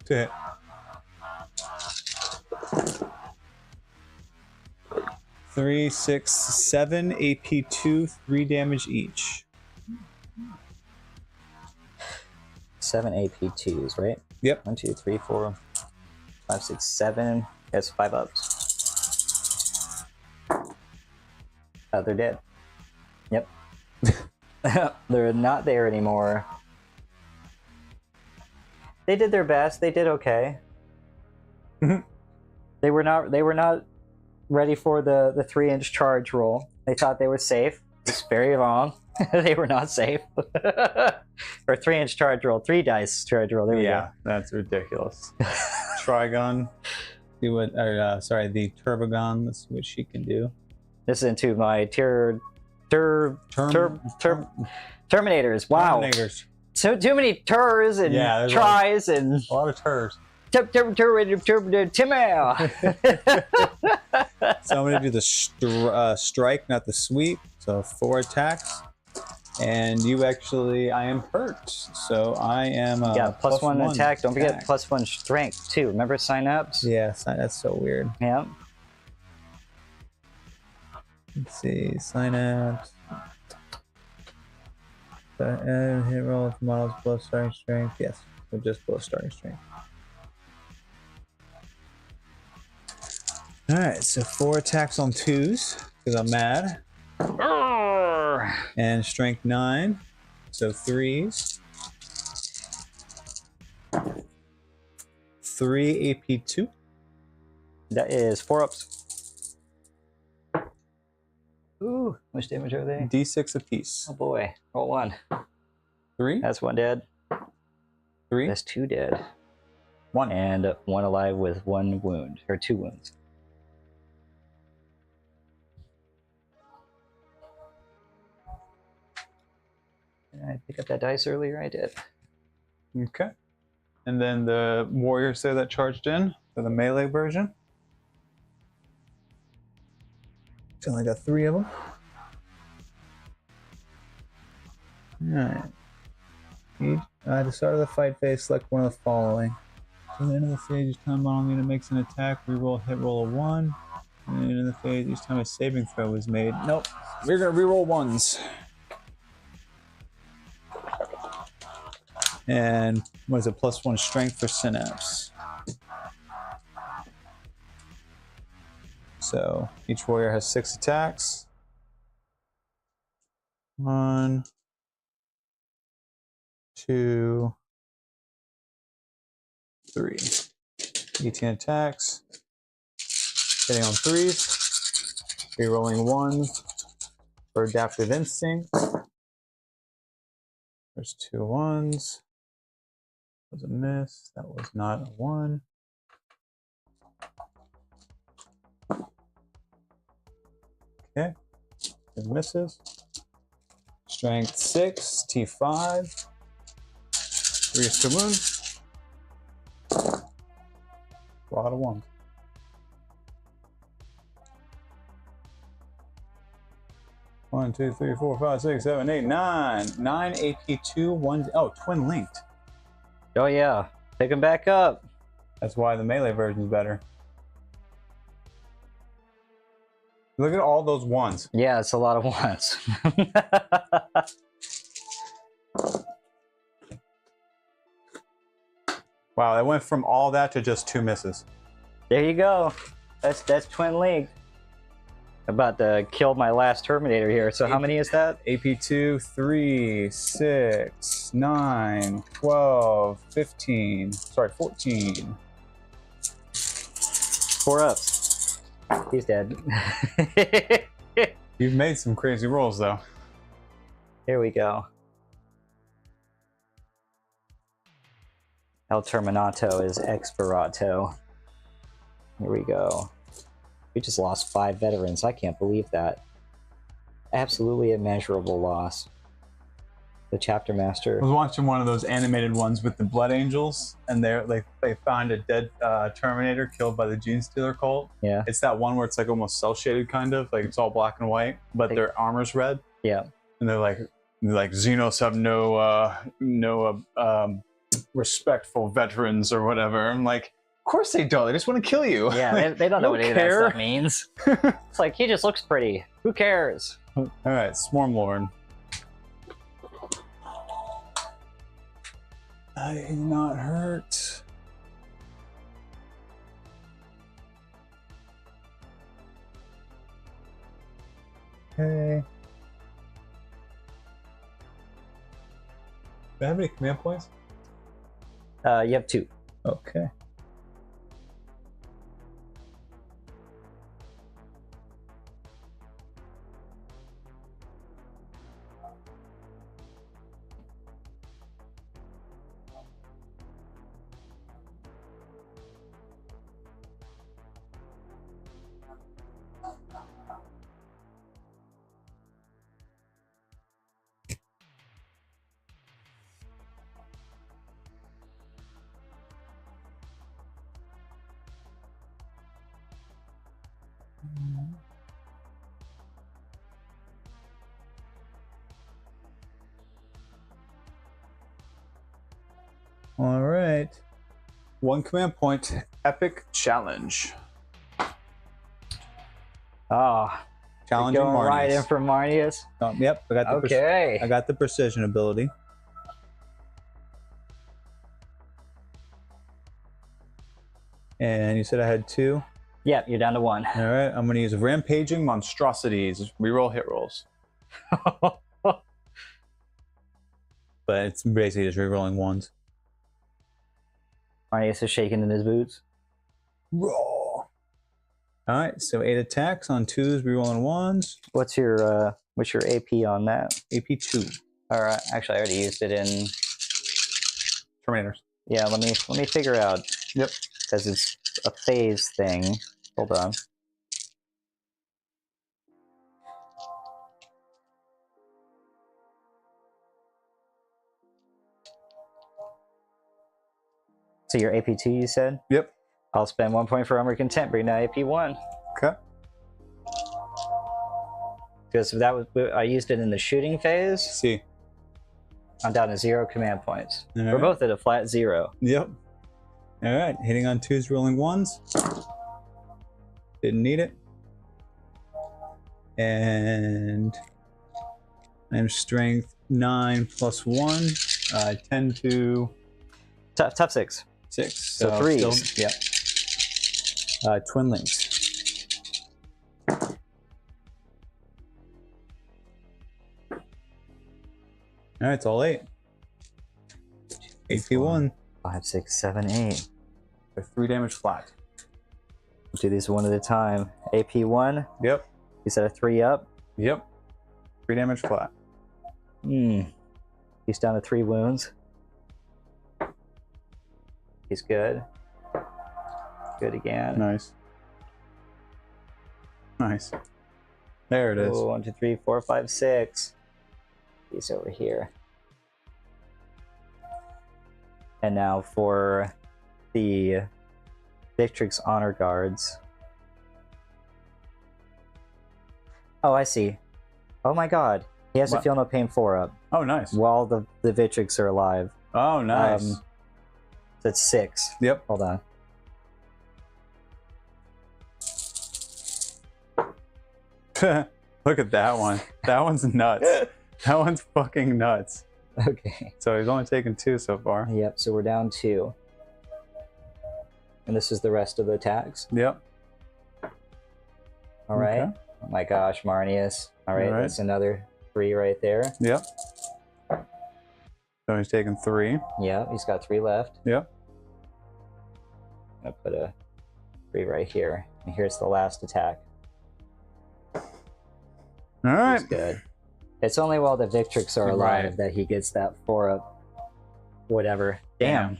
To hit. 3, 6, 7, AP2, 3 damage each. 7 AP2s, right? Yep. 1, 2, 3, 4, 5, 6, 7. That's 5 ups. They're dead. Yep. They're not there anymore. They did their best. They did okay. They were not ready for the 3-inch charge roll. They thought they were safe. It's very wrong. They were not safe. Or 3-inch charge roll, 3 dice charge roll. There we go. That's ridiculous. Trigun. See what? Or, sorry, the Turbogon. Let's see what she can do. This is into my Terminators. Wow. Terminators. So too many turs and tries and A lot of turs. Timmer. So I'm going to do the strike, not the sweep. So 4 attacks. And you actually, I am hurt. So I am plus one attack. Don't forget +1 strength too. Remember sign-ups? Yeah, that's so weird. Yeah. Let's see, sign-ups. Hit roll if models below starting strength. Yes, we're just below starting strength. Alright, so 4 attacks on 2s, because I'm mad. And strength 9, so 3s. 3 AP2. That is 4 ups. Ooh, how much damage are they? D6 apiece. Oh boy, roll 1. 3. That's 1 dead. 3. That's 2 dead. 1. And 1 alive with 1 wound, or 2 wounds. Did I pick up that dice earlier? I did. Okay. And then the warriors there that charged in for the melee version. So I only got 3 of them. Alright. At the start of the fight phase, select one of the following. At the end of the phase, each time model unit makes an attack, reroll hit roll a 1. And at the end of the phase, each time a saving throw is made. Nope. We're gonna reroll 1s. And what is it? +1 strength for synapse. So each warrior has 6 attacks. 1, 2, 3. 18 attacks. Hitting on 3s. Rerolling 1s for adaptive instinct. There's 2 1s. That was a miss. That was not a 1. Okay. It misses. Strength 6, T5. 3 is to wound. A lot of 1s. One, 2, 3, 4, 5, 6, 7, 8, 9. 9 AP2, 1. Oh, twin linked. Oh yeah, pick him back up. That's why the melee version is better. Look at all those 1s. Yeah, it's a lot of ones. Wow, I went from all that to just 2 misses. There you go. That's twin linked. About to kill my last Terminator here. So how many is that? AP2, 3, 6, 9, 12, 15. Sorry, 14. 4 ups. He's dead. You've made some crazy rolls, though. Here we go. El Terminato is Expirato. Here we go. We just lost 5 veterans. I can't believe that. Absolutely immeasurable loss. The chapter master. I was watching one of those animated ones with the Blood Angels, and they found a dead Terminator killed by the Gene Stealer cult. Yeah. It's that one where it's like almost cell shaded, kind of like it's all black and white, but their armor's red. Yeah. And they're like Xenos have no respectful veterans or whatever. I'm like, of course they don't. They just want to kill you. Yeah, they don't know what any of that stuff means. It's like, he just looks pretty. Who cares? All right, Swarm Lord. I did not hurt. Okay. Do I have any command points? You have 2. Okay. All right. 1 command point. Epic challenge. Ah, Challenging going Marnius. right in for Marnius. Yep, I got the Okay. I got the precision ability. And you said I had 2. Yeah, you're down to 1. All right, I'm gonna use Rampaging Monstrosities. Reroll hit rolls, but it's basically just rerolling 1s. Marnius is shaking in his boots. Raw. All right, so 8 attacks on 2s, rerolling 1s. What's your AP on that? AP2. All right, actually, I already used it in Terminators. Yeah, let me figure out. Yep. Because it's a phase thing. Hold on. So you're AP2, you said? Yep. I'll spend 1 point for Armor Content, bring down AP1. Okay. Because that was I used it in the shooting phase. See. I'm down to 0 command points. All We're right. both at a flat 0. Yep. All right. Hitting on 2s, rolling 1s. Didn't need it. And I'm strength 9 plus 1. 10 to Tough 6. 6. So 3s. Still, yep. Twin links. All right, it's all 8. AP1. 5, 6, 7, 8. For 3 damage flat. We'll do these one at a time. AP1. Yep. You said a 3 up. Yep. 3 damage flat. He's down to 3 wounds. He's good. Good again. Nice. Nice. There it is. Ooh, 1, 2, 3, 4, 5, 6. He's over here. And now for the Victrix Honor Guards. Oh, I see. Oh my god. He has to feel no pain 4 up. Oh, nice. While the Victrix are alive. Oh, nice. So it's 6. Yep. Hold on. Look at that one. That one's nuts. That one's fucking nuts. Okay. So he's only taken 2 so far. Yep, so we're down 2. And this is the rest of the tags. Yep. All right. Okay. Oh my gosh, Marnius. All right, that's another 3 right there. Yep. So he's taken 3. Yep, he's got 3 left. Yep. I'm gonna put a 3 right here. And here's the last attack. All right. He's good. It's only while the Victrix are alive that he gets that 4 up. Whatever. Damn.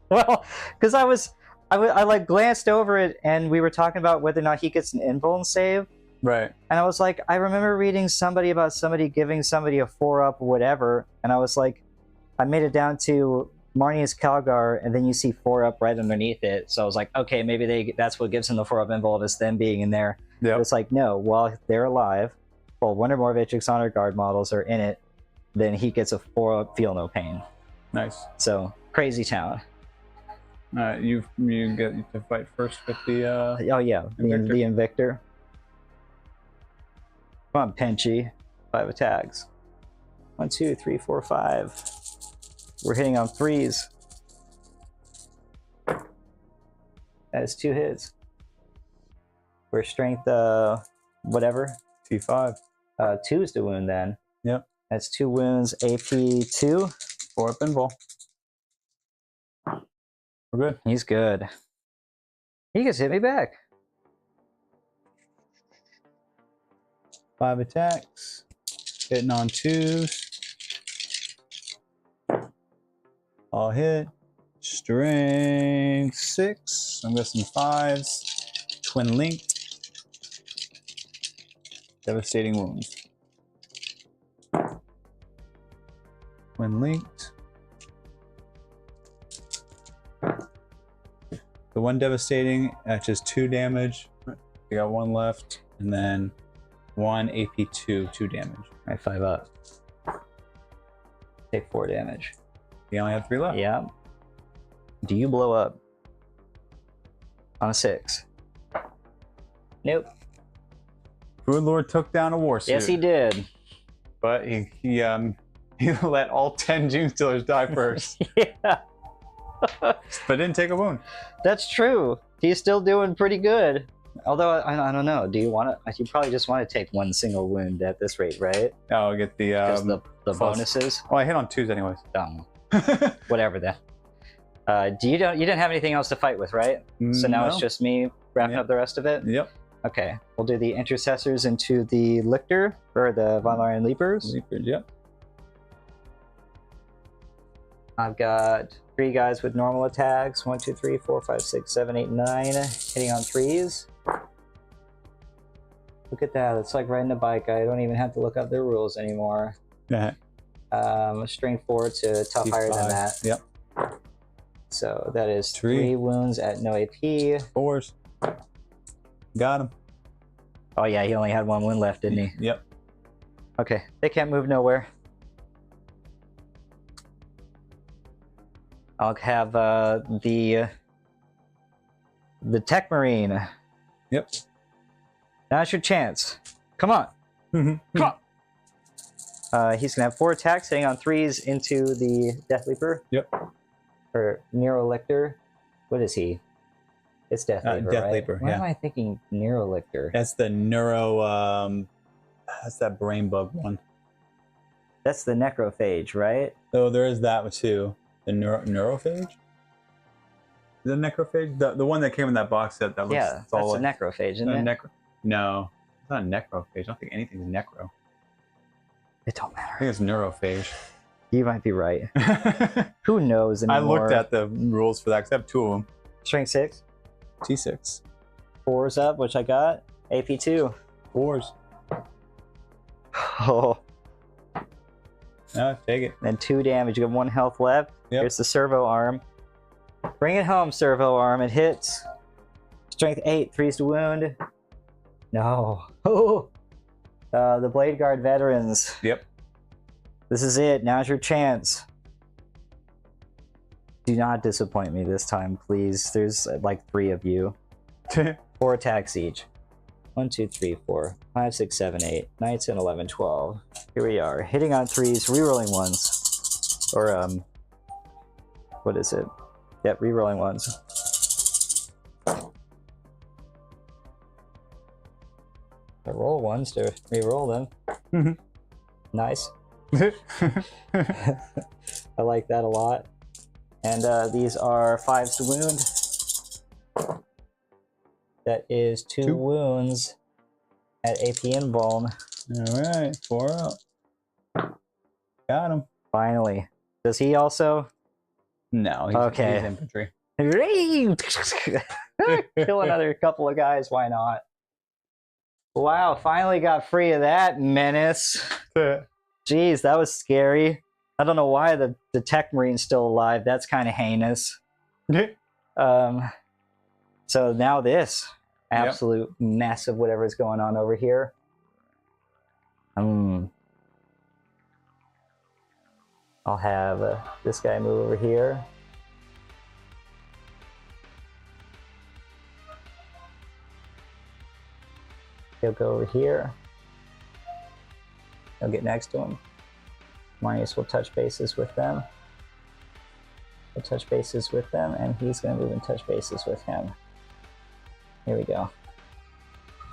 Well, because I like glanced over it and we were talking about whether or not he gets an invuln save. Right. And I was like, I remember reading somebody about somebody giving somebody a 4 up whatever. And I was like, I made it down to Marnius Calgar and then you see 4 up right underneath it. So I was like, okay, maybe that's what gives him the 4 up invuln is them being in there. Yep. But it's like, no, while they're alive, well, 1 or more Victrix Honor Guard models are in it, then he gets a 4 up feel no pain. Nice. So crazy town. You get to fight first with the Oh yeah, the Invictor. Come on, Penchy. 5 attacks. 1, 2, 3, 4, 5. We're hitting on 3s. That is 2 hits. We're strength whatever. T5. 2 is the wound then. Yep. That's 2 wounds, AP2. 4 up invul. We're good. He's good. He gets hit me back. 5 attacks. Hitting on 2s. All hit. Strength 6. I'm guessing 5s. Twin linked. Devastating wounds. Twin linked. The 1 devastating, that's just 2 damage. We got 1 left, and then 1 AP2, 2 damage. All right, 5 up. Take 4 damage. You only have 3 left. Yeah. Do you blow up on a 6? Nope. Food Lord took down a war suit. Yes, he did. But he let all 10 June Stealers die first. Yeah. But didn't take a wound. That's true. He's still doing pretty good. Although, I don't know. Do you want to... You probably just want to take 1 single wound at this rate, right? Oh, I'll get the... the bonuses? Well, I hit on 2s anyways. Whatever then. You didn't have anything else to fight with, right? So now it's just me wrapping up the rest of it? Yep. Okay. We'll do the Intercessors into the Lictor, or the Von Larian Leapers. Leapers, yep. I've got 3 guys with normal attacks. 1, 2, 3, 4, 5, 6, 7, 8, 9. Hitting on 3s. Look at that. It's like riding a bike. I don't even have to look up the rules anymore. Yeah. Strength 4 to tough higher than that. Yep. So that is 3 wounds at no AP. 4s. Got him. Oh yeah, he only had 1 wound left, didn't he? Yep. Okay, they can't move nowhere. I'll have the Tech Marine. Yep. Now's your chance. Come on. Come on. He's gonna have 4 attacks, hitting on 3s into the Death Leaper. Yep. Or Neurolictor. What is he? It's Death Leaper, Death right? Leaper, Why yeah. am I thinking Neurolictor? That's the neuro. That's that brain bug one. That's the Necrophage, right? Oh, there is that one too. The neurophage. The necrophage, the one that came in that box set that looks. Yeah, that's all a Necrophage, isn't it? No, it's not a necrophage. I don't think anything's necro. It don't I matter. think it's neurophage. You might be right. Who knows anymore? I looked at the rules for that because I have 2 of them. Strength 6. T6. 4's up, which I got. AP 2. 4s. Oh. No, take it. And 2 damage. You have 1 health left. Yep. Here's the servo arm. Bring it home, servo arm. It hits. Strength 8. 3's to wound. No. Oh. The Blade Guard veterans. Yep. This is it. Now's your chance. Do not disappoint me this time, please. There's like 3 of you. 4 attacks each. 1, 2, 3, 4, 5, 6, 7, 8, 9, 10, 11, 12. Here we are, hitting on 3s, rerolling 1s. Or, what is it? Yep, rerolling 1s. I roll 1s to reroll them. Nice. I like that a lot. And these are 5s to wound. That is 2 wounds at AP and Vuln. Alright, 4 out. Got him. Finally. Does he also? No, he's, Okay. he's infantry. Kill another couple of guys, why not? Wow, finally got free of that menace. Jeez, that was scary. I don't know why the Tech Marine's still alive. That's kind of heinous. So now this absolute mess of whatever's going on over here. I'll have this guy move over here. He'll go over here. He'll get next to him. Marius will touch bases with them. He'll touch bases with them, and he's going to move and touch bases with him. Here we go.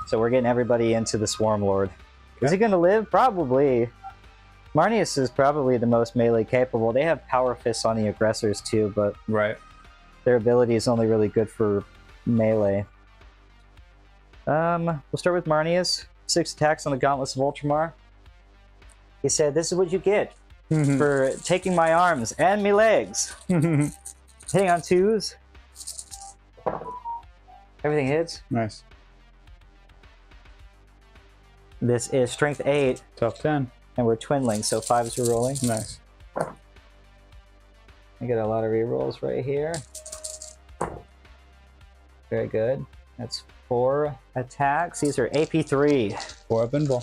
So we're getting everybody into the Swarm Lord. Okay. Is he going to live? Probably. Marnius is probably the most melee capable. They have power fists on the aggressors too, but their ability is only really good for melee. We'll start with Marnius. 6 attacks on the Gauntlets of Ultramar. He said, "This is what you get for taking my arms and me legs." Hitting on 2s. Everything hits. Nice. This is Strength 8. Tough 10. And we're twinling, so 5s are rolling. Nice. I get a lot of rerolls right here. Very good. That's 4 attacks. These are AP 3. 4 up and ball.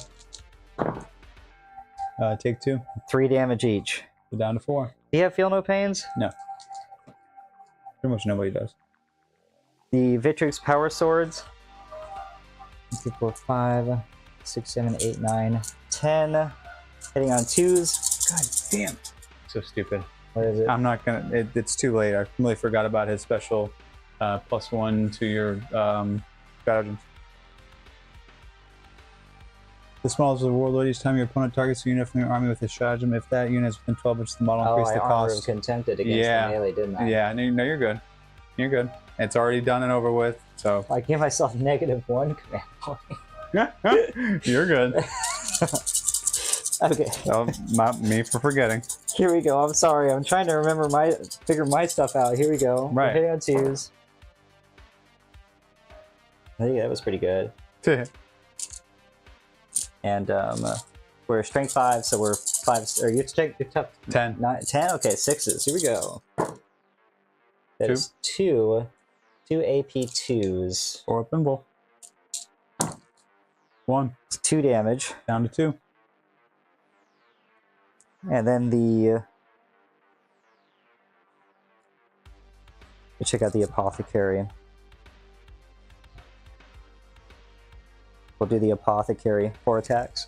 Take 2. 3 damage each. Go down to 4. Do you have Feel No Pains? No. Pretty much nobody does. The Vitrix Power Swords. 2, 4, 5, 6, 7, 8, 9, 10. Hitting on 2s. God damn. So stupid. What is it? I'm not gonna. It's too late. I completely forgot about his special +1 to your stratagems. The smallest of the warlord, each time your opponent targets a unit from your army with his stratagem, if that unit is within 12 inches of the model, increase the cost. Contempted against the melee, didn't I? Yeah, no, you're good. You're good. It's already done and over with, so. I give myself -1 command point. You're good. Okay. Oh, me for forgetting. Here we go. I'm sorry. I'm trying to figure my stuff out. Here we go. Right. We're hitting on 2s. I think that was pretty good. And We're strength 5, so we're 5. Or you're tough. 10. 9, 10? Okay, 6s. Here we go. That 2. is 2 AP2s. 4 up and bowl. 1. It's 2 damage. Down to 2. And then the... Check out the Apothecary. We'll do the Apothecary. 4 attacks.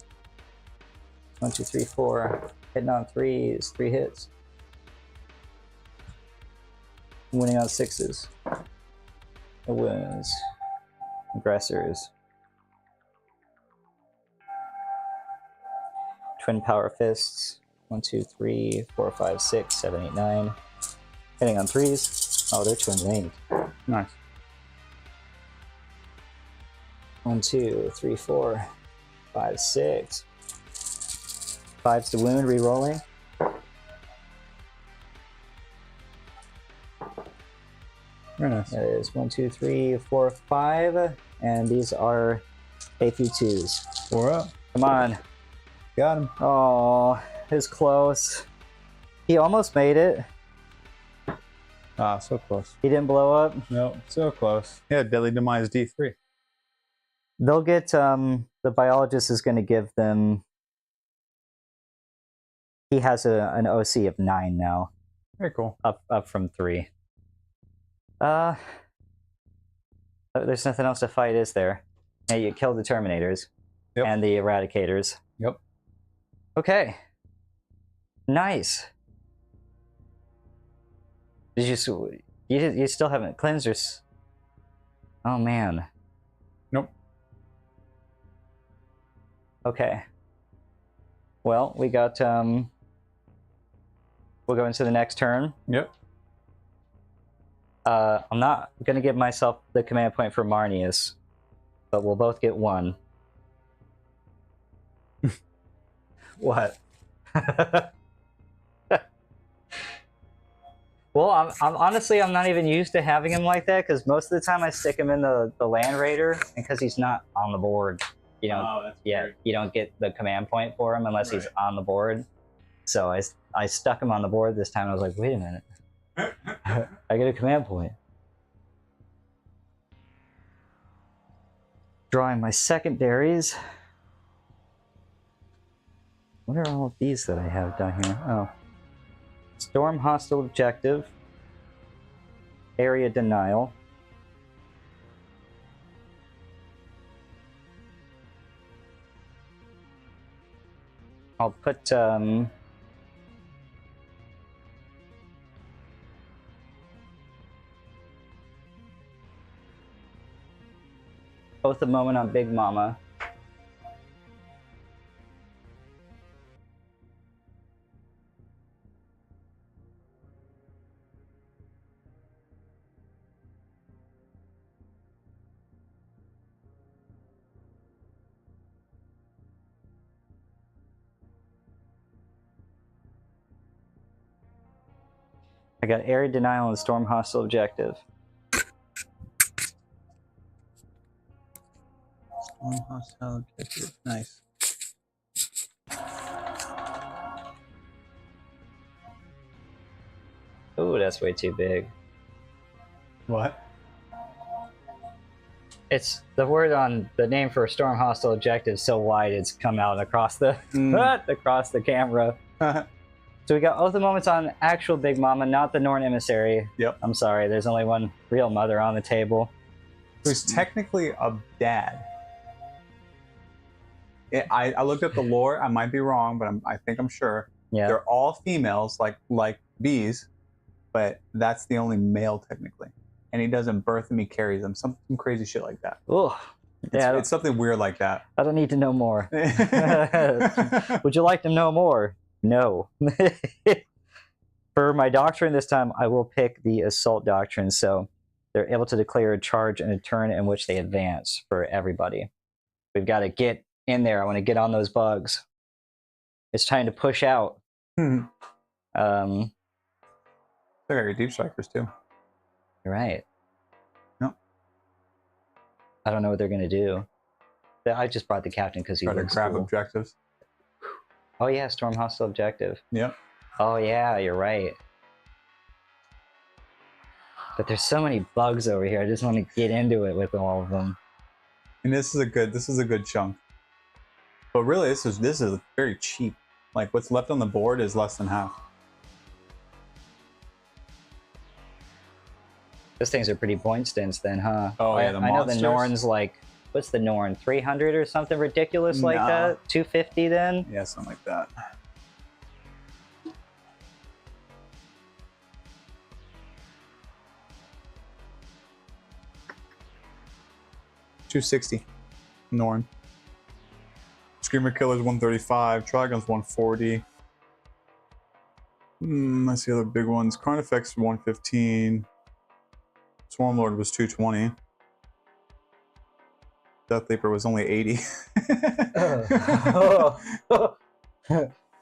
1, 2, 3, 4. Hitting on 3s. 3 hits. Winning on 6s. No wounds. Aggressors. Twin Power Fists. 1, 2, 3, 4, 5, 6, 7, 8, 9. Hitting on 3s. Oh, they're twin winged. Nice. 1, 2, 3, 4, 5, 6. 5's to wound, re-rolling. Very nice. That is 1, 2, 3, 4, 5. And these are AP2s. 4 up. Come on. Got him. Oh, it's close. He almost made it. Ah, so close. He didn't blow up. Nope, so close. Yeah, Deadly Demise D3. They'll get, the biologist is going to give them, he has an OC of 9 now. Very cool. Up from 3. There's nothing else to fight, is there? Yeah, you killed the Terminators. Yep. And the Eradicators. Yep. Okay. Nice. Did you still haven't cleansed your... Oh, man. Nope. Okay. Well, we got, we'll go into the next turn. Yep. I'm not going to give myself the command point for Marnius, but we'll both get 1. What? Well, I'm honestly, I'm not even used to having him like that, because most of the time I stick him in the Land Raider, and because he's not on the board, you know, you don't get the command point for him unless he's on the board. So I stuck him on the board this time. I was like, wait a minute. I get a command point. Drawing my secondaries. What are all of these that I have down here? Oh. Storm hostile objective. Area denial. I'll put both the moment on Big Mama. I got area denial and storm hostile objective. Storm hostile objective. Nice. Ooh, that's way too big. What? It's the word on the name for storm hostile objective so wide it's come out across the across the camera. So we got both the moments on actual Big Mama, not the Norn emissary. Yep. I'm sorry, there's only one real mother on the table. Who's technically a dad. I looked at the lore. I might be wrong, but I think I'm sure. Yeah. They're all females, like bees, but that's the only male technically. And he doesn't birth them; he carries them. Some crazy shit like that. Ugh. Yeah, It's something weird like that. I don't need to know more. Would you like to know more? No. For my doctrine this time, I will pick the assault doctrine, so they're able to declare a charge in a turn in which they advance for everybody. We've got to get in there. I want to get on those bugs. It's time to push out. They got your deep strikers too. You're right. No. I don't know what they're going to do. I just brought the captain because he Try to looks grab cool. objectives. Oh yeah, storm hostile objective. Yep. Oh yeah, you're right. But there's so many bugs over here. I just want to get into it with all of them. And this is a good chunk. But really, this is very cheap. Like what's left on the board is less than half. Those things are pretty point stints then, huh? Oh yeah, the I know the monsters? Norn's like, what's the Norn? 300 or something ridiculous like No. that? 250 then? Yeah, something like that. $260. Norn. Screamer Killer's 135. Trigon's 140. Let's see the big ones. Carnifex 115. Swarmlord was 220. Death Leaper was only 80. Yeah,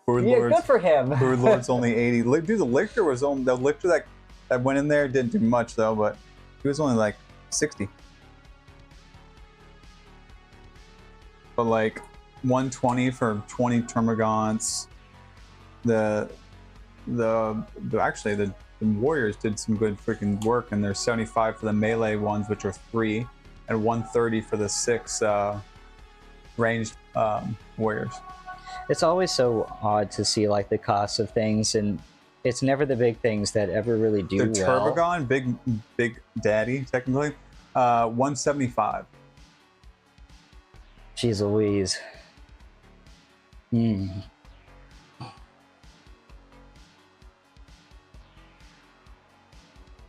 good for him. Brood Lord's only 80. Dude, the Lictor was only the Lictor that went in there didn't do much though, but he was only like 60. But like 120 for 20 Termagants. Actually the Warriors did some good freaking work, and there's 75 for the melee ones, which are 3, and 130 for the 6 ranged Warriors. It's always so odd to see like the cost of things, and it's never the big things that ever really do The well. Turbogon, big daddy, technically, 175. Jeez Louise.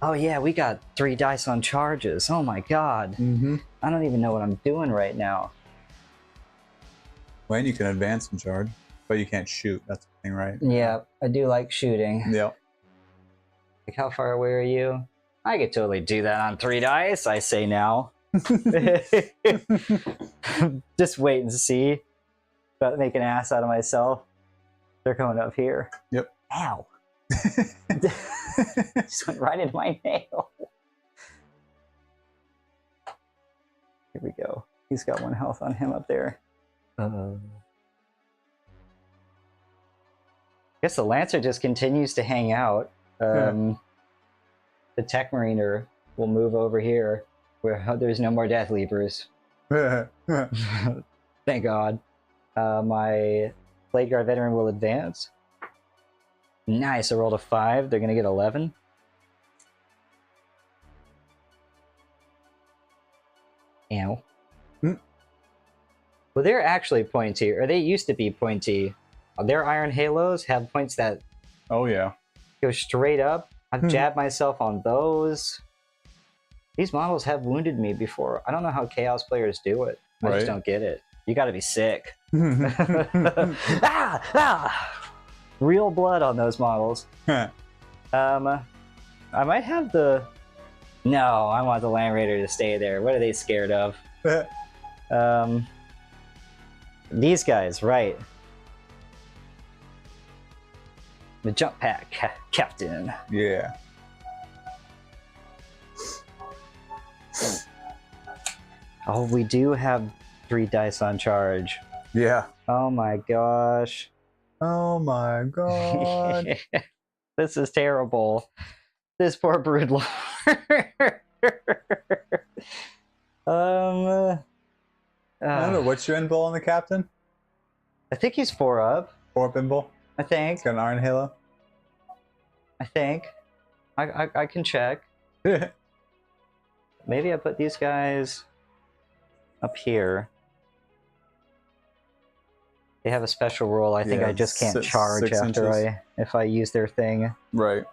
Oh yeah, we got 3 dice on charges. Oh my god. Mm-hmm. I don't even know what I'm doing right now. Well, and you can advance and charge, but you can't shoot. That's the thing, right? Yeah, I do like shooting. Yep. Like, how far away are you? I could totally do that on 3 dice, I say now. Just wait and see. About to make an ass out of myself. They're coming up here. Yep. Ow. Just went right into my nail. Here we go. He's got 1 health on him up there. I guess the Lancer just continues to hang out. The Tech Mariner will move over here where there's no more Death Leapers. Thank God. My Blade Guard Veteran will advance. Nice, I rolled a 5. They're going to get 11. Ow. Well, they're actually pointy, or they used to be pointy. Their Iron Halos have points that Oh yeah. go straight up. I've jabbed myself on those. These models have wounded me before. I don't know how Chaos players do it. I just don't get it. You got to be sick. Real blood on those models. I might have the... No, I want the Land Raider to stay there. What are they scared of? These guys, right. The Jump Pack Captain. Yeah. Oh, we do have 3 dice on charge. Yeah. Oh my gosh. Oh my god. This is terrible. This poor Brood Lord. I don't know. What's your end ball on the captain? I think he's 4 up. 4 up end ball? I think. He's got an Iron Halo? I think. I can check. Maybe I put these guys up here. They have a special rule. I think I just can't charge after if I use their thing. Right.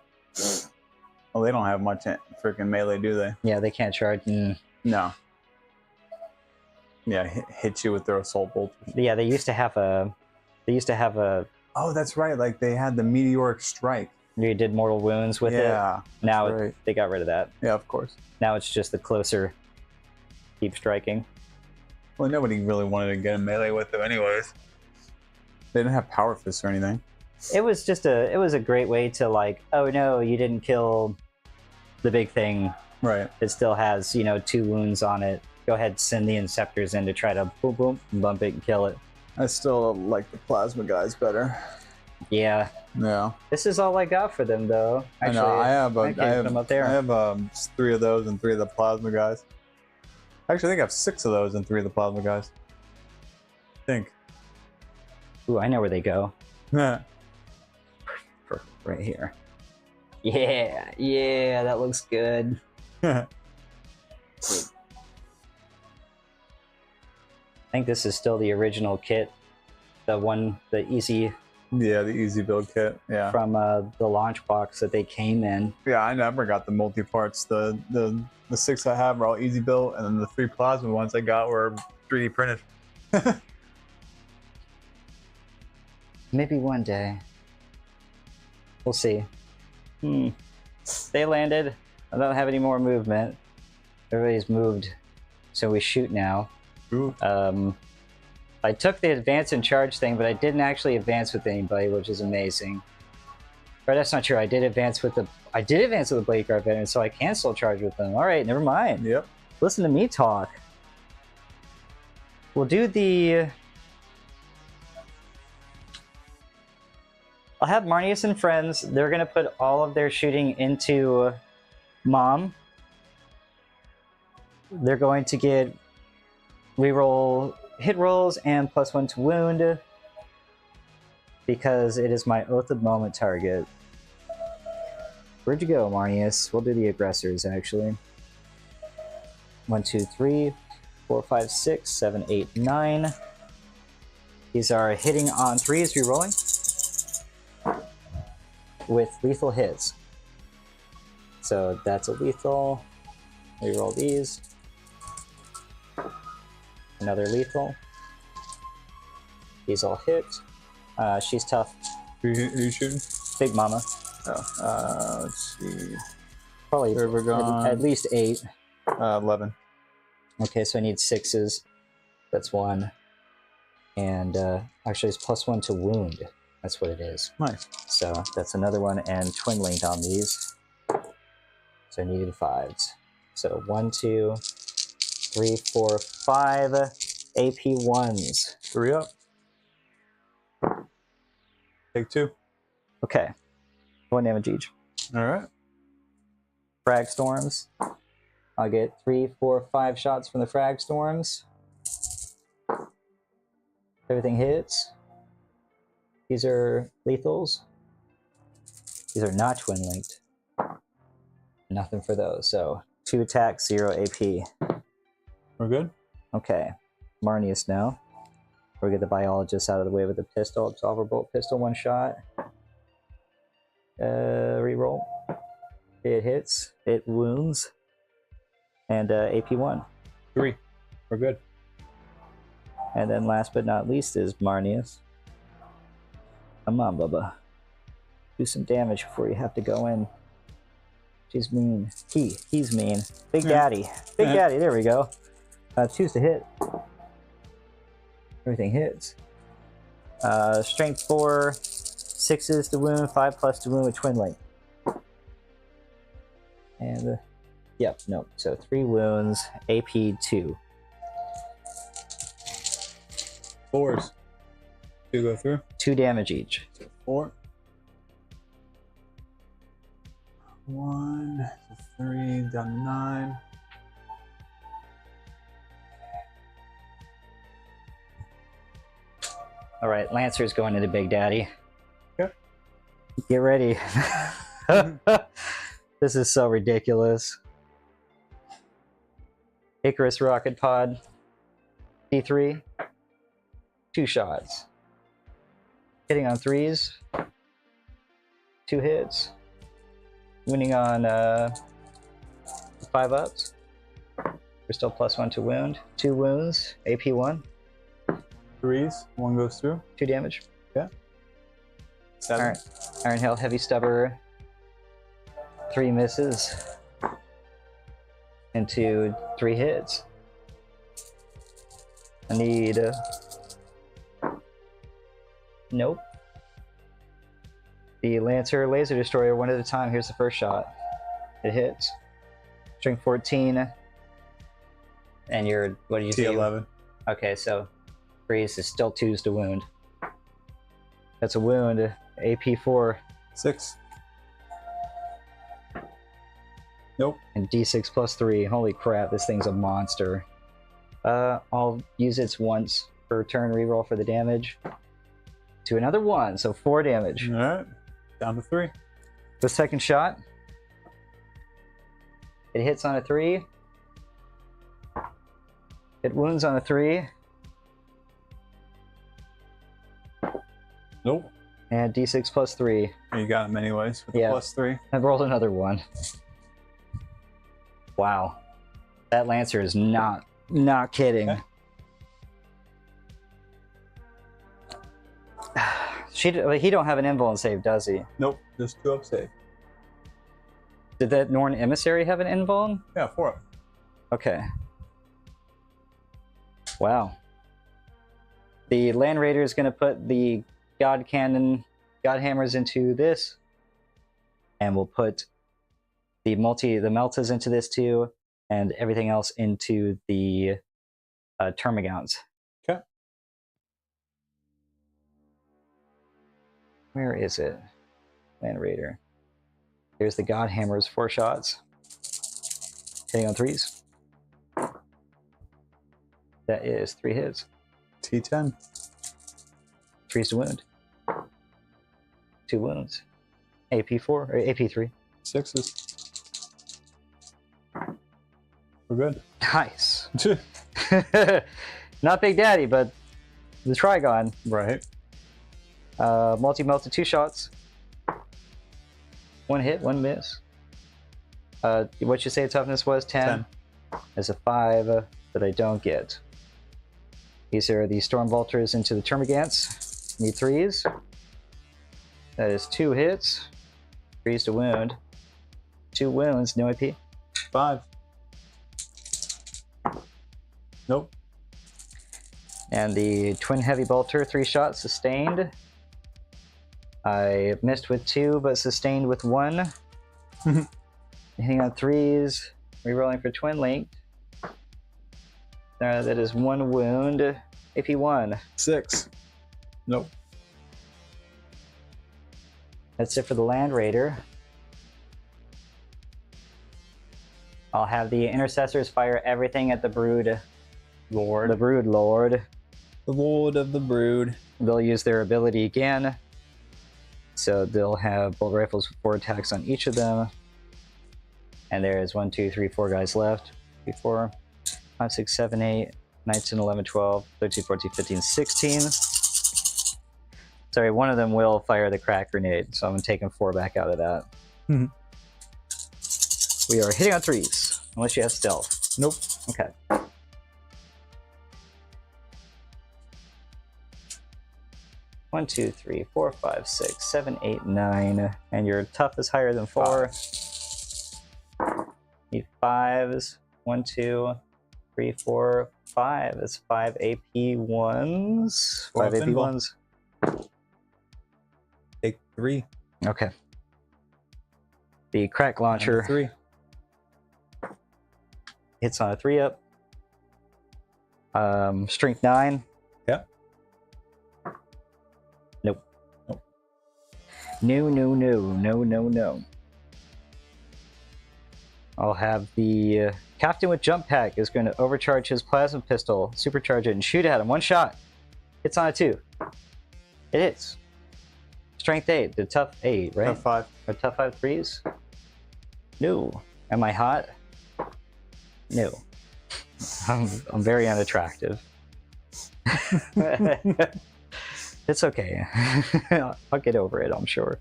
Well, they don't have much freaking melee, do they? Yeah, they can't charge. No. Yeah, hit you with their assault bolt. Yeah, they used to have a. Oh, that's right. Like they had the meteoric strike. You did mortal wounds with it. Now they got rid of that. Yeah, of course. Now it's just the closer. Keep striking. Well, nobody really wanted to get a melee with them, anyways. They didn't have power fists or anything. It was just it was a great way to like, oh no, you didn't kill the big thing. Right. It still has, 2 wounds on it. Go ahead, send the Inceptors in to try to boom, boom, bump it and kill it. I still like the plasma guys better. Yeah. Yeah. This is all I got for them, though. Actually, I have I put them up there. I have 3 of those and 3 of the plasma guys. Actually, I think I have 6 of those and 3 of the plasma guys. I think. Ooh, I know where they go. Yeah. Right here. Yeah, yeah, that looks good. I think this is still the original kit. The easy... Yeah, the easy build kit. Yeah. From the launch box that they came in. Yeah, I never got the multi-parts. The 6 I have are all easy built, and then the 3 plasma ones I got were 3D printed. Maybe one day. We'll see. They landed. I don't have any more movement. Everybody's moved, so we shoot now. Ooh. I took the advance and charge thing, but I didn't actually advance with anybody, which is amazing. Or that's not true. I did advance with the Blade Guard veteran, so I can still charge with them. All right, never mind. Yep. Listen to me talk. We'll do the... I'll have Marnius and friends. They're going to put all of their shooting into Mom. They're going to get reroll hit rolls and +1 to wound because it is my Oath of Moment target. Where'd you go, Marnius? We'll do the aggressors, actually. 1, 2, 3, 4, 5, 6, 7, 8, 9. These are hitting on 3s, rerolling with lethal hits. So that's a lethal. Reroll these. Another lethal. These all hit. She's tough. Who you shooting? Big Mama. Oh, let's see. Probably at least 8. 11. Okay, so I need 6s. That's 1. And actually it's +1 to wound. That's what it is. Nice. So that's another one, and twin linked on these. So I needed 5s. So 1, 2, 3, 4, 5 AP1s. 3 up. Take 2. Okay. 1 damage each. Alright. Frag storms. I'll get 3, 4, 5 shots from the frag storms. Everything hits. These are lethals. These are not twin linked. Nothing for those. So 2 attacks, 0 AP. We're good? Okay. Marnius now. We'll get the biologist out of the way with the pistol. Absolver bolt pistol, 1 shot. Reroll. It hits. It wounds. And AP1. 3. We're good. And then last but not least is Marnius. Come on, Bubba. Do some damage before you have to go in. She's mean. He's mean. Big Daddy. Big Daddy, there we go. 2s to hit. Everything hits. Strength 4, 6s to wound, 5+ to wound with twin link. And, yep, nope. So 3 wounds, AP 2. 4s. 2 go through. 2 damage each. 4. 1, 3, down to 9. All right, Lancer's going into Big Daddy. Okay. Get ready. This is so ridiculous. Icarus rocket pod. D3. 2 shots. Hitting on 3s. 2 hits. Wounding on 5 ups. We're still +1 to wound. 2 wounds. AP1. 3s. 1 goes through. 2 damage. Yeah. 7. Alright. Iron Hail, Heavy Stubber. 3 misses. Into 3 hits. I need... Nope. The Lancer Laser Destroyer, 1 at a time. Here's the first shot. It hits. Strength 14. And you're... What did you say? T11. Okay, so Freeze is still 2s to wound. That's a wound. AP 4. 6. Nope. And D6 plus 3. Holy crap, this thing's a monster. I'll use its once per turn reroll for the damage. To another 1, so 4 damage. Alright. Down to 3. The second shot. It hits on a 3. It wounds on a 3. Nope. And D6 plus 3. You got him anyways with the plus 3. I've rolled another 1. Wow. That Lancer is not kidding. Okay. He don't have an invuln save, does he? Nope. Just 2 up save. Did that Norn Emissary have an invuln? Yeah, 4 up. Okay. Wow. The Land Raider is going to put the God Cannon, God Hammers into this. And we'll put the Meltas into this too. And everything else into the Termagants. Okay. Where is it? Land Raider. Here's the God Hammers, 4 shots. Hitting on 3s. That is 3 hits. T10. 3s to wound. 2 wounds. AP 4 or AP 3. 6s. We're good. Nice. Not Big Daddy, but the Trigon. Right. Multi-melted 2 shots. 1 hit, 1 miss. What you say toughness was? 10? There's a 5 that I don't get. These are the Storm Vultures into the Termagants. Need 3s. That is 2 hits. 3s to wound. 2 wounds, no AP. 5. Nope. And the Twin Heavy Bolter, 3 shots, sustained. I missed with 2, but sustained with 1. Hitting on 3s, rerolling for Twin Link. That is 1 wound. AP 1. 6. Nope. That's it for the Land Raider. I'll have the Intercessors fire everything at the Brood Lord. The Brood Lord. The Lord of the Brood. They'll use their ability again. So they'll have bolt rifles with 4 attacks on each of them. And there's 1, 2, 3, 4 guys left. 3, 4, 5, 6, 7, 8, 9, 10, 11, 12, 13, 14, 15, 16. Sorry, one of them will fire the crack grenade, so I'm taking 4 back out of that. We are hitting on 3s, unless you have stealth. Nope. Okay. One, 2, 3, 4, 5, 6, 7, 8, 9, and your tough is higher than 4. 5. Need 5s. 1, 2, 3, 4, 5. That's 5 AP 1s. 5 AP 1s. Take 3. Okay. The crack launcher 3. hits on a 3 up. Strength 9. Yeah. Nope. Nope. No. I'll have the Captain with Jump Pack is going to overcharge his plasma pistol, supercharge it, and shoot at him. 1 shot. Hits on a 2. It hits. Strength 8, the tough 8, right? Tough 5. Or tough 5 3s? No. Am I hot? No. I'm very unattractive. It's okay. I'll get over it, I'm sure.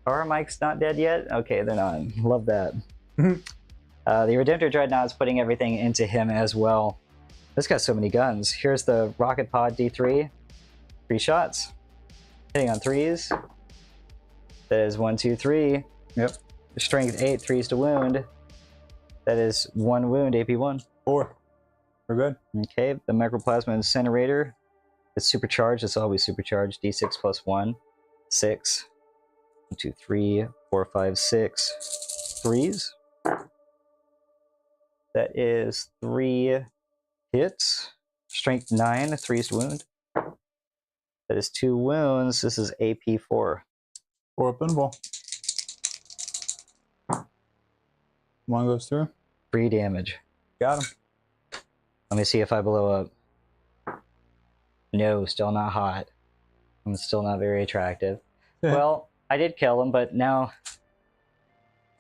Are Mike's not dead yet? Okay, then on. Love that. The Redemptor Dreadnought is putting everything into him as well. This got so many guns. Here's the Rocket Pod D3. 3 shots. Hitting on 3s. That is 1, 2, 3. Yep. Strength 8, 3s to wound. That is 1 wound, AP 1. 4. We're good. Okay, the Microplasma Incinerator. It's supercharged. It's always supercharged. D6 plus 1. 6. 1, 2, 3, 4, 5, 6. 3s. That is 3 hits. Strength 9, 3's wound. That is 2 wounds. This is AP 4. 4 pinball. 1 goes through. 3 damage. Got him. Let me see if I blow up. No, still not hot. I'm still not very attractive. Well, I did kill him, but now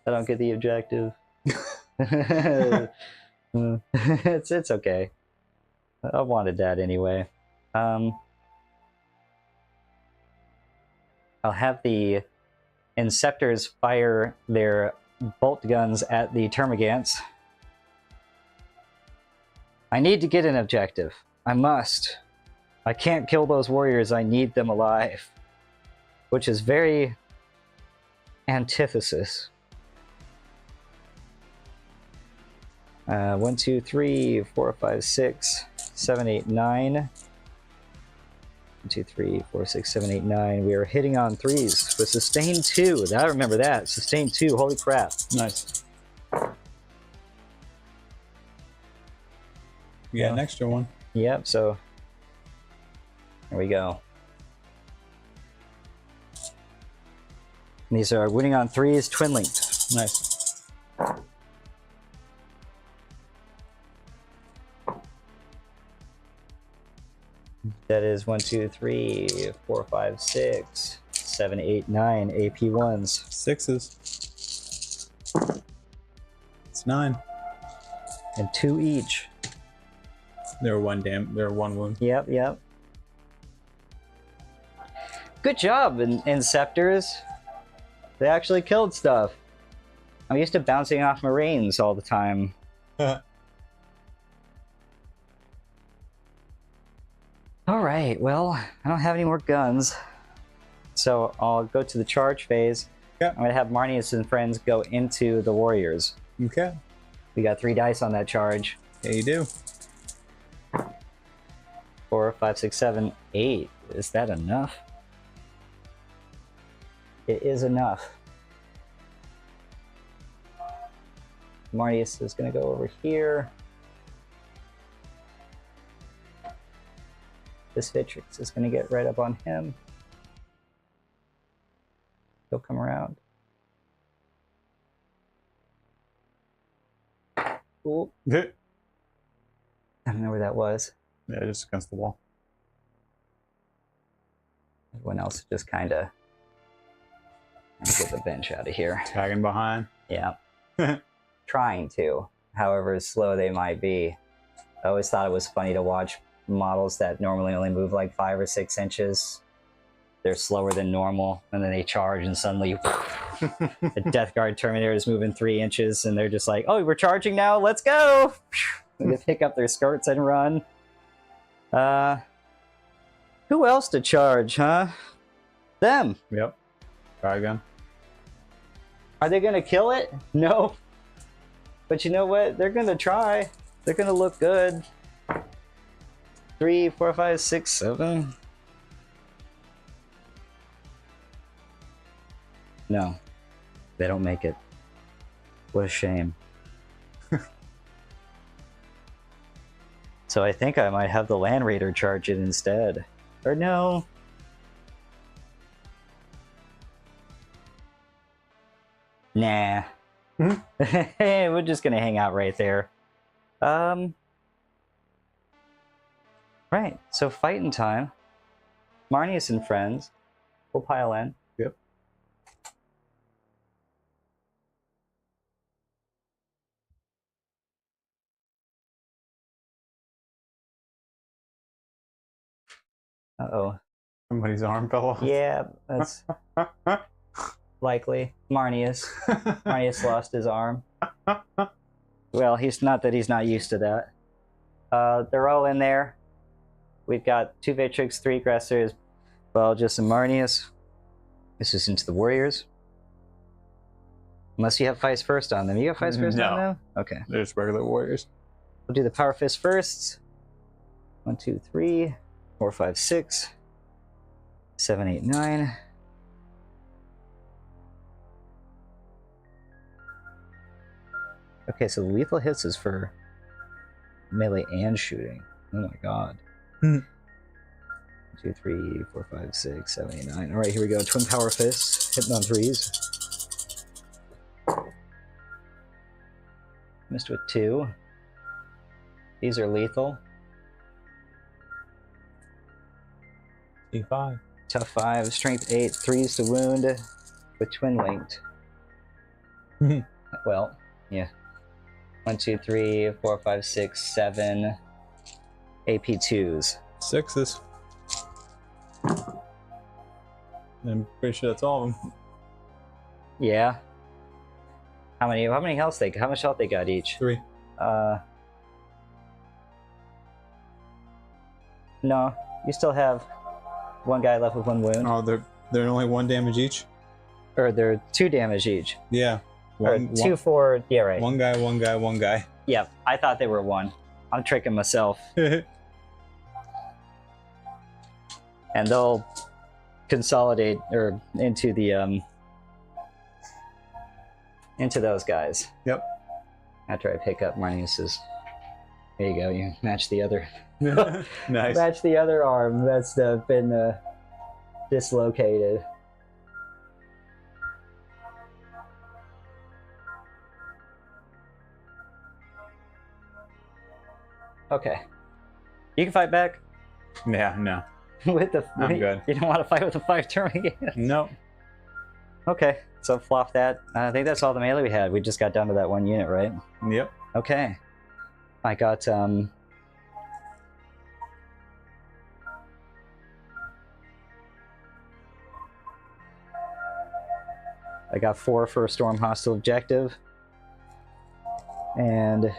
I don't get the objective. It's okay. I wanted that anyway. I'll have the Inceptors fire their bolt guns at the Termagants. I need to get an objective. I must. I can't kill those warriors. I need them alive. Which is very antithesis. 1, 2, 3, 4, 5, 6, 7, 8, 9. 1, 2, 3, 4, 6, 7, 8, 9. We are hitting on 3s with sustain 2. I remember that. Sustain 2. Holy crap. Nice. We got an extra one. Yep, so there we go. These are winning on 3s, twin linked. Nice. That is 1, 2, 3, 4, 5, 6, 7, 8, 9 AP 1s. 6s. It's 9. And 2 each. They're 1 wound. Yep, yep. Good job, Inceptors. They actually killed stuff. I'm used to bouncing off Marines all the time. Alright, well, I don't have any more guns. So I'll go to the charge phase. Yeah. I'm going to have Marnius and friends go into the warriors. Okay. We got 3 dice on that charge. Yeah, you do. 4, 5, 6, 7, 8. Is that enough? It is enough. Marnius is going to go over here. This Vitrix is going to get right up on him. He'll come around. Cool. Yeah, I don't know where that was. just against the wall. Everyone else just kind of get the bench out of here. Tagging behind. Yeah. Trying to, however slow they might be. I always thought it was funny to watch models that normally only move like 5 or 6 inches. They're slower than normal, and then they charge, and suddenly the Death Guard Terminator is moving 3 inches, and they're just like, "Oh, we're charging now. Let's go!" And they pick up their skirts and run. Who else to charge, huh? Them. Yep. Try again. Are they gonna kill it? No. But you know what? They're gonna try. They're gonna look good. 3, 4, 5, 6, 7. No. They don't make it. What a shame. So I think I might have the Land Raider charge it instead. Or no. Nah. We're just gonna hang out right there. Right, so fighting time. Marnius and friends will pile in. Yep. Uh-oh. Somebody's arm fell off. Yeah, that's likely. Marnius. Marnius lost his arm. Well, he's not used to that. They're all in there. We've got 2 Vitrix, 3 aggressors, Biologists, and Marnius. This is into the warriors. Unless you have Feist First on them. You got Feist First on them? Okay. They're just regular warriors. We'll do the Power Fist first. 1, 2, 3, 4, 5, 6, 7, 8, 9. Okay, so the lethal hits is for melee and shooting. Oh my god. Hmm. 2, 3, 4, 5, 6, 7, 8, 9. All right, here we go. Twin Power Fists, hitting on 3s. Missed with 2. These are lethal. E5. Tough 5, strength 8, 3s to wound with twin linked. Well, yeah. 1, 2, 3, 4, 5, 6, 7 AP2s. 6s. I'm pretty sure that's all of them. Yeah. How many health they? How much health they got each? 3. No, you still have one guy left with 1 wound. Oh, they're only 1 damage each. Or they're 2 damage each. Yeah. Or 2, 4. Yeah, right. 1 guy, 1 guy, 1 guy. Yeah, I thought they were 1. I'm tricking myself. And they'll consolidate or into the into those guys. Yep. After I pick up Marnius's. There you go. You match the other. Nice. Match the other arm that's been dislocated. Okay. You can fight back. Yeah, no. With the I'm good. You don't want to fight with a 5-turn again. Nope. Okay, so flop that. I think that's all the melee we had. We just got down to that 1 unit, right? Yep. Okay. I got I got 4 for a storm hostile objective. And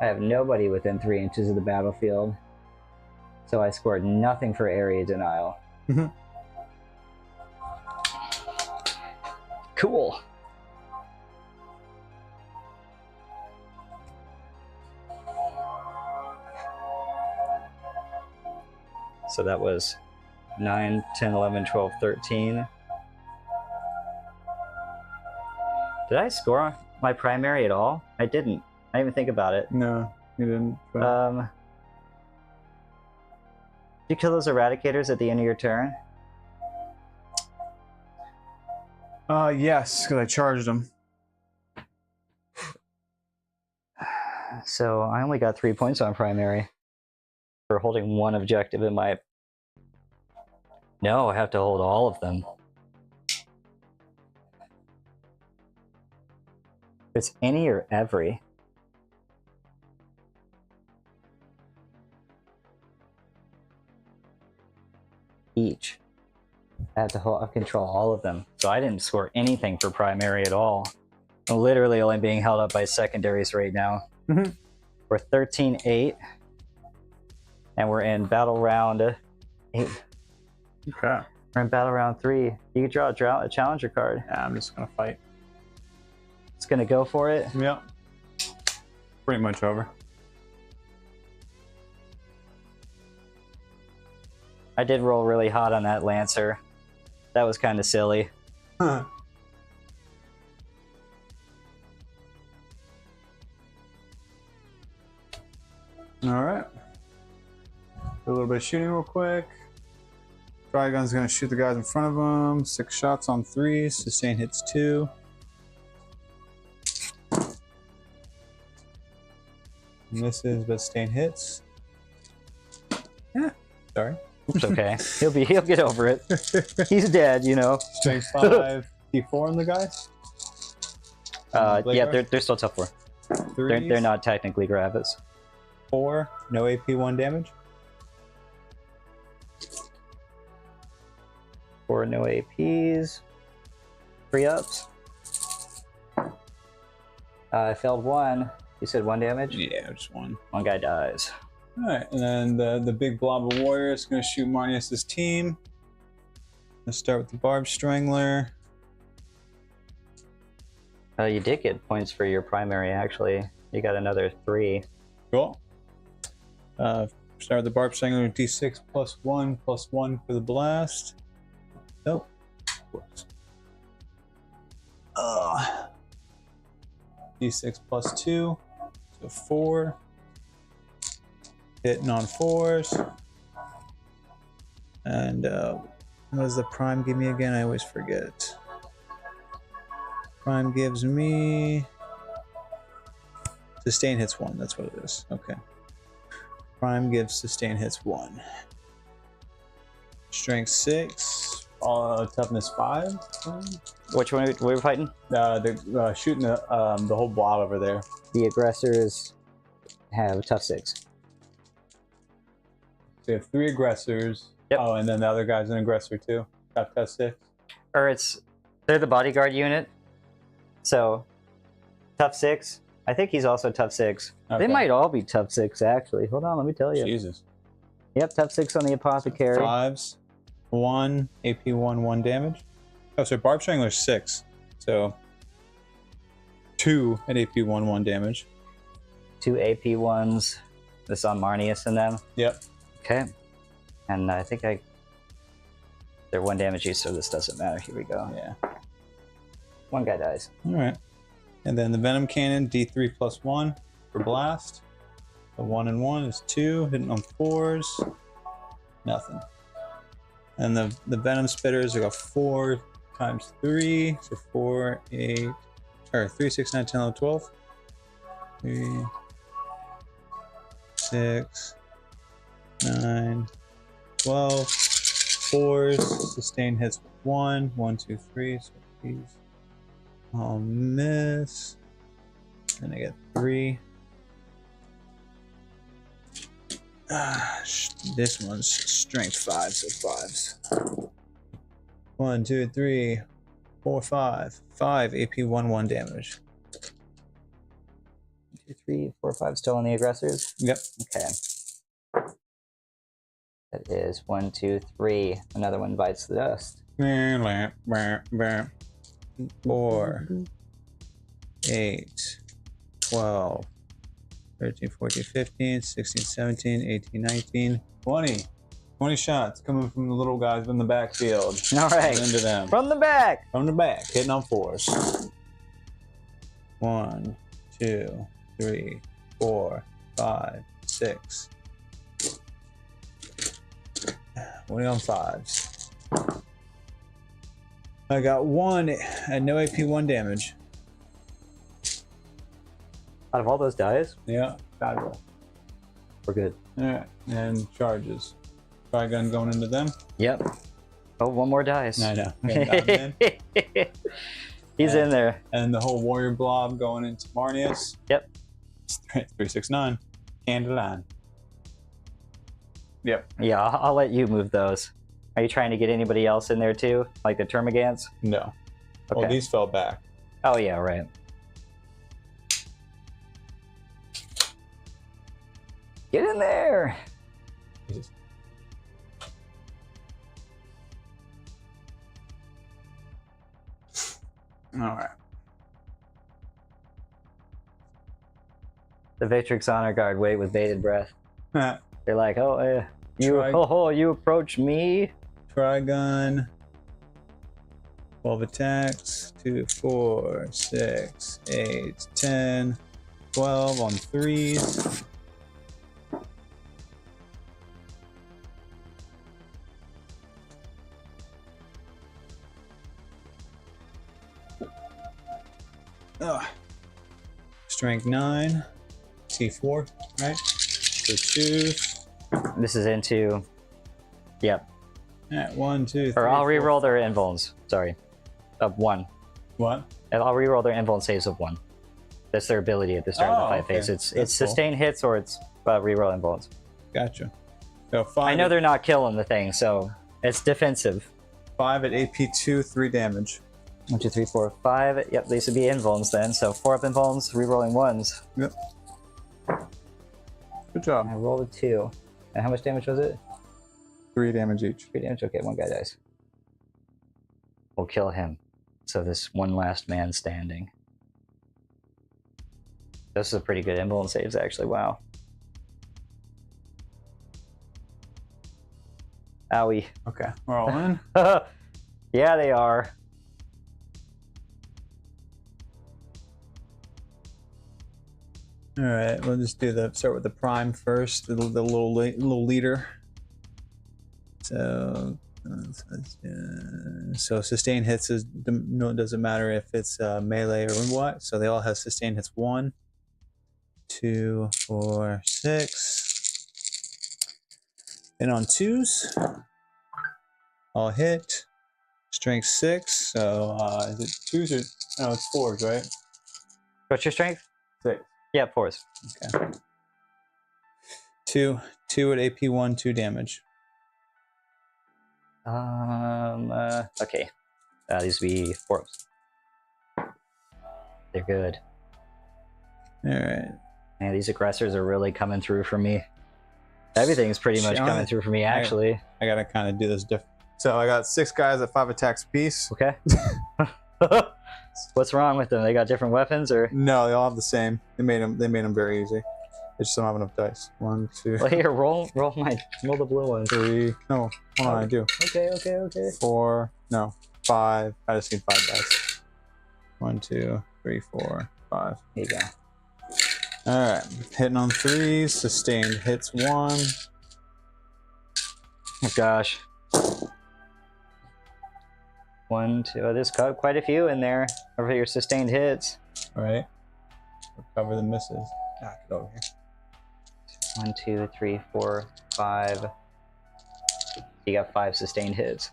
I have nobody within 3 inches of the battlefield. So I scored nothing for area denial. Cool. So that was 9, 10, 11, 12, 13. Did I score my primary at all? I didn't. I didn't even think about it. No, you didn't. Did you kill those eradicators at the end of your turn? Yes, because I charged them. So I only got 3 points on primary for holding 1 objective in my... No, I have to hold all of them. It's any or every. Each. I have to control all of them. So I didn't score anything for primary at all. I'm literally only being held up by secondaries right now. We're 13-8. And we're in battle round 8. Okay. We're in battle round 3. You can draw a challenger card. Yeah, I'm just gonna fight. It's gonna go for it. Yep. Pretty much over. I did roll really hot on that Lancer. That was kind of silly. Huh. All right. Do a little bit of shooting real quick. Trigun's gonna shoot the guys in front of him. 6 shots on 3. Sustain hits 2. Misses, but sustain hits. Yeah. Sorry. It's okay. He'll get over it. He's dead, you know. Strength 5. D4 on the guys. Yeah, they're still tough 4. They're not technically gravis. 4. No AP, 1 damage. 4 no APs. 3 ups. I failed 1. You said 1 damage? Yeah, just 1. 1 guy dies. Alright, and then the big blob of warriors is going to shoot Marnius' team. Let's start with the Barb Strangler. You did get points for your primary, actually. You got another 3. Cool. Start with the Barb Strangler, D6 +1 +1 for the blast. Nope. course. D6 plus 2, so 4. Hitting on 4s. And what does the prime give me again? I always forget. Prime gives me sustain hits 1. That's what it is. Okay. Prime gives sustain hits 1. Strength 6. Toughness 5. Which one we were fighting? They're shooting the whole blob over there. The aggressors have tough 6. So you have 3 aggressors. Yep. Oh, and then the other guy's an aggressor too. Tough 6. Or they're the bodyguard unit. So tough 6. I think he's also tough 6. Okay. They might all be tough 6 actually. Hold on, let me tell you. Jesus. Yep, tough 6 on the apothecary. 5s. 1 AP 1 damage. Oh, so Barb Strangler's 6. So 2 at AP 1 damage. 2 AP ones. This on Marnius in them. Yep. Okay. And I think they're 1 damage each, so this doesn't matter. Here we go. Yeah. 1 guy dies. All right. And then the Venom Cannon, D3 plus 1 for blast. The 1 and 1 is 2, hitting on 4s. Nothing. And the Venom Spitters, I got 4 times 3, so 4, 8, or 3, 6, 9, 10, 11, 12. 3, 6, 9, 12. 4s, sustain hits 1, 1, 2, 3. So these all miss. And I get 3. This one's strength 5, so 5s. 1, 2, 3, 4, 5. 5 AP 1 damage. 2, 3, 4, 5 still on the aggressors? Yep. Okay. That is 1, 2, 3. Another one bites the dust. 4, 8, 12, 13, 14, 15, 16, 17, 18, 19, 20. 20 shots coming from the little guys in the backfield. All right. Into them. From the back. From the back, hitting on 4s. 1, 2, 3, 4, 5, 6. 20 on 5s. I got 1 at no AP 1 damage. Out of all those dies, Yeah, got it. we're good. Alright, and charges. Tri-gun going into them. Yep. Oh, 1 more dies. I know. Okay, He's in there. and the whole warrior blob going into Marnius. Yep. 369. Candyline. Yep. Yeah, I'll let you move those. Are you trying to get anybody else in there too? Like the Termagants? No. Okay. Well, these fell back. Oh, yeah, right. Get in there! Jesus. Alright. The Victrix Honor Guard wait with bated breath. Tri-gun. They're like, oh, you approach me? 12 attacks. 2, 4, 6, 8, 10, 12 on 3s. Strength 9, T4, right? So 2s. This is into... Yep. Alright, 1, 2, 3. Or I'll 4. reroll their invulns. Sorry. Of 1. What? And I'll reroll their invuln saves of 1. That's their ability at the start of the fight okay. phase. It's That's cool. sustain hits or it's reroll invulns. Gotcha. So 5. I know they're not killing the thing, so it's defensive. 5 at AP2, 3 damage. 1, 2, 3, 4, 5. Yep, these would be invulns then. So 4 up invulns, rerolling 1s. Yep. Good job. I rolled a 2. And how much damage was it? 3 damage each. 3 damage? Okay, 1 guy dies. We'll kill him. So this one last man standing. This is a pretty good invuln saves, actually. Wow. Owie. Okay, we're all in. Yeah, they are. All right, we'll just start with the prime first, the little leader. So sustain hits is no, it doesn't matter if it's melee or what. So they all have sustain hits 1, 2, 4, 6. And on 2s, all hit. Strength 6. So is it 2s or no? It's 4s, right? What's your strength? 6. Yeah, 4s. Okay. 2 at AP 1, 2 damage. Okay. These would be 4s. They're good. All right. Man, these aggressors are really coming through for me. Everything's pretty much coming through for me, actually. I gotta kind of do this different. So I got 6 guys at 5 attacks apiece. Okay. What's wrong with them? They got different weapons, or? No, they all have the same. They made them very easy. They just don't have enough dice. 1, 2. Well, here, roll the blue ones. 3. No, hold on, I do. Okay. 4. No, 5. I just need 5 dice. 1, 2, 3, 4, 5. Here you go. All right, hitting on 3s. Sustained hits 1. Oh gosh. 1, 2. Oh, there's quite a few in there over your sustained hits. All right. Recover the misses. Get over here. 1, 2, 3, 4, 5. You got 5 sustained hits.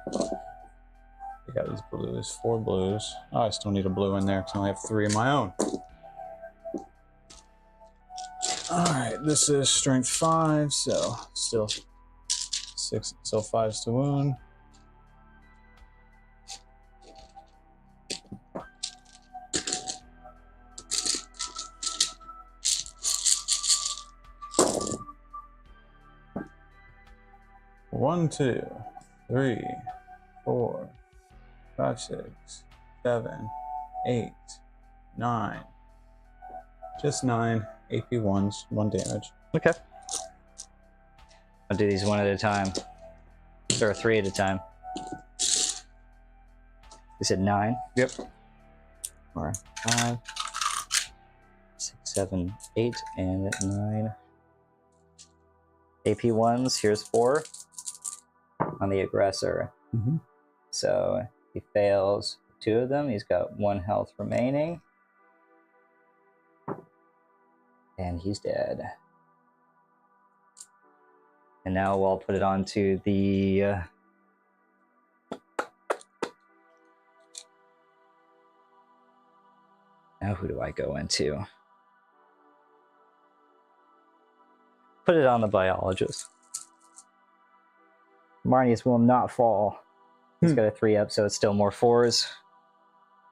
I got these blues, 4 blues. Oh, I still need a blue in there because I only have 3 of my own. All right, this is strength 5, so still 6, so 5's to wound. One, 2, 3, 4, 5, 6, 7, 8, 9. Just 9 AP 1s, 1 damage. Okay. I'll do these one at a time. Or 3 at a time. You said 9? Yep. 4, 5, 6, 7, 8, and 9. AP 1s, here's 4 on the aggressor. So he fails 2 of them. He's got 1 health remaining. And he's dead. And now we'll put it onto the... Now who do I go into? Put it on the biologist. Marnius will not fall. He's got a 3-up, so it's still more 4s.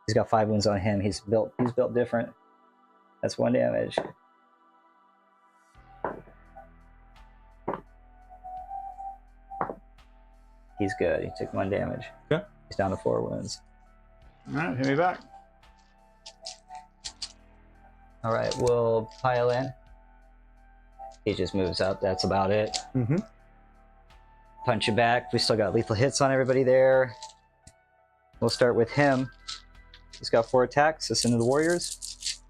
He's got 5 wounds on him. He's built different. That's 1 damage. He's good. He took 1 damage. Okay. He's down to 4 wounds. All right, hit me back. All right, we'll pile in. He just moves up. That's about it. Punch you back. We still got lethal hits on everybody there. We'll start with him. He's got 4 attacks. Listen to the warriors.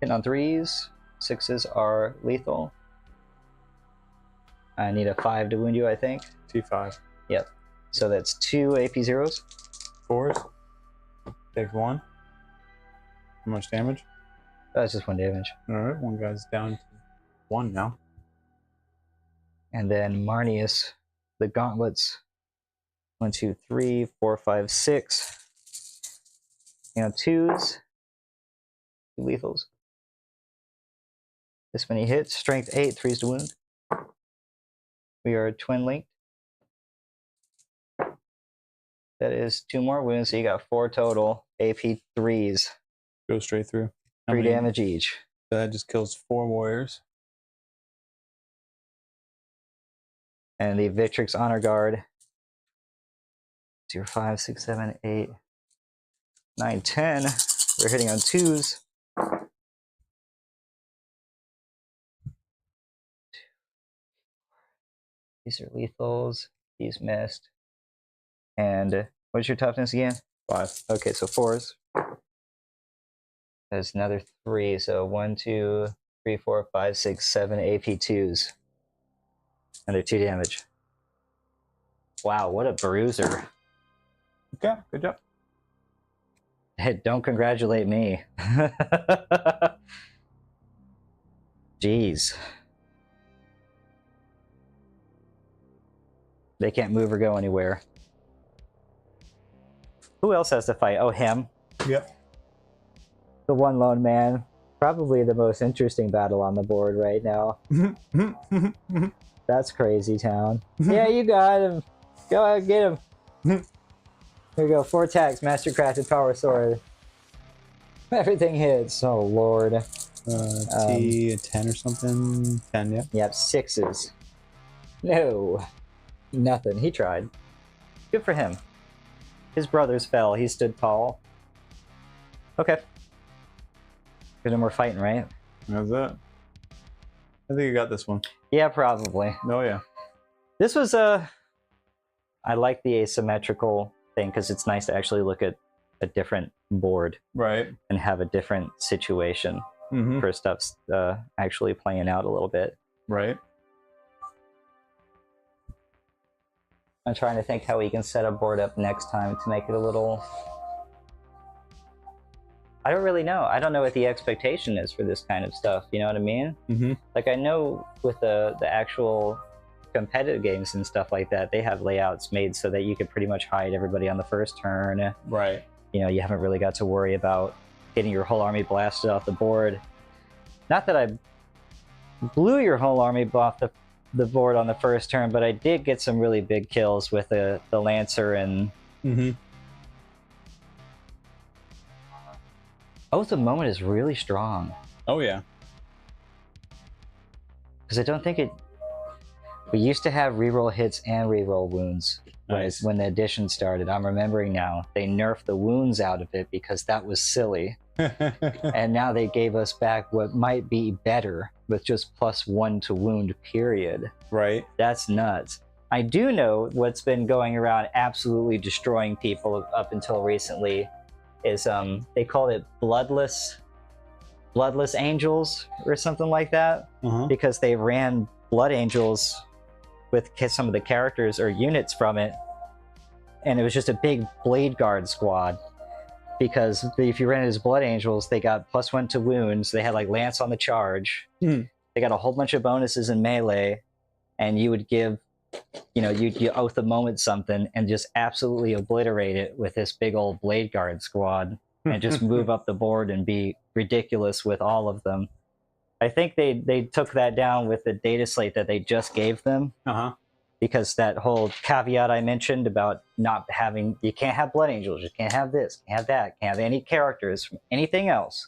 Hitting on 3s. 6s are lethal. I need a 5 to wound you, I think. T5. Yep. So that's 2 AP 0s. 4s. Take 1. How much damage? That's just 1 damage. All right, 1 guy's down to 1 now. And then Marnius, the gauntlets. 1, 2, 3, 4, 5, 6. And 2s. 2 lethals. This many hits. Strength 8, 3s to wound. We are twin linked. That is 2 more wounds, so you got 4 total AP 3s. Go straight through. 3 damage each. So that just kills 4 warriors. And the Victrix Honor Guard. 0, 5, 6, 7, 8, 9, 10. We're hitting on 2s. These are lethals. These missed. And what's your toughness again? 5. Okay, so 4s. There's another 3. So 1, 2, 3, 4, 5, 6, 7 AP2s. And they're 2 damage. Wow, what a bruiser. Okay, good job. Hey, don't congratulate me. Jeez. They can't move or go anywhere. Who else has to fight? Oh, him. Yep. The one lone man. Probably the most interesting battle on the board right now. That's crazy town. Yeah, you got him. Go ahead, get him. Here we go. 4 attacks. Mastercrafted power sword. Everything hits. Oh, Lord. T, a 10 or something? 10, yeah. Yep, 6s. No. Nothing. He tried. Good for him. His brothers fell. He stood tall. Okay. No more fighting, right? How's that? I think you got this one. Yeah, probably. Oh, yeah. This was I like the asymmetrical thing because it's nice to actually look at a different board. Right. And have a different situation for stuff's actually playing out a little bit. Right. I'm trying to think how we can set a board up next time to make it a little... I don't really know. I don't know what the expectation is for this kind of stuff. You know what I mean? Like, I know with the actual competitive games and stuff like that, they have layouts made so that you could pretty much hide everybody on the first turn. Right. You know, you haven't really got to worry about getting your whole army blasted off the board. Not that I blew your whole army off the board on the first turn, but I did get some really big kills with the Lancer and... Oath of Moment is really strong. Oh, yeah. Because I don't think it... We used to have reroll hits and reroll wounds. Nice. When the edition started. I'm remembering now. They nerfed the wounds out of it because that was silly. And now they gave us back what might be better with just +1 to wound, period. Right. That's nuts. I do know what's been going around absolutely destroying people up until recently is they called it bloodless angels or something like that, because they ran blood angels with some of the characters or units from it, and it was just a big blade guard squad. Because if you ran it as blood angels, they got +1 to wounds. They had like lance on the charge. They got a whole bunch of bonuses in melee, and you would give, you oath a moment something and just absolutely obliterate it with this big old blade guard squad, and just move up the board and be ridiculous with all of them. I think they took that down with the data slate that they just gave them. Because that whole caveat I mentioned about not having, you can't have blood angels, you can't have this, can't have that, can't have any characters from anything else.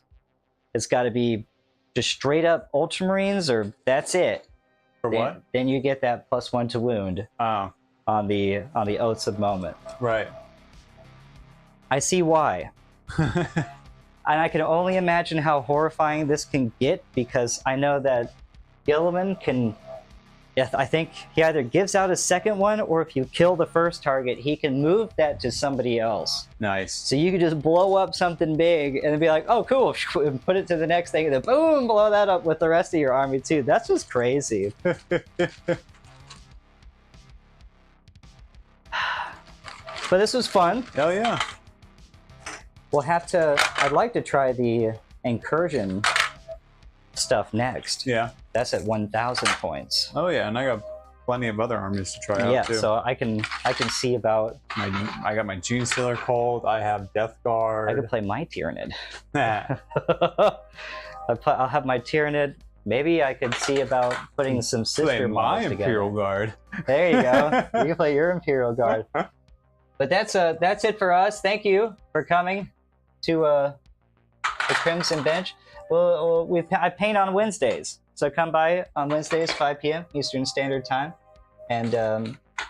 It's got to be just straight up Ultramarines, or that's it. For what? Then you get that +1 to wound on the Oaths of Moment. Right. I see why. And I can only imagine how horrifying this can get, because I know that Gilliman can... I think he either gives out a second one, or if you kill the first target, he can move that to somebody else. Nice. So you can just blow up something big and then be like, oh, cool, and put it to the next thing, and then boom, blow that up with the rest of your army too. That's just crazy. But this was fun. Hell yeah. We'll have to... I'd like to try the incursion stuff next. Yeah. That's at 1,000 points. Oh yeah, and I got plenty of other armies to try out too. Yeah, so I can see about... I got my Gene Stealer Colt, I have Death Guard. I could play my Tyranid. I'll have my Tyranid. Maybe I could see about putting some sister models together. Imperial Guard. There you go. You can play your Imperial Guard. But that's it for us. Thank you for coming to the Crimson Bench. Well, I paint on Wednesdays. So come by on Wednesdays, 5 p.m. Eastern Standard Time. And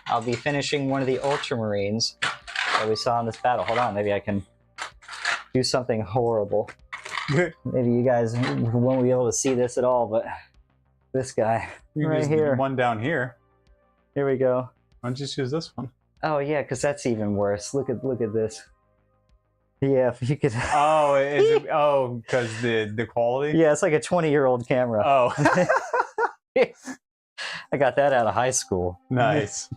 I'll be finishing one of the Ultramarines that we saw in this battle. Hold on, maybe I can do something horrible. Maybe you guys won't be able to see this at all, but this guy right here. One down here. Here we go. Why don't you just use this one? Oh yeah, because that's even worse. Look at this. Yeah, if you could. Oh, is it? Oh, because the quality. Yeah, it's like a 20-year-old camera. Oh, I got that out of high school. nice.